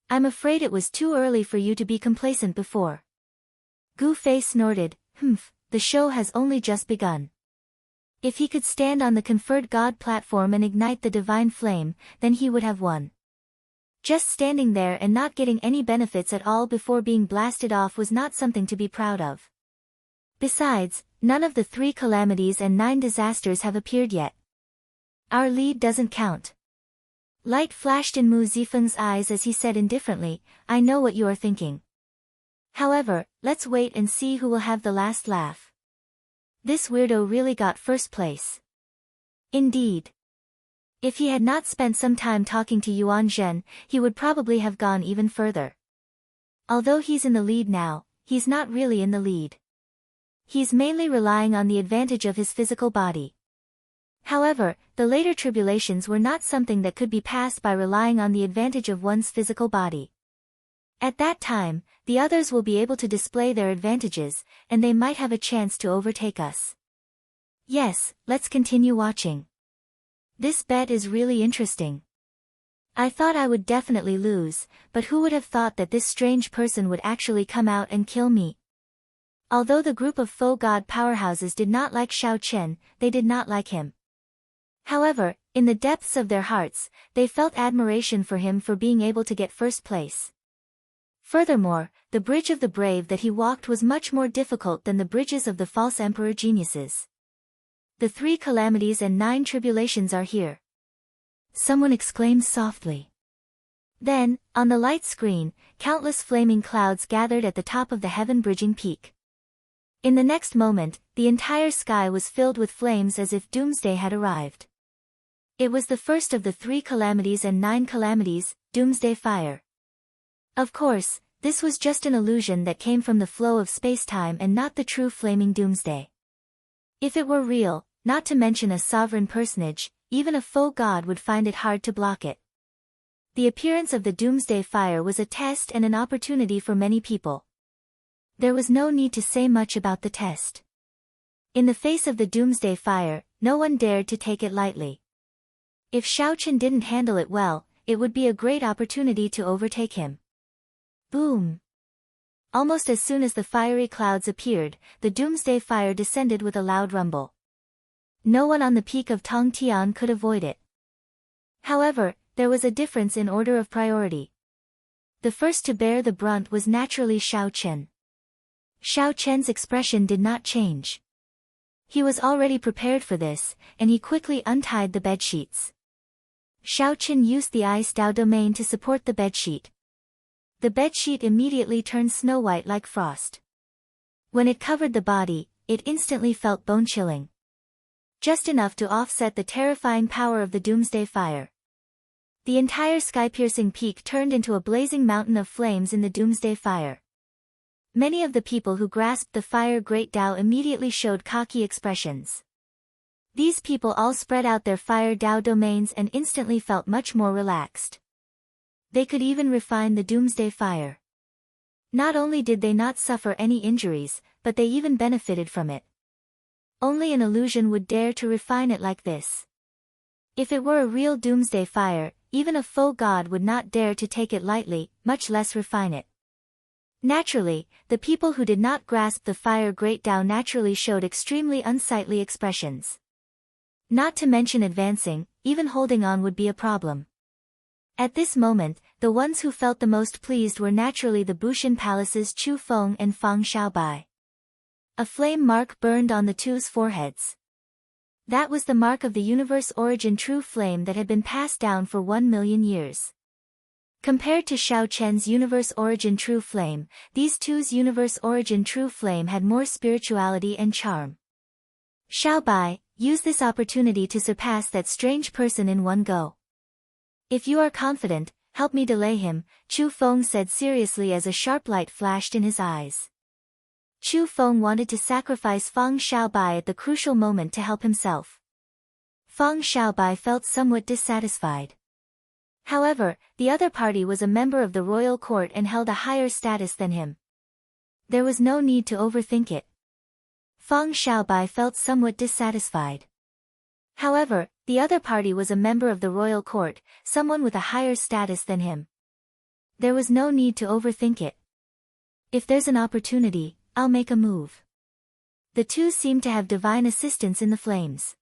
I'm afraid it was too early for you to be complacent before." Gu Fei snorted, the show has only just begun. If he could stand on the conferred god platform and ignite the divine flame, then he would have won. Just standing there and not getting any benefits at all before being blasted off was not something to be proud of. Besides, none of the 3 calamities and 9 disasters have appeared yet. Our lead doesn't count. Light flashed in Mu Zifeng's eyes as he said indifferently, "I know what you are thinking. However, let's wait and see who will have the last laugh. This weirdo really got first place." Indeed. If he had not spent some time talking to Yuanzhen, he would probably have gone even further. Although he's in the lead now, he's not really in the lead. He's mainly relying on the advantage of his physical body. However, the later tribulations were not something that could be passed by relying on the advantage of one's physical body. At that time, the others will be able to display their advantages, and they might have a chance to overtake us. Yes, let's continue watching. This bet is really interesting. I thought I would definitely lose, but who would have thought that this strange person would actually come out and kill me? Although the group of foe god powerhouses did not like Xiao Chen, they did not like him. However, in the depths of their hearts, they felt admiration for him for being able to get first place. Furthermore, the bridge of the brave that he walked was much more difficult than the bridges of the false emperor geniuses. The 3 calamities and 9 tribulations are here. Someone exclaimed softly. Then, on the light screen, countless flaming clouds gathered at the top of the heaven-bridging peak. In the next moment, the entire sky was filled with flames as if doomsday had arrived. It was the first of the 3 calamities and 9 calamities, doomsday fire. Of course, this was just an illusion that came from the flow of space-time and not the true flaming doomsday. If it were real, not to mention a sovereign personage, even a foe god would find it hard to block it. The appearance of the doomsday fire was a test and an opportunity for many people. There was no need to say much about the test. In the face of the doomsday fire, no one dared to take it lightly. If Xiao Chen didn't handle it well, it would be a great opportunity to overtake him. Boom! Almost as soon as the fiery clouds appeared, the doomsday fire descended with a loud rumble. No one on the peak of Tongtian could avoid it. However, there was a difference in order of priority. The first to bear the brunt was naturally Xiao Chen. Xiao Chen's expression did not change. He was already prepared for this, and he quickly untied the bedsheets. Xiao Chen used the ice Dao domain to support the bedsheet. The bedsheet immediately turned snow-white like frost. When it covered the body, it instantly felt bone-chilling. Just enough to offset the terrifying power of the doomsday fire. The entire sky-piercing peak turned into a blazing mountain of flames in the doomsday fire. Many of the people who grasped the fire Great Dao immediately showed cocky expressions. These people all spread out their fire Dao domains and instantly felt much more relaxed. They could even refine the doomsday fire. Not only did they not suffer any injuries, but they even benefited from it. Only an illusion would dare to refine it like this. If it were a real doomsday fire, even a faux god would not dare to take it lightly, much less refine it. Naturally, the people who did not grasp the fire Great Dao naturally showed extremely unsightly expressions. Not to mention advancing, even holding on would be a problem. At this moment, the ones who felt the most pleased were naturally the Bushan Palace's Chu Feng and Fang Xiaobai. A flame mark burned on the two's foreheads. That was the mark of the universe origin true flame that had been passed down for 1,000,000 years. Compared to Xiao Chen's universe origin true flame, these two's universe origin true flame had more spirituality and charm. Xiaobai, use this opportunity to surpass that strange person in one go. If you are confident, help me delay him, Chu Feng said seriously as a sharp light flashed in his eyes. Chu Feng wanted to sacrifice Fang Xiaobai at the crucial moment to help himself. Fang Xiaobai felt somewhat dissatisfied. However, the other party was a member of the royal court and held a higher status than him. There was no need to overthink it. Fang Xiaobai felt somewhat dissatisfied. However, the other party was a member of the royal court, someone with a higher status than him. There was no need to overthink it. If there's an opportunity, I'll make a move. The two seemed to have divine assistance in the flames.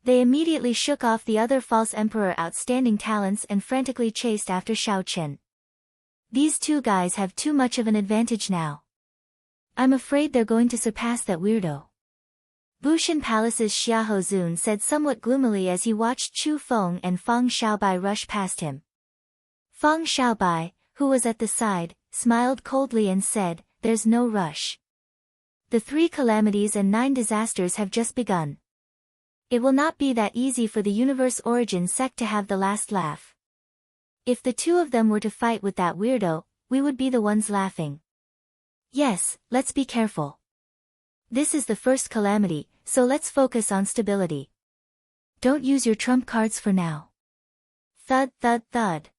They immediately shook off the other false emperor's outstanding talents and frantically chased after Xiao Chen. These two guys have too much of an advantage now. I'm afraid they're going to surpass that weirdo. Bushan Palace's Xiahou Zun said somewhat gloomily as he watched Chu Feng and Fang Xiaobai rush past him. Fang Xiaobai, who was at the side, smiled coldly and said, "There's no rush. The 3 calamities and 9 disasters have just begun. It will not be that easy for the universe origin sect to have the last laugh. If the two of them were to fight with that weirdo, we would be the ones laughing. Yes, let's be careful. This is the first calamity, so let's focus on stability. Don't use your trump cards for now." Thud thud thud.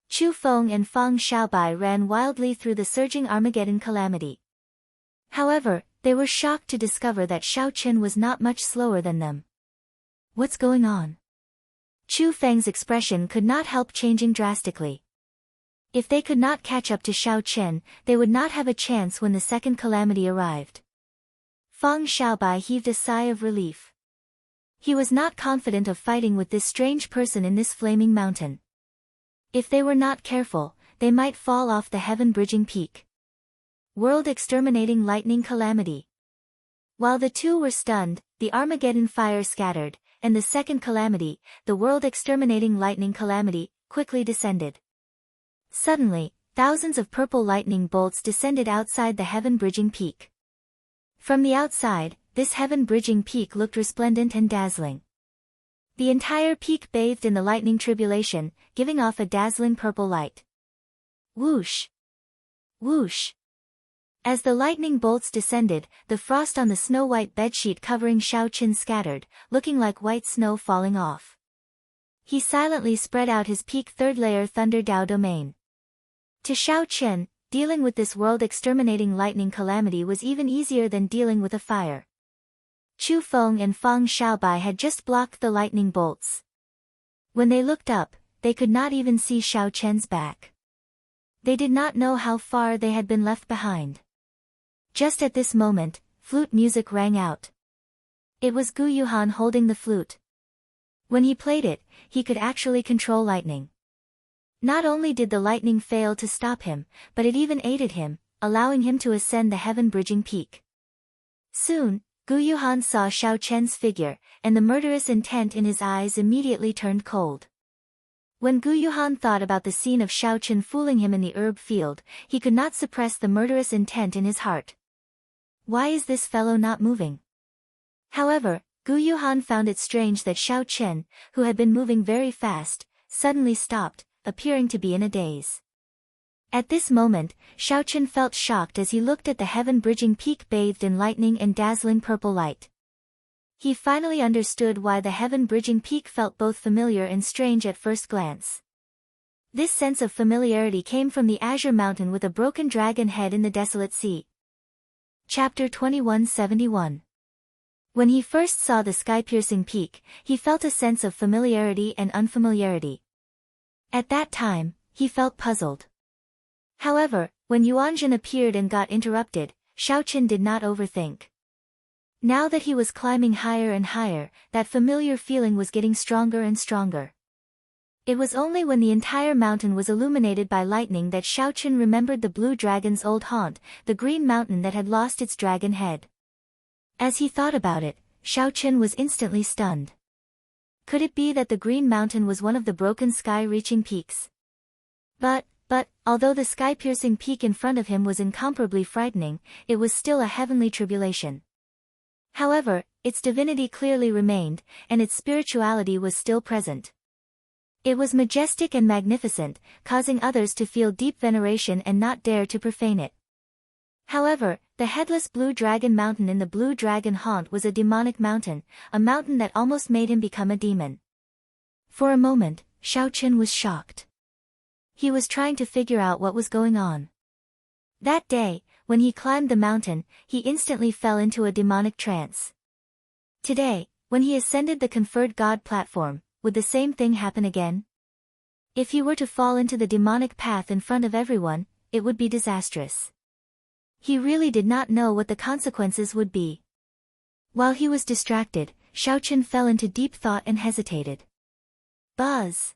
Chu Feng and Fang Xiaobai ran wildly through the surging Armageddon calamity. However, they were shocked to discover that Xiao Chen was not much slower than them. What's going on? Chu Feng's expression could not help changing drastically. If they could not catch up to Xiao Chen, they would not have a chance when the second calamity arrived. Fang Xiaobai heaved a sigh of relief. He was not confident of fighting with this strange person in this flaming mountain. If they were not careful, they might fall off the heaven-bridging peak. World exterminating lightning calamity. While the two were stunned, the Armageddon fire scattered, and the second calamity, the world exterminating lightning calamity, quickly descended. Suddenly, thousands of purple lightning bolts descended outside the heaven-bridging peak. From the outside, this heaven-bridging peak looked resplendent and dazzling. The entire peak bathed in the lightning tribulation, giving off a dazzling purple light. Whoosh! Whoosh! As the lightning bolts descended, the frost on the snow-white bedsheet covering Xiao Chen scattered, looking like white snow falling off. He silently spread out his peak third-layer Thunder Dao domain. To Xiao Chen, dealing with this world-exterminating lightning calamity was even easier than dealing with a fire. Chu Feng and Fang Xiaobai had just blocked the lightning bolts. When they looked up, they could not even see Xiao Chen's back. They did not know how far they had been left behind. Just at this moment, flute music rang out. It was Gu Yuhan holding the flute. When he played it, he could actually control lightning. Not only did the lightning fail to stop him, but it even aided him, allowing him to ascend the heaven-bridging peak. Soon, Gu Yuhan saw Xiao Chen's figure, and the murderous intent in his eyes immediately turned cold. When Gu Yuhan thought about the scene of Xiao Chen fooling him in the herb field, he could not suppress the murderous intent in his heart. Why is this fellow not moving? However, Gu Yuhan found it strange that Xiao Chen, who had been moving very fast, suddenly stopped, appearing to be in a daze. At this moment, Xiao Chen felt shocked as he looked at the heaven-bridging peak bathed in lightning and dazzling purple light. He finally understood why the heaven-bridging peak felt both familiar and strange at first glance. This sense of familiarity came from the azure mountain with a broken dragon head in the desolate sea. Chapter 2171. When he first saw the sky-piercing peak, he felt a sense of familiarity and unfamiliarity. At that time, he felt puzzled. However, when Yuanzhen appeared and got interrupted, Xiao Chen did not overthink. Now that he was climbing higher and higher, that familiar feeling was getting stronger and stronger. It was only when the entire mountain was illuminated by lightning that Xiao Chen remembered the blue dragon's old haunt, the green mountain that had lost its dragon head. As he thought about it, Xiao Chen was instantly stunned. Could it be that the green mountain was one of the broken sky-reaching peaks? But, although the sky-piercing peak in front of him was incomparably frightening, it was still a heavenly tribulation. However, its divinity clearly remained, and its spirituality was still present. It was majestic and magnificent, causing others to feel deep veneration and not dare to profane it. However, the headless blue dragon mountain in the blue dragon haunt was a demonic mountain, a mountain that almost made him become a demon. For a moment, Xiao Chen was shocked. He was trying to figure out what was going on. That day, when he climbed the mountain, he instantly fell into a demonic trance. Today, when he ascended the conferred god platform, would the same thing happen again? If he were to fall into the demonic path in front of everyone, it would be disastrous. He really did not know what the consequences would be. While he was distracted, Xiao Chen fell into deep thought and hesitated. Buzz!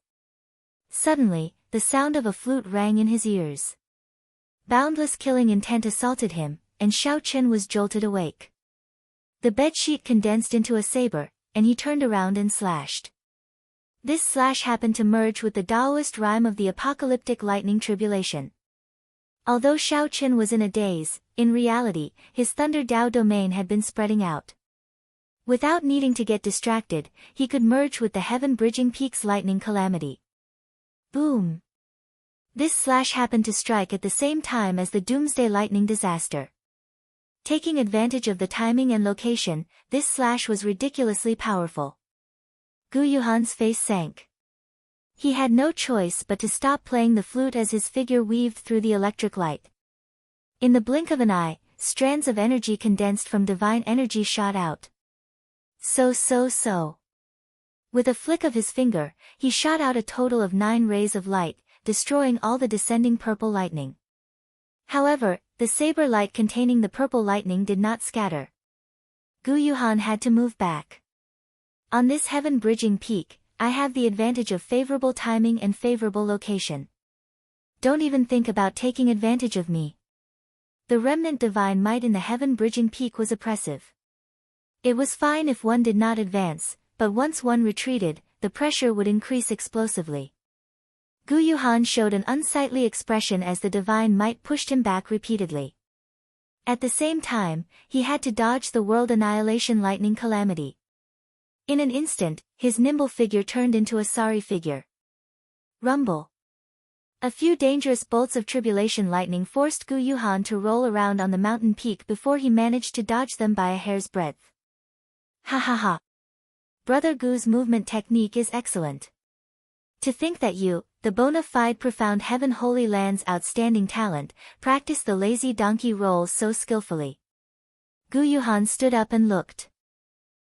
Suddenly, the sound of a flute rang in his ears. Boundless killing intent assaulted him, and Xiao Chen was jolted awake. The bedsheet condensed into a saber, and he turned around and slashed. This slash happened to merge with the Taoist rhyme of the apocalyptic lightning tribulation. Although Xiao Chen was in a daze, in reality, his Thunder Dao domain had been spreading out. Without needing to get distracted, he could merge with the heaven-bridging peak's lightning calamity. Boom! This slash happened to strike at the same time as the doomsday lightning disaster. Taking advantage of the timing and location, this slash was ridiculously powerful. Gu Yuhan's face sank. He had no choice but to stop playing the flute as his figure weaved through the electric light. In the blink of an eye, strands of energy condensed from divine energy shot out. So. With a flick of his finger, he shot out a total of 9 rays of light, destroying all the descending purple lightning. However, the saber light containing the purple lightning did not scatter. Gu Yuhan had to move back. On this heaven-bridging peak, I have the advantage of favorable timing and favorable location. Don't even think about taking advantage of me. The remnant divine might in the heaven-bridging peak was oppressive. It was fine if one did not advance, but once one retreated, the pressure would increase explosively. Gu Yuhan showed an unsightly expression as the divine might pushed him back repeatedly. At the same time, he had to dodge the world annihilation lightning calamity. In an instant, his nimble figure turned into a sorry figure. Rumble. A few dangerous bolts of tribulation lightning forced Gu Yuhan to roll around on the mountain peak before he managed to dodge them by a hair's breadth. Ha ha ha. Brother Gu's movement technique is excellent. To think that you, the bona fide profound heaven holy land's outstanding talent, practiced the lazy donkey roll so skillfully. Gu Yuhan stood up and looked.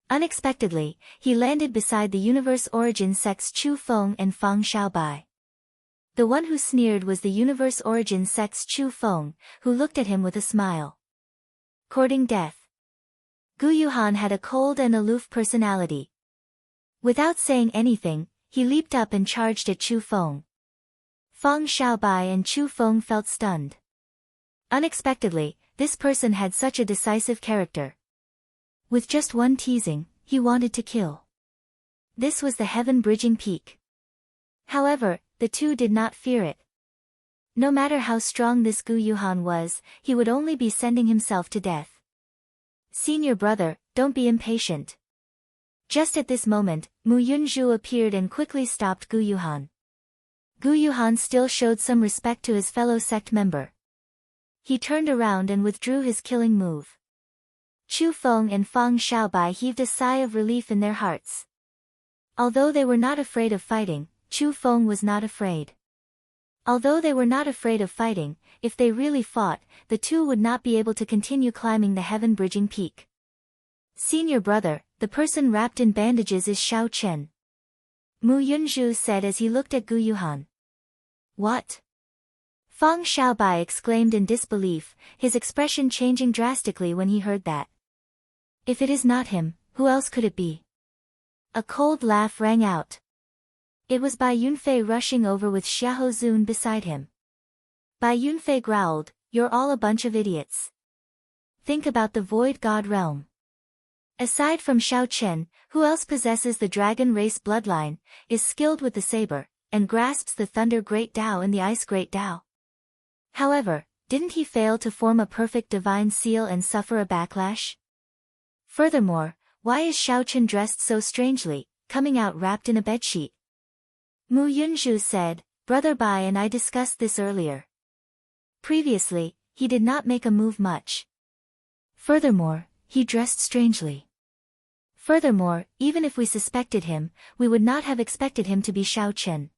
Unexpectedly, he landed beside the universe origin sects Chu Feng and Fang Xiaobai. The one who sneered was the Universe Origin Sect's Chu Feng, who looked at him with a smile. Courting death. Gu Yuhan had a cold and aloof personality. Without saying anything, he leaped up and charged at Chu Feng. Feng Xiaobai and Chu Feng felt stunned. Unexpectedly, this person had such a decisive character. With just one teasing, he wanted to kill. This was the heaven-bridging peak. However, the two did not fear it. No matter how strong this Gu Yuhan was, he would only be sending himself to death. Senior brother, don't be impatient. Just at this moment, Mu Yunzhu appeared and quickly stopped Gu Yuhan. Gu Yuhan still showed some respect to his fellow sect member. He turned around and withdrew his killing move. Chu Feng and Feng Xiaobai heaved a sigh of relief in their hearts. Although they were not afraid of fighting, Chu Feng was not afraid. Although they were not afraid of fighting, if they really fought, the two would not be able to continue climbing the heaven-bridging peak. Senior brother, the person wrapped in bandages is Xiao Chen. Mu Yunzhu said as he looked at Gu Yuhan. What? Feng Xiaobai exclaimed in disbelief, his expression changing drastically when he heard that. If it is not him, who else could it be? A cold laugh rang out. It was Bai Yunfei rushing over with Xiahou Zun beside him. Bai Yunfei growled, "You're all a bunch of idiots. Think about the Void God realm. Aside from Xiao Chen, who else possesses the dragon race bloodline, is skilled with the saber, and grasps the Thunder Great Dao and the Ice Great Dao? However, didn't he fail to form a perfect divine seal and suffer a backlash? Furthermore, why is Xiao Chen dressed so strangely, coming out wrapped in a bedsheet?" Mu Yunzhu said, "Brother Bai and I discussed this earlier. Previously, he did not make a move much. Furthermore, he dressed strangely. Furthermore, even if we suspected him, we would not have expected him to be Xiao Chen.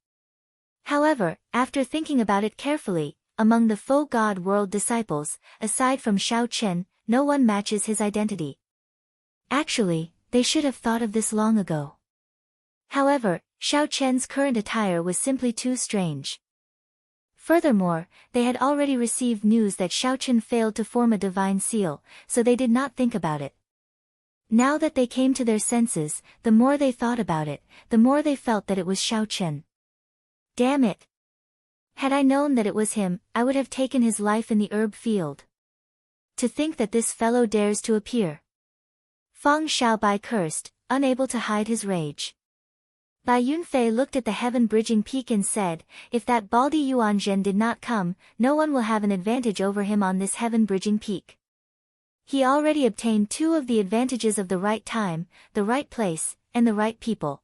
However, after thinking about it carefully, among the Faux God World disciples, aside from Xiao Chen, no one matches his identity. Actually, they should have thought of this long ago. However, Xiao Chen's current attire was simply too strange. Furthermore, they had already received news that Xiao Chen failed to form a divine seal, so they did not think about it. Now that they came to their senses, the more they thought about it, the more they felt that it was Xiao Chen. Damn it! Had I known that it was him, I would have taken his life in the herb field. To think that this fellow dares to appear." Feng Xiaobai cursed, unable to hide his rage. Bai Yunfei looked at the heaven-bridging peak and said, "If that baldy Yuanzhen did not come, no one will have an advantage over him on this heaven-bridging peak. He already obtained two of the advantages of the right time, the right place, and the right people.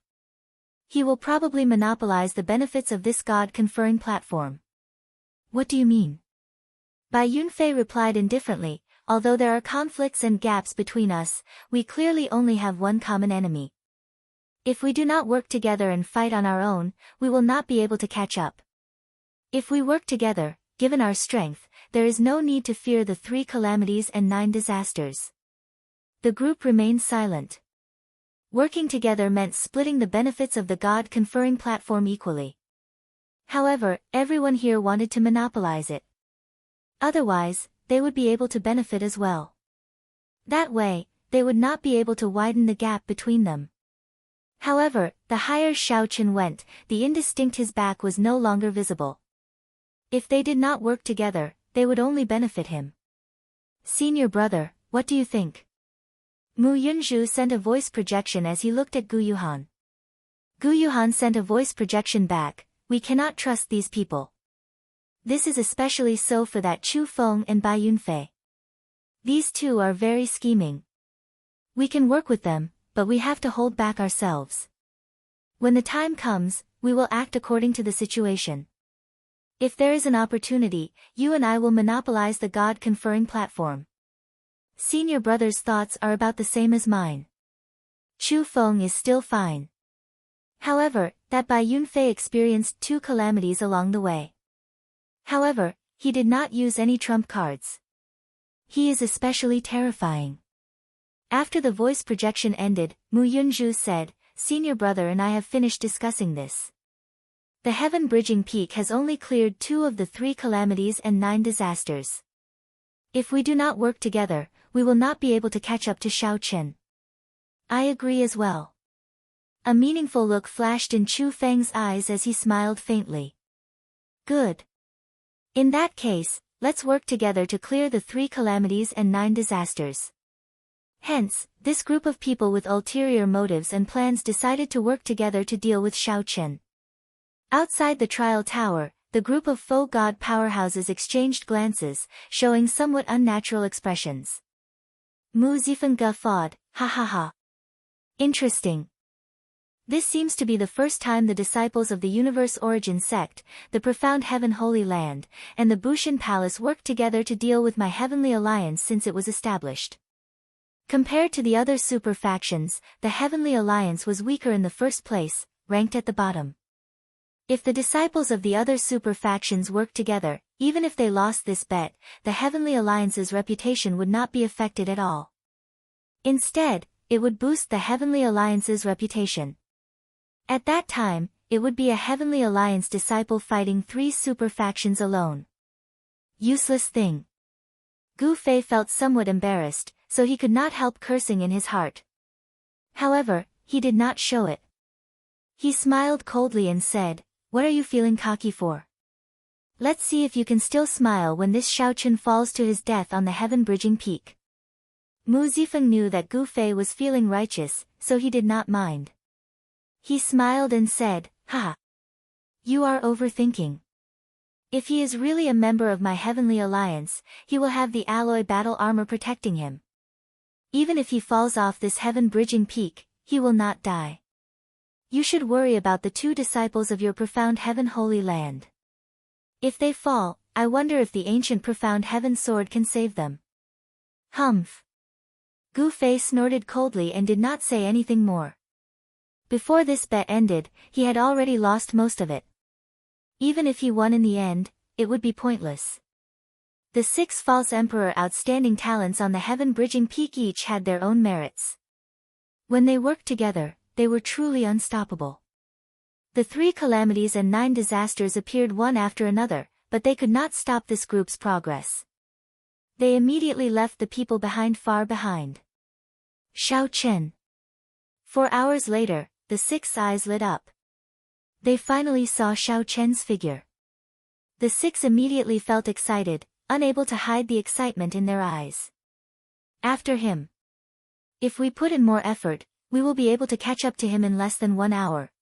He will probably monopolize the benefits of this God-conferring platform." "What do you mean?" Bai Yunfei replied indifferently, "Although there are conflicts and gaps between us, we clearly only have one common enemy. If we do not work together and fight on our own, we will not be able to catch up. If we work together, given our strength, there is no need to fear the 3 calamities and 9 disasters." The group remained silent. Working together meant splitting the benefits of the God-conferring platform equally. However, everyone here wanted to monopolize it. Otherwise, they would be able to benefit as well. That way, they would not be able to widen the gap between them. However, the higher Xiao Chen went, the indistinct his back was no longer visible. If they did not work together, they would only benefit him. "Senior brother, what do you think?" Mu Yunzhu sent a voice projection as he looked at Gu Yuhan. Gu Yuhan sent a voice projection back, "We cannot trust these people. This is especially so for that Chu Feng and Bai Yunfei. These two are very scheming. We can work with them, but we have to hold back ourselves. When the time comes, we will act according to the situation. If there is an opportunity, you and I will monopolize the God-conferring platform." Senior brother's thoughts are about the same as mine. Chu Feng is still fine. However, that Bai Yunfei experienced 2 calamities along the way. However, he did not use any trump cards. He is especially terrifying. After the voice projection ended, Mu Yunzhu said, "Senior brother and I have finished discussing this. The heaven-bridging peak has only cleared 2 of the 3 calamities and 9 disasters. If we do not work together, we will not be able to catch up to Xiao Chen. I agree as well. A meaningful look flashed in Chu Feng's eyes as he smiled faintly. Good. In that case, let's work together to clear the 3 calamities and 9 disasters. Hence, this group of people with ulterior motives and plans decided to work together to deal with Xiao Chen. Outside the trial tower, the group of faux god powerhouses exchanged glances, showing somewhat unnatural expressions. Mu Zifeng guffawed, ha ha ha. Interesting. This seems to be the first time the disciples of the Universe Origin sect, the Profound Heaven Holy Land, and the Bushan Palace worked together to deal with my Heavenly Alliance since it was established. Compared to the other super factions, the Heavenly Alliance was weaker in the first place, ranked at the bottom. If the disciples of the other super factions worked together, even if they lost this bet, the Heavenly Alliance's reputation would not be affected at all. Instead, it would boost the Heavenly Alliance's reputation. At that time, it would be a Heavenly Alliance disciple fighting 3 super factions alone. Useless thing. Gu Fei felt somewhat embarrassed, so he could not help cursing in his heart. However, he did not show it. He smiled coldly and said, "What are you feeling cocky for? Let's see if you can still smile when this Xiao Chen falls to his death on the heaven-bridging peak." Mu Zifeng knew that Gu Fei was feeling righteous, so he did not mind. He smiled and said, "Ha! You are overthinking. If he is really a member of my Heavenly Alliance, he will have the alloy battle armor protecting him. Even if he falls off this heaven-bridging peak, he will not die. You should worry about the 2 disciples of your Profound Heaven Holy Land. If they fall, I wonder if the ancient Profound Heaven sword can save them." Humph. Gu Fei snorted coldly and did not say anything more. Before this bet ended, he had already lost most of it. Even if he won in the end, it would be pointless. The 6 false emperor outstanding talents on the heaven-bridging peak each had their own merits. When they worked together, they were truly unstoppable. The 3 calamities and 9 disasters appeared one after another, but they could not stop this group's progress. They immediately left the people behind far behind. Xiao Chen. 4 hours later, the 6 eyes lit up. They finally saw Xiao Chen's figure. The 6 immediately felt excited, unable to hide the excitement in their eyes. After him. If we put in more effort, we will be able to catch up to him in less than 1 hour.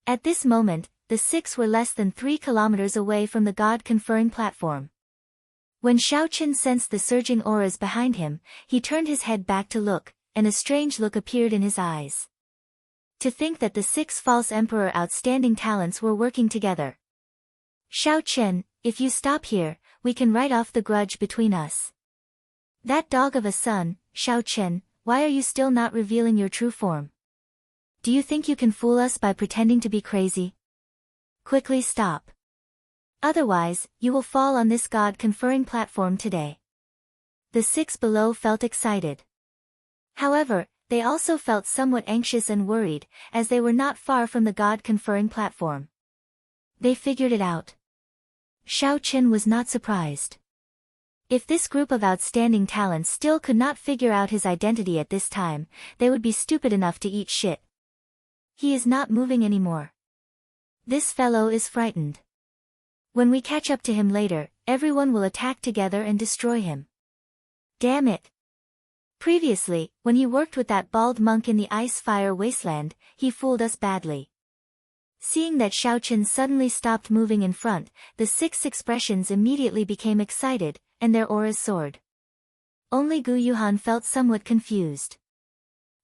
At this moment, the 6 were less than 3 kilometers away from the god-conferring platform. When Xiao Chen sensed the surging auras behind him, he turned his head back to look, and a strange look appeared in his eyes. To think that the 6 false emperor outstanding talents were working together. "Xiao Chen, if you stop here, we can write off the grudge between us. That dog of a son, Xiao Chen, why are you still not revealing your true form? Do you think you can fool us by pretending to be crazy? Quickly stop. Otherwise, you will fall on this god-conferring platform today." The 6 below felt excited. However, they also felt somewhat anxious and worried, as they were not far from the god-conferring platform. They figured it out. Xiao Chen was not surprised. If this group of outstanding talents still could not figure out his identity at this time, they would be stupid enough to eat shit. He is not moving anymore. This fellow is frightened. When we catch up to him later, everyone will attack together and destroy him. Damn it. Previously, when he worked with that bald monk in the ice-fire wasteland, he fooled us badly. Seeing that Xiao Chen suddenly stopped moving in front, the 6 expressions immediately became excited, and their auras soared. Only Gu Yuhan felt somewhat confused.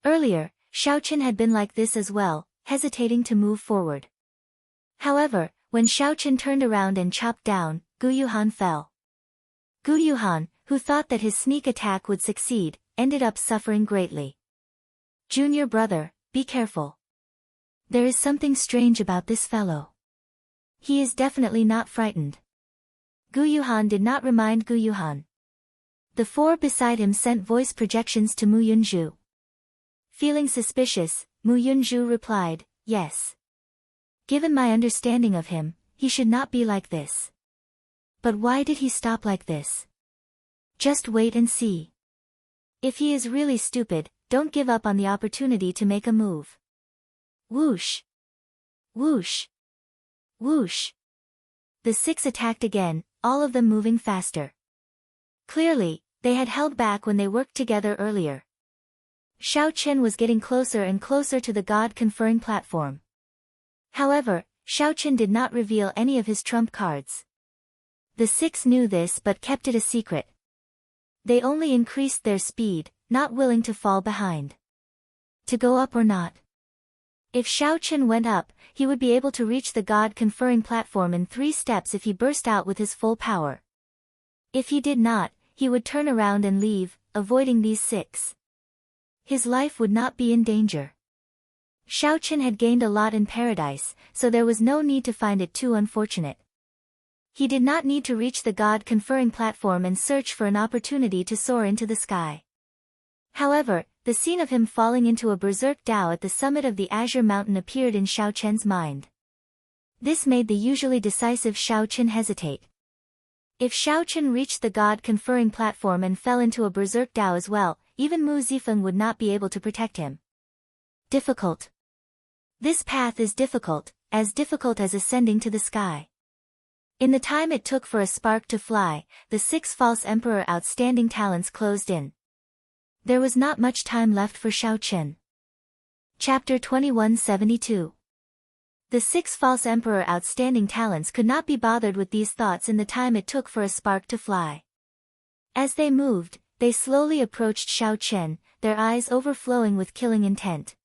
Earlier, Xiao Chen had been like this as well, hesitating to move forward. However, when Xiao Chen turned around and chopped down, Gu Yuhan fell. Gu Yuhan, who thought that his sneak attack would succeed, ended up suffering greatly. "Junior brother, be careful. There is something strange about this fellow. He is definitely not frightened." Gu Yuhan did not remind Gu Yuhan. The 4 beside him sent voice projections to Mu Yunzhu. Feeling suspicious, Mu Yunzhu replied, "Yes. Given my understanding of him, he should not be like this. But why did he stop like this? Just wait and see. If he is really stupid, don't give up on the opportunity to make a move. Whoosh! Whoosh! Whoosh! The 6 attacked again, all of them moving faster. Clearly, they had held back when they worked together earlier. Xiao Chen was getting closer and closer to the god-conferring platform. However, Xiao Chen did not reveal any of his trump cards. The 6 knew this but kept it a secret. They only increased their speed, not willing to fall behind. To go up or not. If Xiao Chen went up, he would be able to reach the god-conferring platform in 3 steps if he burst out with his full power. If he did not, he would turn around and leave, avoiding these 6. His life would not be in danger. Xiao Chen had gained a lot in paradise, so there was no need to find it too unfortunate. He did not need to reach the god-conferring platform and search for an opportunity to soar into the sky. However, the scene of him falling into a berserk Dao at the summit of the Azure Mountain appeared in Xiao Chen's mind. This made the usually decisive Xiao Chen hesitate. If Xiao Chen reached the god-conferring platform and fell into a berserk Dao as well, even Mu Zifeng would not be able to protect him. Difficult. This path is difficult as ascending to the sky. In the time it took for a spark to fly, the 6 false emperor outstanding talents closed in. There was not much time left for Xiao Chen. Chapter 2172. The 6 false emperor outstanding talents could not be bothered with these thoughts in the time it took for a spark to fly. As they moved, they slowly approached Xiao Chen, their eyes overflowing with killing intent.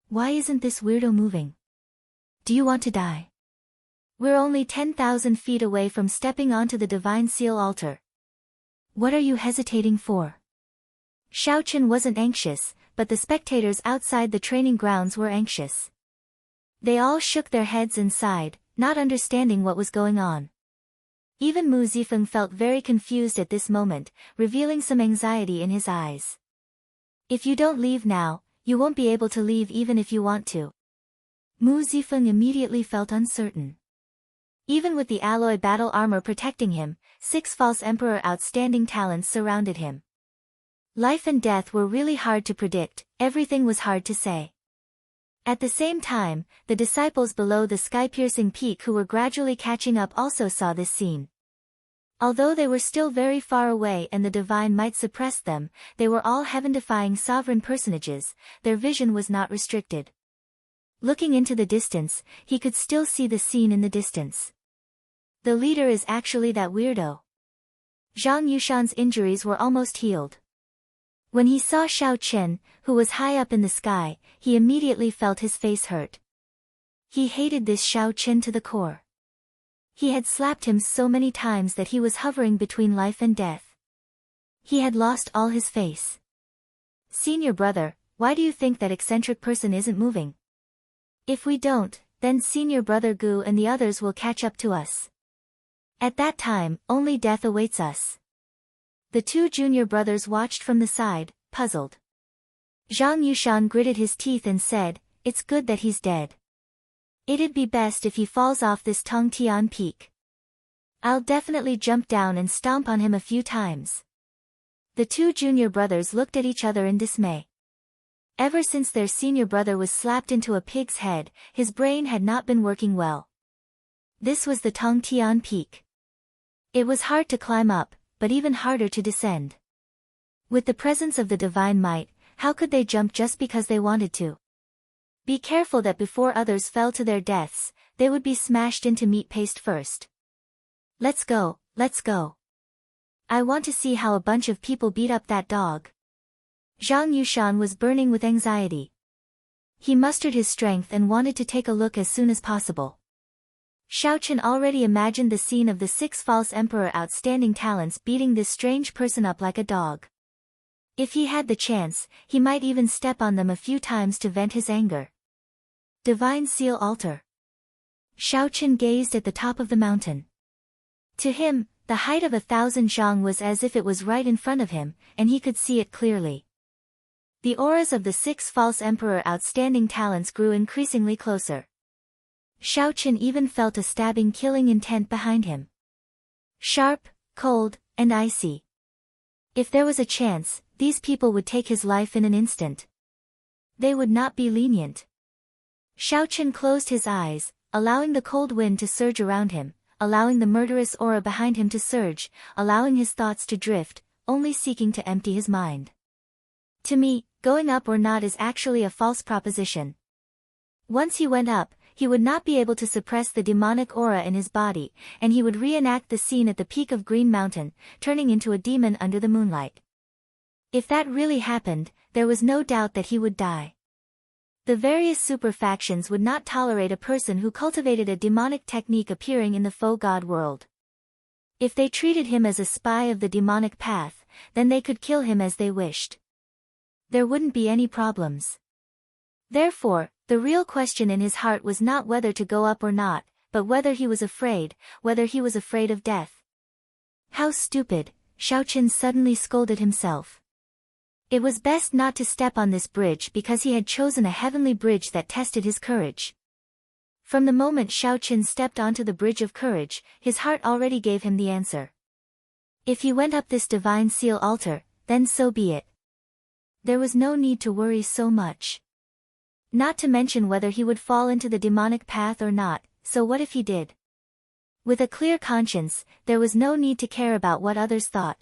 Why isn't this weirdo moving? Do you want to die? We're only 10,000 feet away from stepping onto the divine seal altar. What are you hesitating for? Xiao Chen wasn't anxious, but the spectators outside the training grounds were anxious. They all shook their heads and sighed, not understanding what was going on. Even Mu Zifeng felt very confused at this moment, revealing some anxiety in his eyes. If you don't leave now, you won't be able to leave even if you want to. Mu Zifeng immediately felt uncertain. Even with the alloy battle armor protecting him, 6 false emperor outstanding talents surrounded him. Life and death were really hard to predict, everything was hard to say. At the same time, the disciples below the sky-piercing peak who were gradually catching up also saw this scene. Although they were still very far away and the divine might suppress them, they were all heaven-defying sovereign personages, their vision was not restricted. Looking into the distance, he could still see the scene in the distance. The leader is actually that weirdo. Zhang Yushan's injuries were almost healed. When he saw Xiao Chen, who was high up in the sky, he immediately felt his face hurt. He hated this Xiao Chen to the core. He had slapped him so many times that he was hovering between life and death. He had lost all his face. Senior brother, why do you think that eccentric person isn't moving? If we don't, then senior brother Gu and the others will catch up to us. At that time, only death awaits us. The 2 junior brothers watched from the side, puzzled. Zhang Yushan gritted his teeth and said, "It's good that he's dead. It'd be best if he falls off this Tongtian peak. I'll definitely jump down and stomp on him a few times." The 2 junior brothers looked at each other in dismay. Ever since their senior brother was slapped into a pig's head, his brain had not been working well. This was the Tongtian peak. It was hard to climb up, but even harder to descend. With the presence of the divine might, how could they jump just because they wanted to? Be careful that before others fell to their deaths, they would be smashed into meat paste first. Let's go, let's go. I want to see how a bunch of people beat up that dog. Zhang Yushan was burning with anxiety. He mustered his strength and wanted to take a look as soon as possible. Xiao Chen already imagined the scene of the 6 false emperor outstanding talents beating this strange person up like a dog. If he had the chance, he might even step on them a few times to vent his anger. Divine Seal Altar. Xiao Chen gazed at the top of the mountain. To him, the height of 1,000 zhang was as if it was right in front of him, and he could see it clearly. The auras of the 6 false emperor outstanding talents grew increasingly closer. Xiao Chen even felt a stabbing killing intent behind him. Sharp, cold, and icy. If there was a chance, these people would take his life in an instant. They would not be lenient. Xiao Chen closed his eyes, allowing the cold wind to surge around him, allowing the murderous aura behind him to surge, allowing his thoughts to drift, only seeking to empty his mind. To me, going up or not is actually a false proposition. Once he went up, he would not be able to suppress the demonic aura in his body, and he would reenact the scene at the peak of Green Mountain, turning into a demon under the moonlight. If that really happened, there was no doubt that he would die. The various super factions would not tolerate a person who cultivated a demonic technique appearing in the faux god world. If they treated him as a spy of the demonic path, then they could kill him as they wished. There wouldn't be any problems. Therefore, the real question in his heart was not whether to go up or not, but whether he was afraid of death. How stupid, Xiao Chen suddenly scolded himself. It was best not to step on this bridge because he had chosen a heavenly bridge that tested his courage. From the moment Xiao Chen stepped onto the bridge of courage, his heart already gave him the answer. If he went up this divine seal altar, then so be it. There was no need to worry so much. Not to mention whether he would fall into the demonic path or not, so what if he did? With a clear conscience, there was no need to care about what others thought.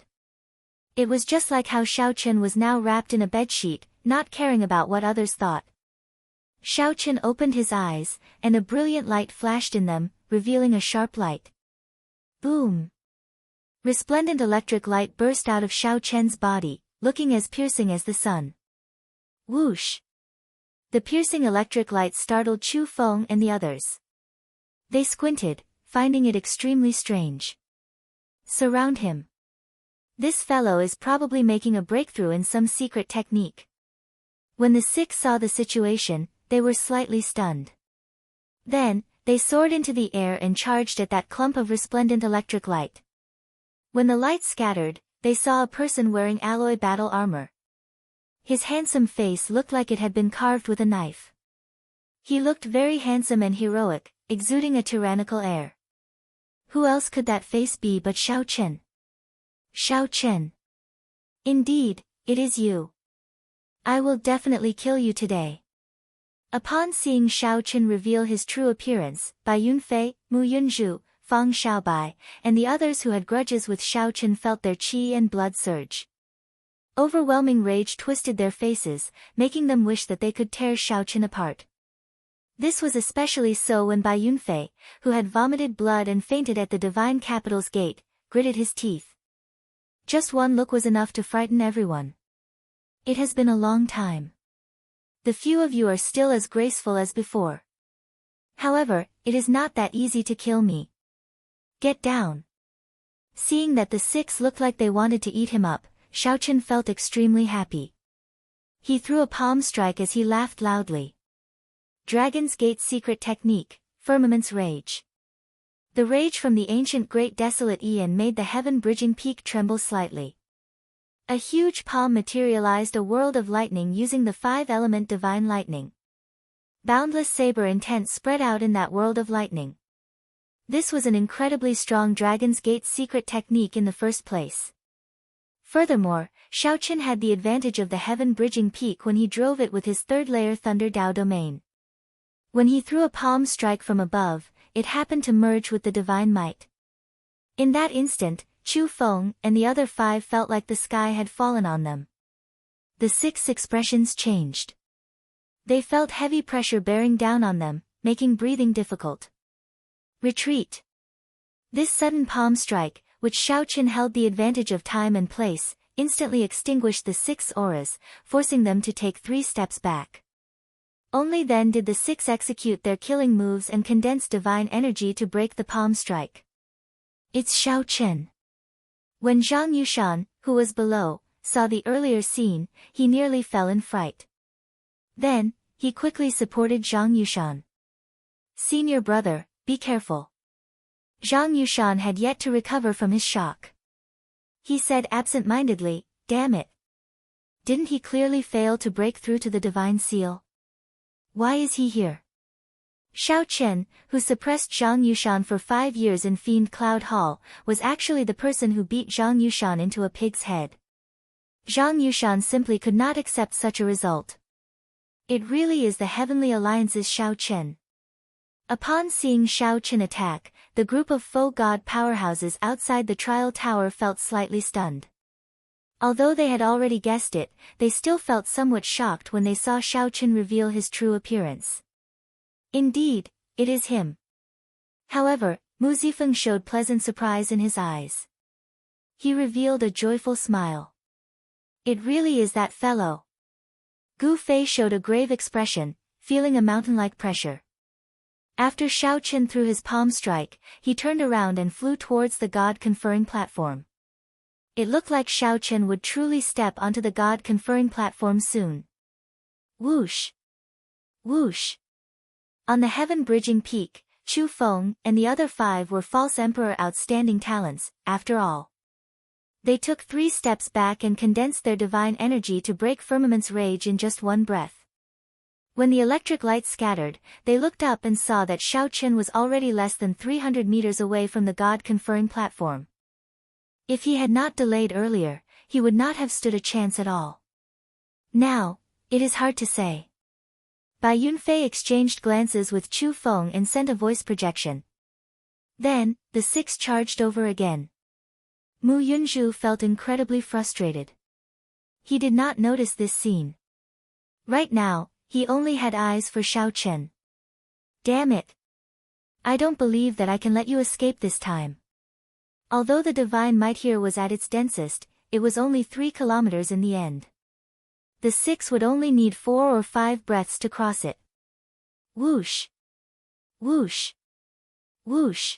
It was just like how Xiao Chen was now wrapped in a bedsheet, not caring about what others thought. Xiao Chen opened his eyes, and a brilliant light flashed in them, revealing a sharp light. Boom! Resplendent electric light burst out of Xiao Chen's body, looking as piercing as the sun. Whoosh! The piercing electric light startled Chu Feng and the others. They squinted, finding it extremely strange. Surround him. This fellow is probably making a breakthrough in some secret technique. When the six saw the situation, they were slightly stunned. Then, they soared into the air and charged at that clump of resplendent electric light. When the light scattered, they saw a person wearing alloy battle armor. His handsome face looked like it had been carved with a knife. He looked very handsome and heroic, exuding a tyrannical air. Who else could that face be but Xiao Chen? Xiao Chen. Indeed, it is you. I will definitely kill you today. Upon seeing Xiao Chen reveal his true appearance, Bai Yunfei, Mu Yunzhu, Fang Xiaobai, and the others who had grudges with Xiao Chen felt their qi and blood surge. Overwhelming rage twisted their faces, making them wish that they could tear Xiao Chen apart. This was especially so when Bai Yunfei, who had vomited blood and fainted at the divine capital's gate, gritted his teeth. Just one look was enough to frighten everyone. It has been a long time. The few of you are still as graceful as before. However, it is not that easy to kill me. Get down. Seeing that the six looked like they wanted to eat him up, Xiao Chen felt extremely happy. He threw a palm strike as he laughed loudly. Dragon's Gate secret technique, Firmament's Rage. The rage from the ancient great desolate Aeon made the heaven-bridging peak tremble slightly. A huge palm materialized a world of lightning using the five-element divine lightning. Boundless saber intent spread out in that world of lightning. This was an incredibly strong Dragon's Gate secret technique in the first place. Furthermore, Xiao Chen had the advantage of the heaven-bridging peak when he drove it with his third-layer Thunder Dao domain. When he threw a palm strike from above, it happened to merge with the divine might. In that instant, Chu Feng and the other five felt like the sky had fallen on them. The six expressions changed. They felt heavy pressure bearing down on them, making breathing difficult. Retreat. This sudden palm strike, which Xiao Chen held the advantage of time and place, instantly extinguished the six auras, forcing them to take 3 steps back. Only then did the six execute their killing moves and condense divine energy to break the palm strike. It's Xiao Chen. When Zhang Yushan, who was below, saw the earlier scene, he nearly fell in fright. Then, he quickly supported Zhang Yushan. Senior brother, be careful. Zhang Yushan had yet to recover from his shock. He said absent-mindedly, damn it. Didn't he clearly fail to break through to the divine seal? Why is he here? Shao Chen, who suppressed Zhang Yushan for 5 years in Fiend Cloud Hall, was actually the person who beat Zhang Yushan into a pig's head. Zhang Yushan simply could not accept such a result. It really is the Heavenly Alliance's Shao Chen. Upon seeing Shao Chen attack, the group of foe god powerhouses outside the trial tower felt slightly stunned. Although they had already guessed it, they still felt somewhat shocked when they saw Shao Chen reveal his true appearance. Indeed, it is him. However, Mu Zifeng showed pleasant surprise in his eyes. He revealed a joyful smile. It really is that fellow. Gu Fei showed a grave expression, feeling a mountain-like pressure. After Shao Chen threw his palm strike, he turned around and flew towards the god-conferring platform. It looked like Shao Chen would truly step onto the god-conferring platform soon. Whoosh! Whoosh! On the heaven-bridging peak, Chu Feng and the other 5 were false emperor outstanding talents, after all. They took 3 steps back and condensed their divine energy to break firmament's rage in just one breath. When the electric light scattered, they looked up and saw that Shao Chen was already less than 300 meters away from the god-conferring platform. If he had not delayed earlier, he would not have stood a chance at all. Now, it is hard to say. Bai Yunfei exchanged glances with Chu Feng and sent a voice projection. Then, the 6 charged over again. Mu Yunzhu felt incredibly frustrated. He did not notice this scene. Right now, he only had eyes for Shao Chen. Damn it! I don't believe that I can let you escape this time. Although the divine might here was at its densest, it was only 3 kilometers in the end. The 6 would only need 4 or 5 breaths to cross it. Whoosh! Whoosh! Whoosh!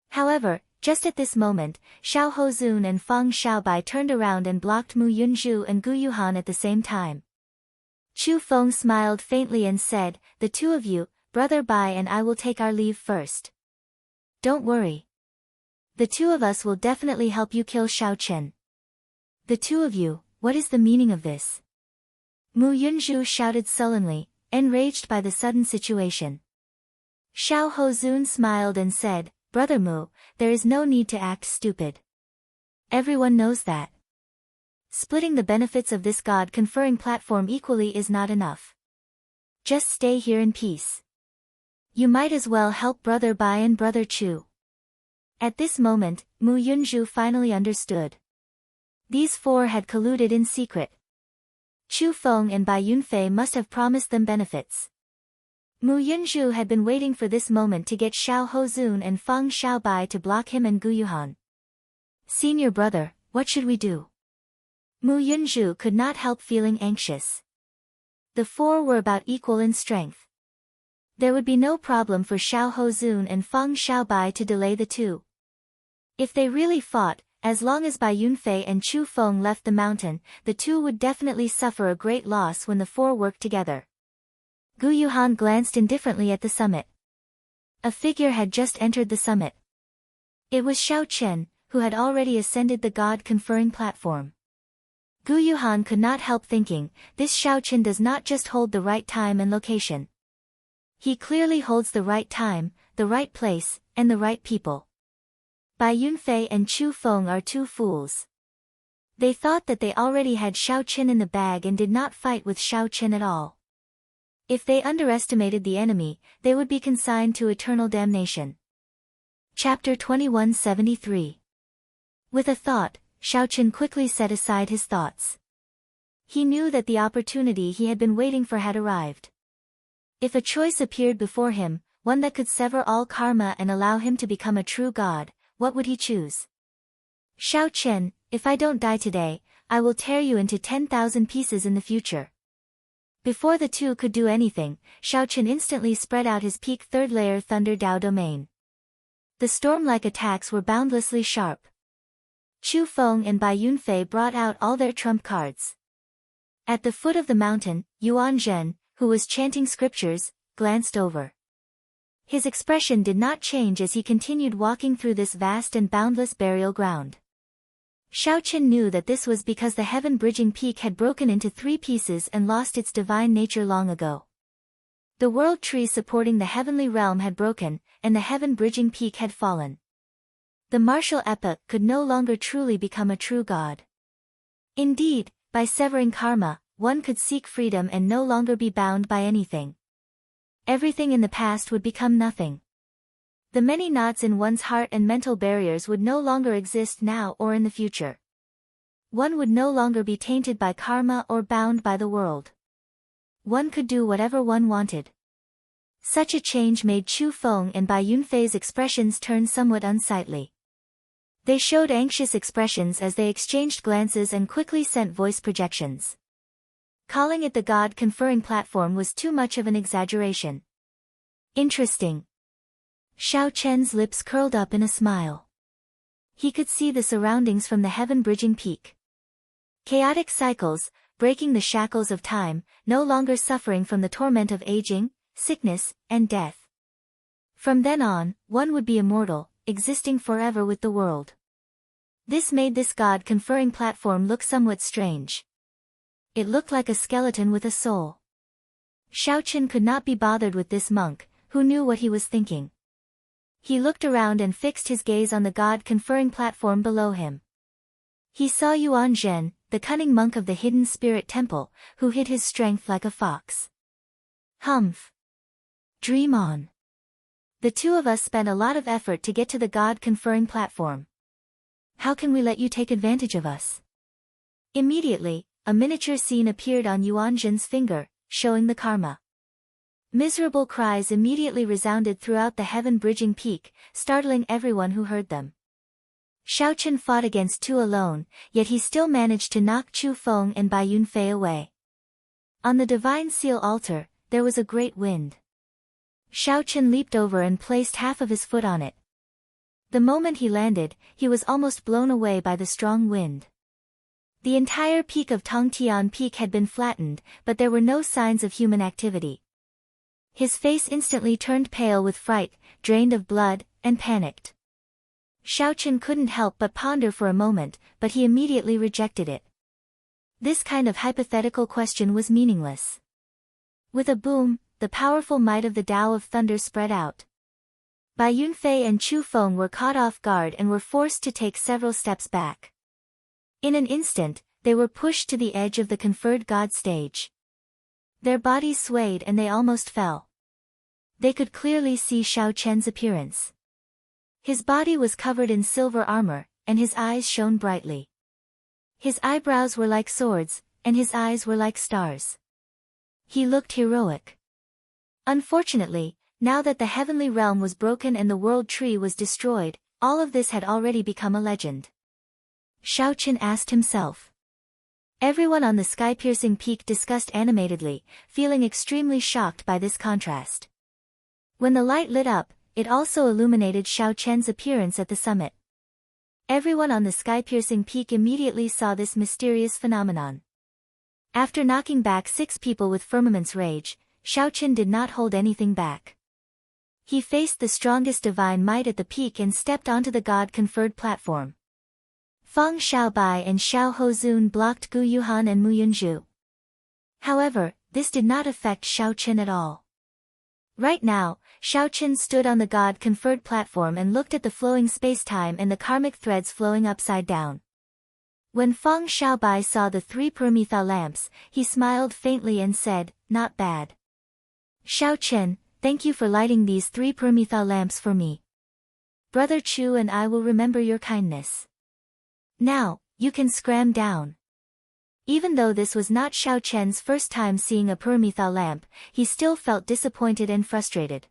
However, just at this moment, Xiao Hozun and Fang Xiaobai turned around and blocked Mu Yunzhu and Gu Yuhan at the same time. Chu Feng smiled faintly and said, "The 2 of you, Brother Bai and I will take our leave first. Don't worry. The 2 of us will definitely help you kill Shao Chen." "The 2 of you, what is the meaning of this?" Mu Yunzhu shouted sullenly, enraged by the sudden situation. Xiao Hozun smiled and said, "Brother Mu, there is no need to act stupid. Everyone knows that. Splitting the benefits of this god-conferring platform equally is not enough. Just stay here in peace. You might as well help Brother Bai and Brother Chu." At this moment, Mu Yunzhu finally understood. These 4 had colluded in secret. Chu Feng and Bai Yunfei must have promised them benefits. Mu Yunzhu had been waiting for this moment to get Xiao Hozun and Fang Xiaobai to block him and Gu Yuhan. "Senior brother, what should we do?" Mu Yunzhu could not help feeling anxious. The 4 were about equal in strength. There would be no problem for Xiao Hozun and Fang Xiaobai to delay the 2. If they really fought, as long as Bai Yunfei and Chu Feng left the mountain, the 2 would definitely suffer a great loss when the 4 worked together. Gu Yuhan glanced indifferently at the summit. A figure had just entered the summit. It was Shao Chen, who had already ascended the god-conferring platform. Gu Yuhan could not help thinking, this Shao Chen does not just hold the right time and location. He clearly holds the right time, the right place, and the right people. Bai Yunfei and Chu Feng are 2 fools. They thought that they already had Shao Chen in the bag and did not fight with Shao Chen at all. If they underestimated the enemy, they would be consigned to eternal damnation. Chapter 2173. With a thought, Shao Chen quickly set aside his thoughts. He knew that the opportunity he had been waiting for had arrived. If a choice appeared before him, one that could sever all karma and allow him to become a true god, what would he choose? "Shao Chen, if I don't die today, I will tear you into 10,000 pieces in the future." Before the 2 could do anything, Shao Chen instantly spread out his peak 3rd layer Thunder Dao domain. The storm-like attacks were boundlessly sharp. Chu Feng and Bai Yunfei brought out all their trump cards. At the foot of the mountain, Yuan Zhen, who was chanting scriptures, glanced over. His expression did not change as he continued walking through this vast and boundless burial ground. Shao Chen knew that this was because the heaven-bridging peak had broken into 3 pieces and lost its divine nature long ago. The world tree supporting the heavenly realm had broken, and the heaven-bridging peak had fallen. The martial epoch could no longer truly become a true god. Indeed, by severing karma, one could seek freedom and no longer be bound by anything. Everything in the past would become nothing. The many knots in one's heart and mental barriers would no longer exist now or in the future. One would no longer be tainted by karma or bound by the world. One could do whatever one wanted. Such a change made Chu Feng and Bai Yunfei's expressions turn somewhat unsightly. They showed anxious expressions as they exchanged glances and quickly sent voice projections. Calling it the God-conferring platform was too much of an exaggeration. Interesting. Xiao Chen's lips curled up in a smile. He could see the surroundings from the heaven-bridging peak. Chaotic cycles, breaking the shackles of time, no longer suffering from the torment of aging, sickness, and death. From then on, one would be immortal, existing forever with the world. This made this God-conferring platform look somewhat strange. It looked like a skeleton with a soul. Xiao Chen could not be bothered with this monk, who knew what he was thinking. He looked around and fixed his gaze on the God-conferring platform below him. He saw Yuan Zhen, the cunning monk of the hidden spirit temple, who hid his strength like a fox. Humph. Dream on. The two of us spent a lot of effort to get to the God-conferring platform. How can we let you take advantage of us? Immediately, a miniature scene appeared on Yuan Zhen's finger, showing the karma. Miserable cries immediately resounded throughout the heaven-bridging peak, startling everyone who heard them. Xiao Chen fought against two alone, yet he still managed to knock Chu Feng and Bai Yunfei away. On the divine seal altar, there was a great wind. Xiao Chen leaped over and placed half of his foot on it. The moment he landed, he was almost blown away by the strong wind. The entire peak of Tongtian Peak had been flattened, but there were no signs of human activity. His face instantly turned pale with fright, drained of blood, and panicked. Xiao Chen couldn't help but ponder for a moment, but he immediately rejected it. This kind of hypothetical question was meaningless. With a boom, the powerful might of the Tao of Thunder spread out. Bai Yunfei and Chu Feng were caught off guard and were forced to take several steps back. In an instant, they were pushed to the edge of the conferred god stage. Their bodies swayed and they almost fell. They could clearly see Xiao Chen's appearance. His body was covered in silver armor, and his eyes shone brightly. His eyebrows were like swords, and his eyes were like stars. He looked heroic. Unfortunately, now that the heavenly realm was broken and the world tree was destroyed, all of this had already become a legend. Xiao Chen asked himself. Everyone on the sky-piercing peak discussed animatedly, feeling extremely shocked by this contrast. When the light lit up, it also illuminated Xiao Chen's appearance at the summit. Everyone on the sky-piercing peak immediately saw this mysterious phenomenon. After knocking back 6 people with Firmament's rage, Xiao Chen did not hold anything back. He faced the strongest divine might at the peak and stepped onto the god-conferred platform. Feng Xiaobai and Xiao Hozun blocked Gu Yuhan and Mu Yunzhu. However, this did not affect Xiao Chen at all. Right now, Xiao Chen stood on the god-conferred platform and looked at the flowing space-time and the karmic threads flowing upside down. When Feng Xiaobai saw the 3 Paramitha lamps, he smiled faintly and said, "Not bad. Xiao Chen, thank you for lighting these 3 Paramitha lamps for me. Brother Chu and I will remember your kindness. Now, you can scram down." Even though this was not Xiao Chen's first time seeing a Paramitha lamp, he still felt disappointed and frustrated.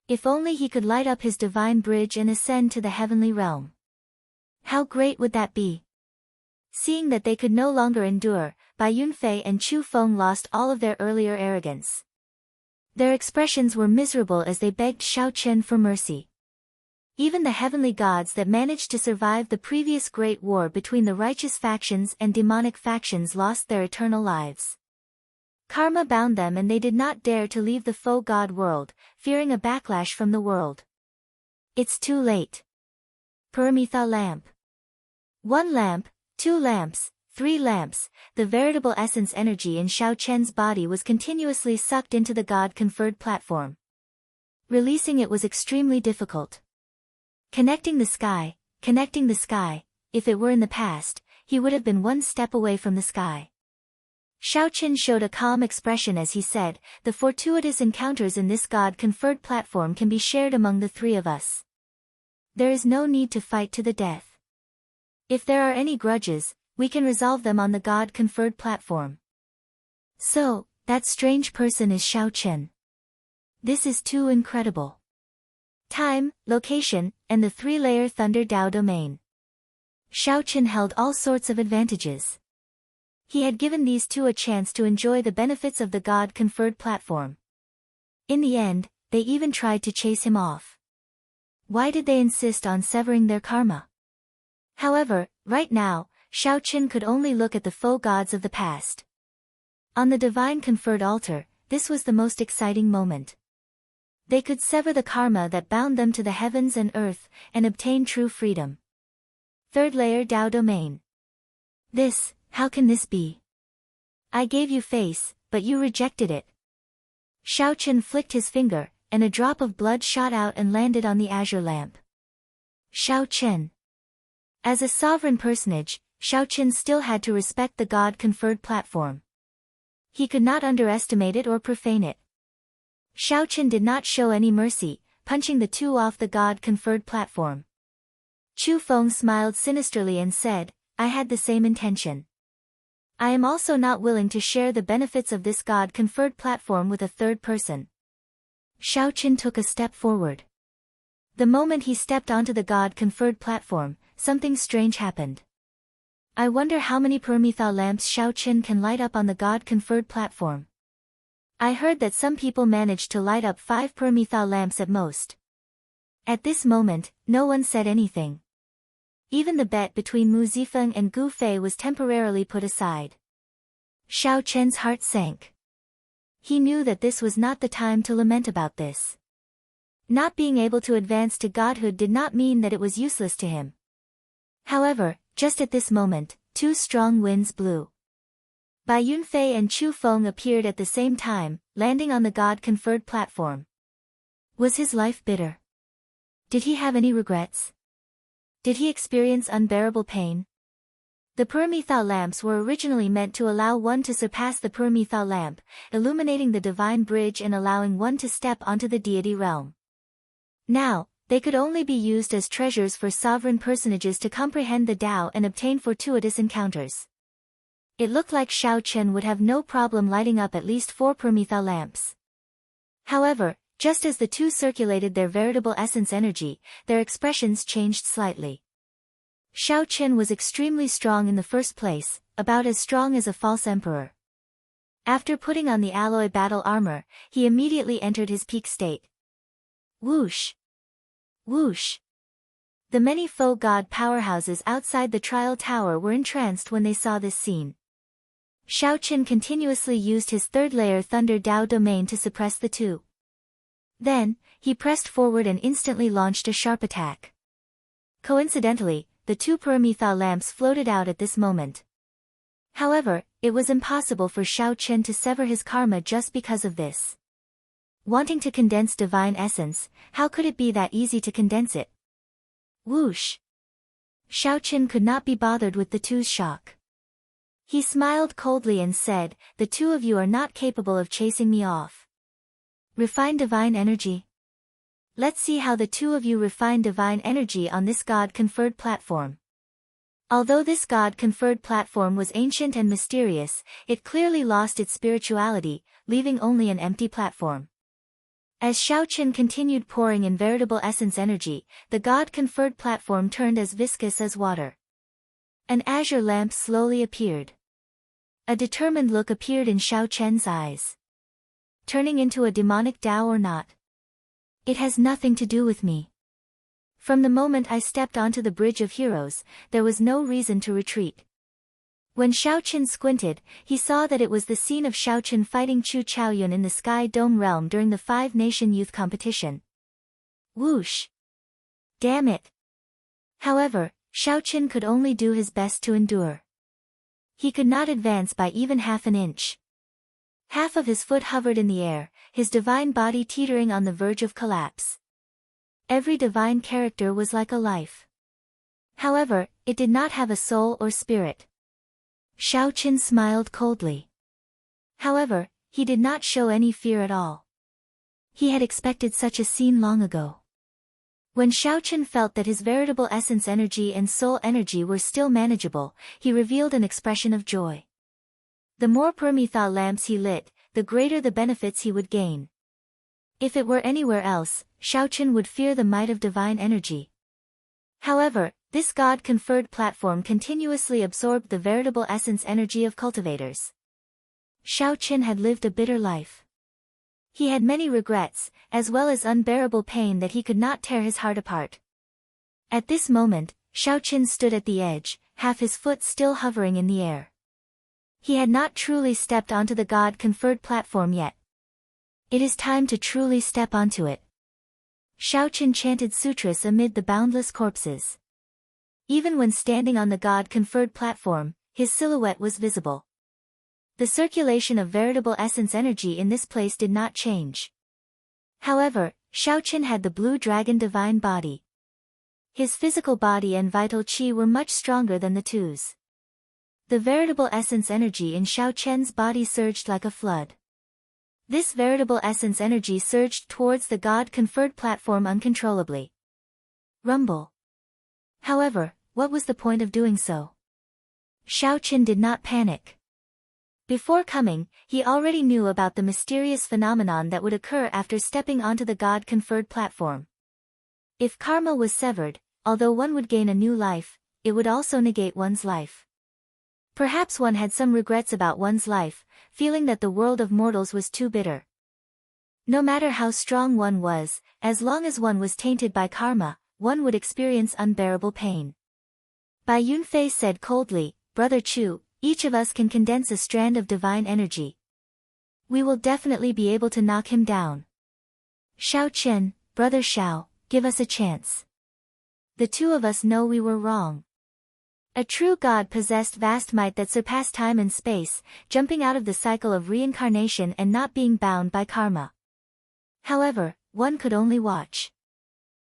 If only he could light up his divine bridge and ascend to the heavenly realm. How great would that be? Seeing that they could no longer endure, Bai Yunfei and Chu Feng lost all of their earlier arrogance. Their expressions were miserable as they begged Xiao Chen for mercy. Even the heavenly gods that managed to survive the previous great war between the righteous factions and demonic factions lost their eternal lives. Karma bound them and they did not dare to leave the foe god world, fearing a backlash from the world. It's too late. Paramitha lamp. 1 lamp, 2 lamps, 3 lamps, the veritable essence energy in Xiao Chen's body was continuously sucked into the God-conferred platform. Releasing it was extremely difficult. Connecting the sky, if it were in the past, he would have been one step away from the sky. Xiao Chen showed a calm expression as he said, "The fortuitous encounters in this God-conferred platform can be shared among the 3 of us. There is no need to fight to the death. If there are any grudges, we can resolve them on the God-conferred platform." So, that strange person is Xiao Chen. This is too incredible. Time, location, and the 3-layer Thunder Dao domain. Xiao Chen held all sorts of advantages. He had given these 2 a chance to enjoy the benefits of the God-conferred platform. In the end, they even tried to chase him off. Why did they insist on severing their karma? However, right now, Xiao Chen could only look at the faux gods of the past. On the divine conferred altar, this was the most exciting moment. They could sever the karma that bound them to the heavens and earth, and obtain true freedom. 3rd layer Dao domain. How can this be? I gave you face, but you rejected it. Xiao Chen flicked his finger, and a drop of blood shot out and landed on the azure lamp. Xiao Chen. As a sovereign personage, Xiao Chen still had to respect the God-conferred platform. He could not underestimate it or profane it. Xiao Chen did not show any mercy, punching the 2 off the God-conferred platform. Chu Feng smiled sinisterly and said, "I had the same intention. I am also not willing to share the benefits of this God-conferred platform with a 3rd person." Xiao Chen took a step forward. The moment he stepped onto the God-conferred platform, something strange happened. I wonder how many pyramithal lamps Xiao Chen can light up on the God-conferred platform. I heard that some people managed to light up 5 pyramithal lamps at most. At this moment, no one said anything. Even the bet between Mu Zifeng and Gu Fei was temporarily put aside. Xiao Chen's heart sank. He knew that this was not the time to lament about this. Not being able to advance to godhood did not mean that it was useless to him. However, just at this moment, 2 strong winds blew. Bai Yunfei and Chu Feng appeared at the same time, landing on the God-conferred platform. Was his life bitter? Did he have any regrets? Did he experience unbearable pain? The pyramithal lamps were originally meant to allow one to surpass the pyramithal lamp, illuminating the divine bridge and allowing one to step onto the deity realm. Now, they could only be used as treasures for sovereign personages to comprehend the Tao and obtain fortuitous encounters. It looked like Xiao Chen would have no problem lighting up at least 4 pyramithal lamps. However, just as the 2 circulated their veritable essence energy, their expressions changed slightly. Xiao Chen was extremely strong in the first place, about as strong as a false emperor. After putting on the alloy battle armor, he immediately entered his peak state. Whoosh! Whoosh! The many faux god powerhouses outside the trial tower were entranced when they saw this scene. Xiao Chen continuously used his 3rd layer Thunder Dao domain to suppress the 2. Then, he pressed forward and instantly launched a sharp attack. Coincidentally, the 2 pyramithal lamps floated out at this moment. However, it was impossible for Xiao Chen to sever his karma just because of this. Wanting to condense divine essence, how could it be that easy to condense it? Whoosh! Xiao Chen could not be bothered with the 2's shock. He smiled coldly and said, "The 2 of you are not capable of chasing me off. Refine divine energy. Let's see how the 2 of you refine divine energy on this God-conferred platform." Although this God-conferred platform was ancient and mysterious, it clearly lost its spirituality, leaving only an empty platform. As Xiao Chen continued pouring in veritable essence energy, the God-conferred platform turned as viscous as water. An azure lamp slowly appeared. A determined look appeared in Xiao Chen's eyes. Turning into a demonic Tao or not? It has nothing to do with me. From the moment I stepped onto the Bridge of Heroes, there was no reason to retreat. When Xiao Chen squinted, he saw that it was the scene of Xiao Chen fighting Chu Chaoyun in the Sky Dome realm during the 5-nation youth competition. Whoosh! Damn it! However, Xiao Chen could only do his best to endure. He could not advance by even half an inch. Half of his foot hovered in the air, his divine body teetering on the verge of collapse. Every divine character was like a life. However, it did not have a soul or spirit. Xiaoqin smiled coldly. However, he did not show any fear at all. He had expected such a scene long ago. When Xiaoqin felt that his veritable essence energy and soul energy were still manageable, he revealed an expression of joy. The more Permitha lamps he lit, the greater the benefits he would gain. If it were anywhere else, Xiaoqin would fear the might of divine energy. However, this God-conferred platform continuously absorbed the veritable essence energy of cultivators. Xiaoqin had lived a bitter life. He had many regrets, as well as unbearable pain that he could not tear his heart apart. At this moment, Xiaoqin stood at the edge, half his foot still hovering in the air. He had not truly stepped onto the God-conferred platform yet. It is time to truly step onto it. Xiaoqin chanted sutras amid the boundless corpses. Even when standing on the God-conferred platform, his silhouette was visible. The circulation of veritable essence energy in this place did not change. However, Xiaoqin had the blue dragon divine body. His physical body and vital qi were much stronger than the two's. The veritable essence energy in Xiaoqin's body surged like a flood. This veritable essence energy surged towards the God-conferred platform uncontrollably. Rumble. However, what was the point of doing so? Xiaoqin did not panic. Before coming, he already knew about the mysterious phenomenon that would occur after stepping onto the God-conferred platform. If karma was severed, although one would gain a new life, it would also negate one's life. Perhaps one had some regrets about one's life, feeling that the world of mortals was too bitter. No matter how strong one was, as long as one was tainted by karma, one would experience unbearable pain. Bai Yunfei said coldly, "Brother Chu, each of us can condense a strand of divine energy. We will definitely be able to knock him down. Xiaoqin, Brother Xiao, give us a chance. The two of us know we were wrong." A true god possessed vast might that surpassed time and space, jumping out of the cycle of reincarnation and not being bound by karma. However, one could only watch.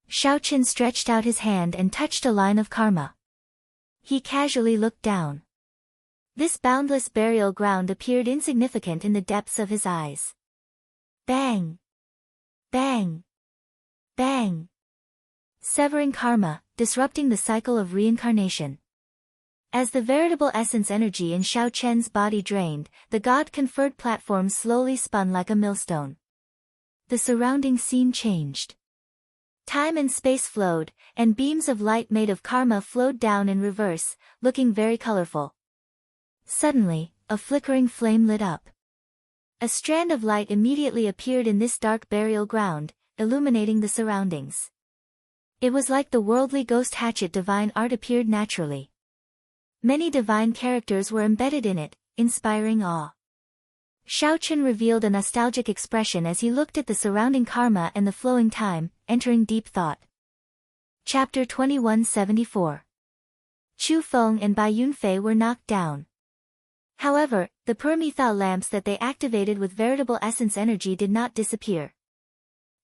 Xiaoqin stretched out his hand and touched a line of karma. He casually looked down. This boundless burial ground appeared insignificant in the depths of his eyes. Bang! Bang! Bang! Severing karma, disrupting the cycle of reincarnation. As the veritable essence energy in Xiaoqin's body drained, the God-conferred platform slowly spun like a millstone. The surrounding scene changed. Time and space flowed, and beams of light made of karma flowed down in reverse, looking very colorful. Suddenly, a flickering flame lit up. A strand of light immediately appeared in this dark burial ground, illuminating the surroundings. It was like the worldly ghost hatchet divine art appeared naturally. Many divine characters were embedded in it, inspiring awe. Xiaoqin revealed a nostalgic expression as he looked at the surrounding karma and the flowing time, entering deep thought. Chapter 2174. Chu Feng and Bai Yunfei were knocked down. However, the Permitha lamps that they activated with veritable essence energy did not disappear.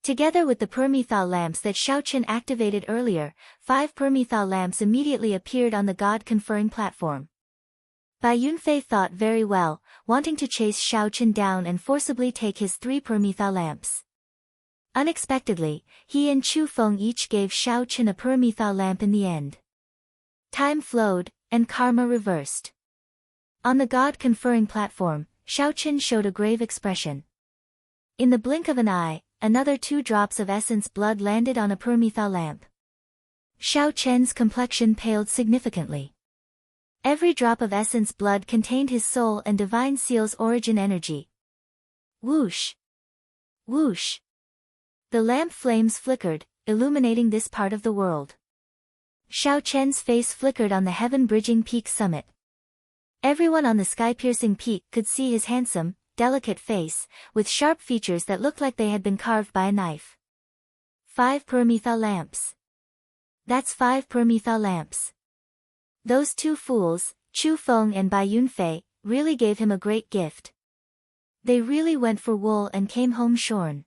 Together with the Permitha lamps that Xiaoqin activated earlier, 5 Permitha lamps immediately appeared on the God-conferring platform. Bai Yunfei thought very well, wanting to chase Xiaoqin down and forcibly take his 3 Permitha lamps. Unexpectedly, he and Chu Feng each gave Xiaoqin a Permitha lamp in the end. Time flowed, and karma reversed. On the God-conferring platform, Xiaoqin showed a grave expression. In the blink of an eye, another 2 drops of essence blood landed on a Permitha lamp. Xiaoqin's complexion paled significantly. Every drop of essence blood contained his soul and divine seal's origin energy. Whoosh! Whoosh! The lamp flames flickered, illuminating this part of the world. Xiaoqin's face flickered on the heaven-bridging peak summit. Everyone on the sky-piercing peak could see his handsome, delicate face, with sharp features that looked like they had been carved by a knife. 5 Permitha lamps. That's 5 Permitha lamps. Those 2 fools, Chu Feng and Bai Yunfei really gave him a great gift. They really went for wool and came home shorn.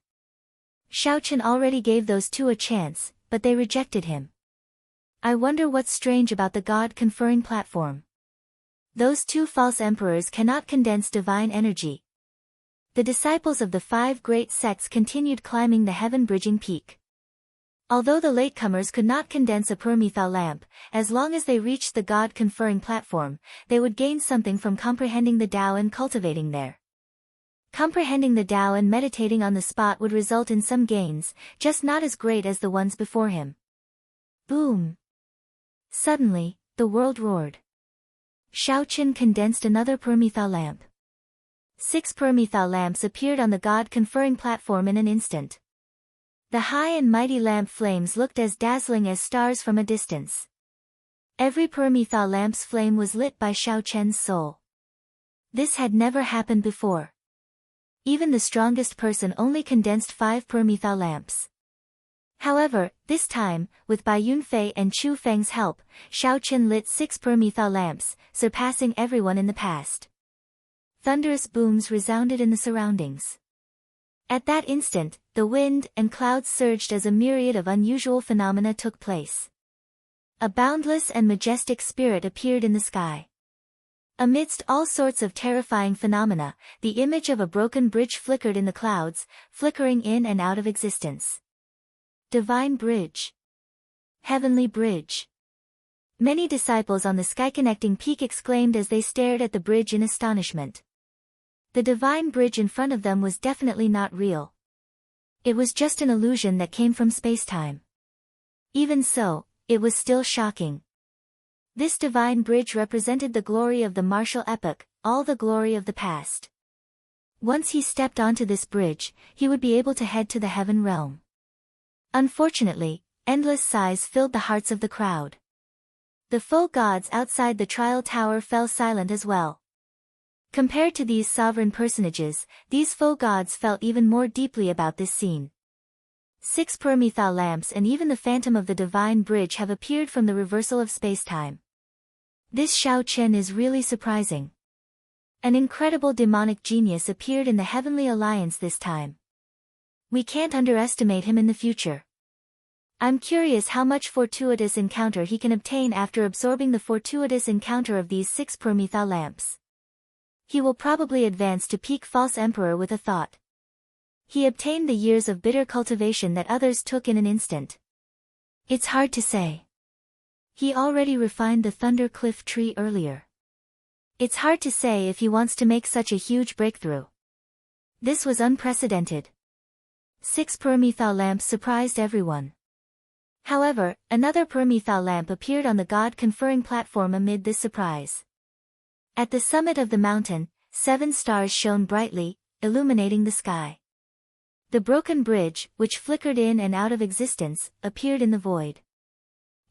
Xiaochen already gave those two a chance, but they rejected him. I wonder what's strange about the God-conferring platform. Those two false emperors cannot condense divine energy. The disciples of the 5 great sects continued climbing the heaven-bridging peak. Although the latecomers could not condense a permethal lamp, as long as they reached the God-conferring platform, they would gain something from comprehending the Tao and cultivating there. Comprehending the Tao and meditating on the spot would result in some gains, just not as great as the ones before him. Boom! Suddenly, the world roared. Xiaochen condensed another permethal lamp. 6 permethal lamps appeared on the God-conferring platform in an instant. The high and mighty lamp flames looked as dazzling as stars from a distance. Every permethal lamp's flame was lit by Xiaochen's soul. This had never happened before. Even the strongest person only condensed 5 permethal lamps. However, this time, with Bai Yunfei and Chu Feng's help, Xiaochen lit 6 permethal lamps, surpassing everyone in the past. Thunderous booms resounded in the surroundings. At that instant, the wind and clouds surged as a myriad of unusual phenomena took place. A boundless and majestic spirit appeared in the sky. Amidst all sorts of terrifying phenomena, the image of a broken bridge flickered in the clouds, flickering in and out of existence. Divine Bridge. Heavenly Bridge. Many disciples on the sky-connecting peak exclaimed as they stared at the bridge in astonishment. The divine bridge in front of them was definitely not real. It was just an illusion that came from space-time. Even so, it was still shocking. This divine bridge represented the glory of the martial epoch, all the glory of the past. Once he stepped onto this bridge, he would be able to head to the heaven realm. Unfortunately, endless sighs filled the hearts of the crowd. The faux gods outside the trial tower fell silent as well. Compared to these sovereign personages, these faux gods felt even more deeply about this scene. 6 permethal lamps and even the phantom of the divine bridge have appeared from the reversal of space-time. This Xiaochen is really surprising. An incredible demonic genius appeared in the Heavenly Alliance this time. We can't underestimate him in the future. I'm curious how much fortuitous encounter he can obtain after absorbing the fortuitous encounter of these 6 permethal lamps. He will probably advance to peak false emperor with a thought. He obtained the years of bitter cultivation that others took in an instant. It's hard to say. He already refined the Thunder Cliff tree earlier. It's hard to say if he wants to make such a huge breakthrough. This was unprecedented. 6 permethal lamps surprised everyone. However, another permethal lamp appeared on the God-conferring platform amid this surprise. At the summit of the mountain, 7 stars shone brightly, illuminating the sky. The broken bridge, which flickered in and out of existence, appeared in the void.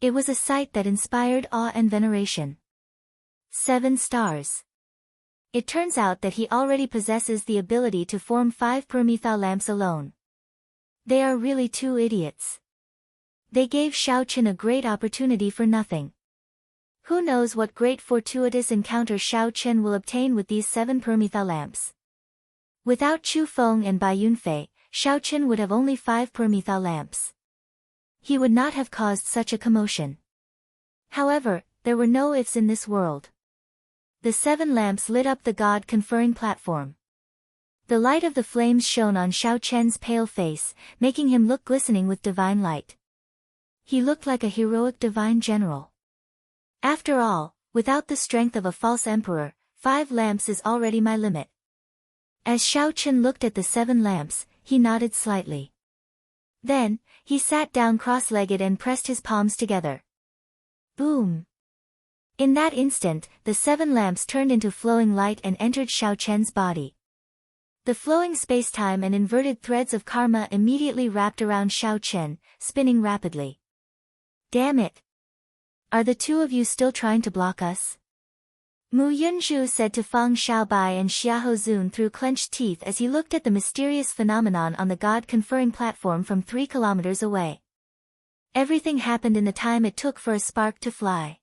It was a sight that inspired awe and veneration. 7 stars. It turns out that he already possesses the ability to form 5 permethal lamps alone. They are really 2 idiots. They gave Xiaochen a great opportunity for nothing. Who knows what great fortuitous encounter Xiaochen will obtain with these 7 permethal lamps. Without Chu Feng and Bai Yunfei, Xiaochen would have only 5 permethal lamps. He would not have caused such a commotion. However, there were no ifs in this world. The 7 lamps lit up the God-conferring platform. The light of the flames shone on Xiaochen's pale face, making him look glistening with divine light. He looked like a heroic divine general. After all, without the strength of a false emperor, 5 lamps is already my limit. As Xiaochen looked at the 7 lamps, he nodded slightly. Then, he sat down cross-legged and pressed his palms together. Boom! In that instant, the 7 lamps turned into flowing light and entered Xiaochen's body. The flowing spacetime and inverted threads of karma immediately wrapped around Xiaochen, spinning rapidly. Damn it! Are the 2 of you still trying to block us? Mu Yunzhu said to Fang Xiaobai and Xiahou Zun through clenched teeth as he looked at the mysterious phenomenon on the God-conferring platform from 3 kilometers away. Everything happened in the time it took for a spark to fly.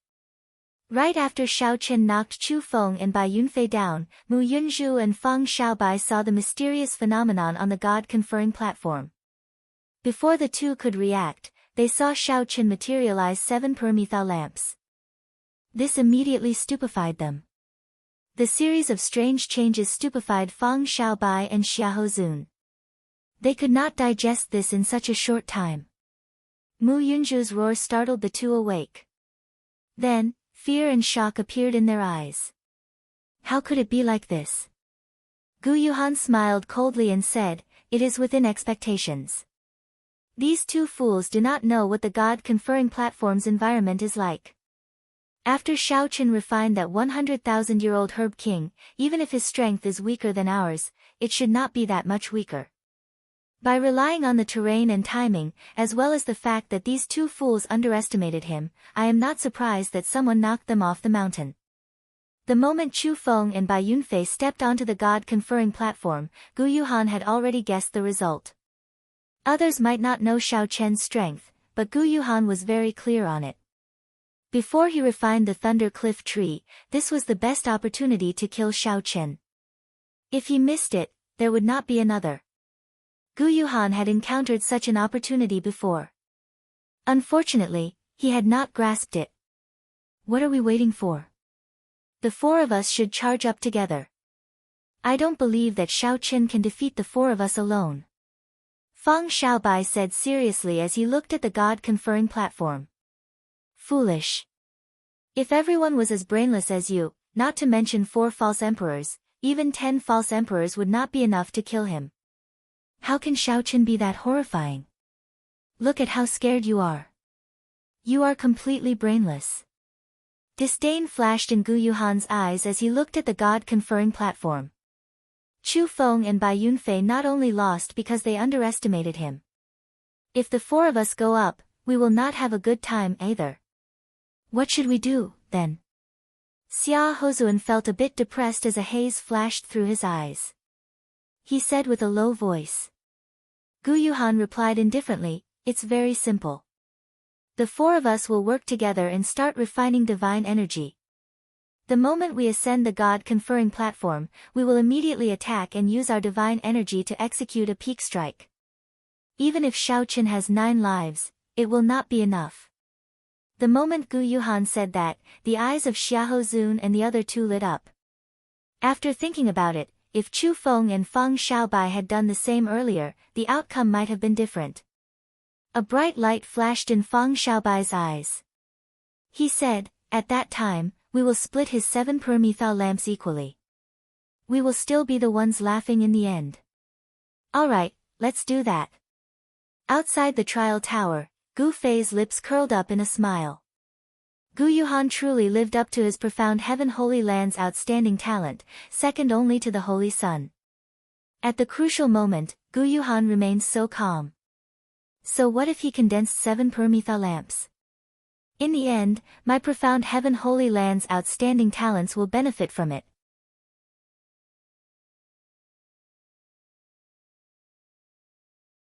Right after Xiao Qian knocked Chu Feng and Bai Yunfei down, Mu Yunzhu and Feng Xiaobai saw the mysterious phenomenon on the god-conferring platform. Before the two could react, they saw Xiao Qian materialize 7 pyramithal lamps. This immediately stupefied them. The series of strange changes stupefied Feng Xiaobai and Xiahou Zun. They could not digest this in such a short time. Mu Yunzhu's roar startled the two awake. Then, fear and shock appeared in their eyes. How could it be like this? Gu Yuhan smiled coldly and said, "It is within expectations. These two fools do not know what the god-conferring platform's environment is like." After Xiao Qian refined that 100,000-year-old herb king, even if his strength is weaker than ours, it should not be that much weaker. By relying on the terrain and timing, as well as the fact that these two fools underestimated him, I am not surprised that someone knocked them off the mountain. The moment Chu Feng and Bai Yunfei stepped onto the god-conferring platform, Gu Yuhan had already guessed the result. Others might not know Xiao Qian's strength, but Gu Yuhan was very clear on it. Before he refined the Thunder Cliff tree, this was the best opportunity to kill Xiao Qian. If he missed it, there would not be another. Gu Yuhan had encountered such an opportunity before. Unfortunately, he had not grasped it. What are we waiting for? The four of us should charge up together. I don't believe that Xiao Qian can defeat the four of us alone. Feng Xiaobai said seriously as he looked at the god-conferring platform. Foolish. If everyone was as brainless as you, not to mention 4 false emperors, even 10 false emperors would not be enough to kill him. How can Xiao Qian be that horrifying? Look at how scared you are. You are completely brainless. Disdain flashed in Gu Yuhan's eyes as he looked at the god-conferring platform. Chu Feng and Bai Yunfei not only lost because they underestimated him. If the four of us go up, we will not have a good time either. What should we do, then? Xia Hozuan felt a bit depressed as a haze flashed through his eyes. He said with a low voice. Gu Yuhan replied indifferently, "It's very simple. The four of us will work together and start refining divine energy. The moment we ascend the god-conferring platform, we will immediately attack and use our divine energy to execute a peak strike. Even if Xiao Qian has 9 lives, it will not be enough." The moment Gu Yuhan said that, the eyes of Xiahou Zun and the other two lit up. After thinking about it, if Chu Feng and Feng Xiaobai had done the same earlier, the outcome might have been different. A bright light flashed in Feng Xiaobai's eyes. He said, "At that time, we will split his 7 pyramithal lamps equally. We will still be the ones laughing in the end." "Alright, let's do that." Outside the trial tower, Gu Fei's lips curled up in a smile. Gu Yuhan truly lived up to his profound Heaven Holy Land's outstanding talent, second only to the Holy Sun. At the crucial moment, Gu Yuhan remained so calm. So what if he condensed 7 pyramithal lamps? In the end, my profound Heaven Holy Land's outstanding talents will benefit from it,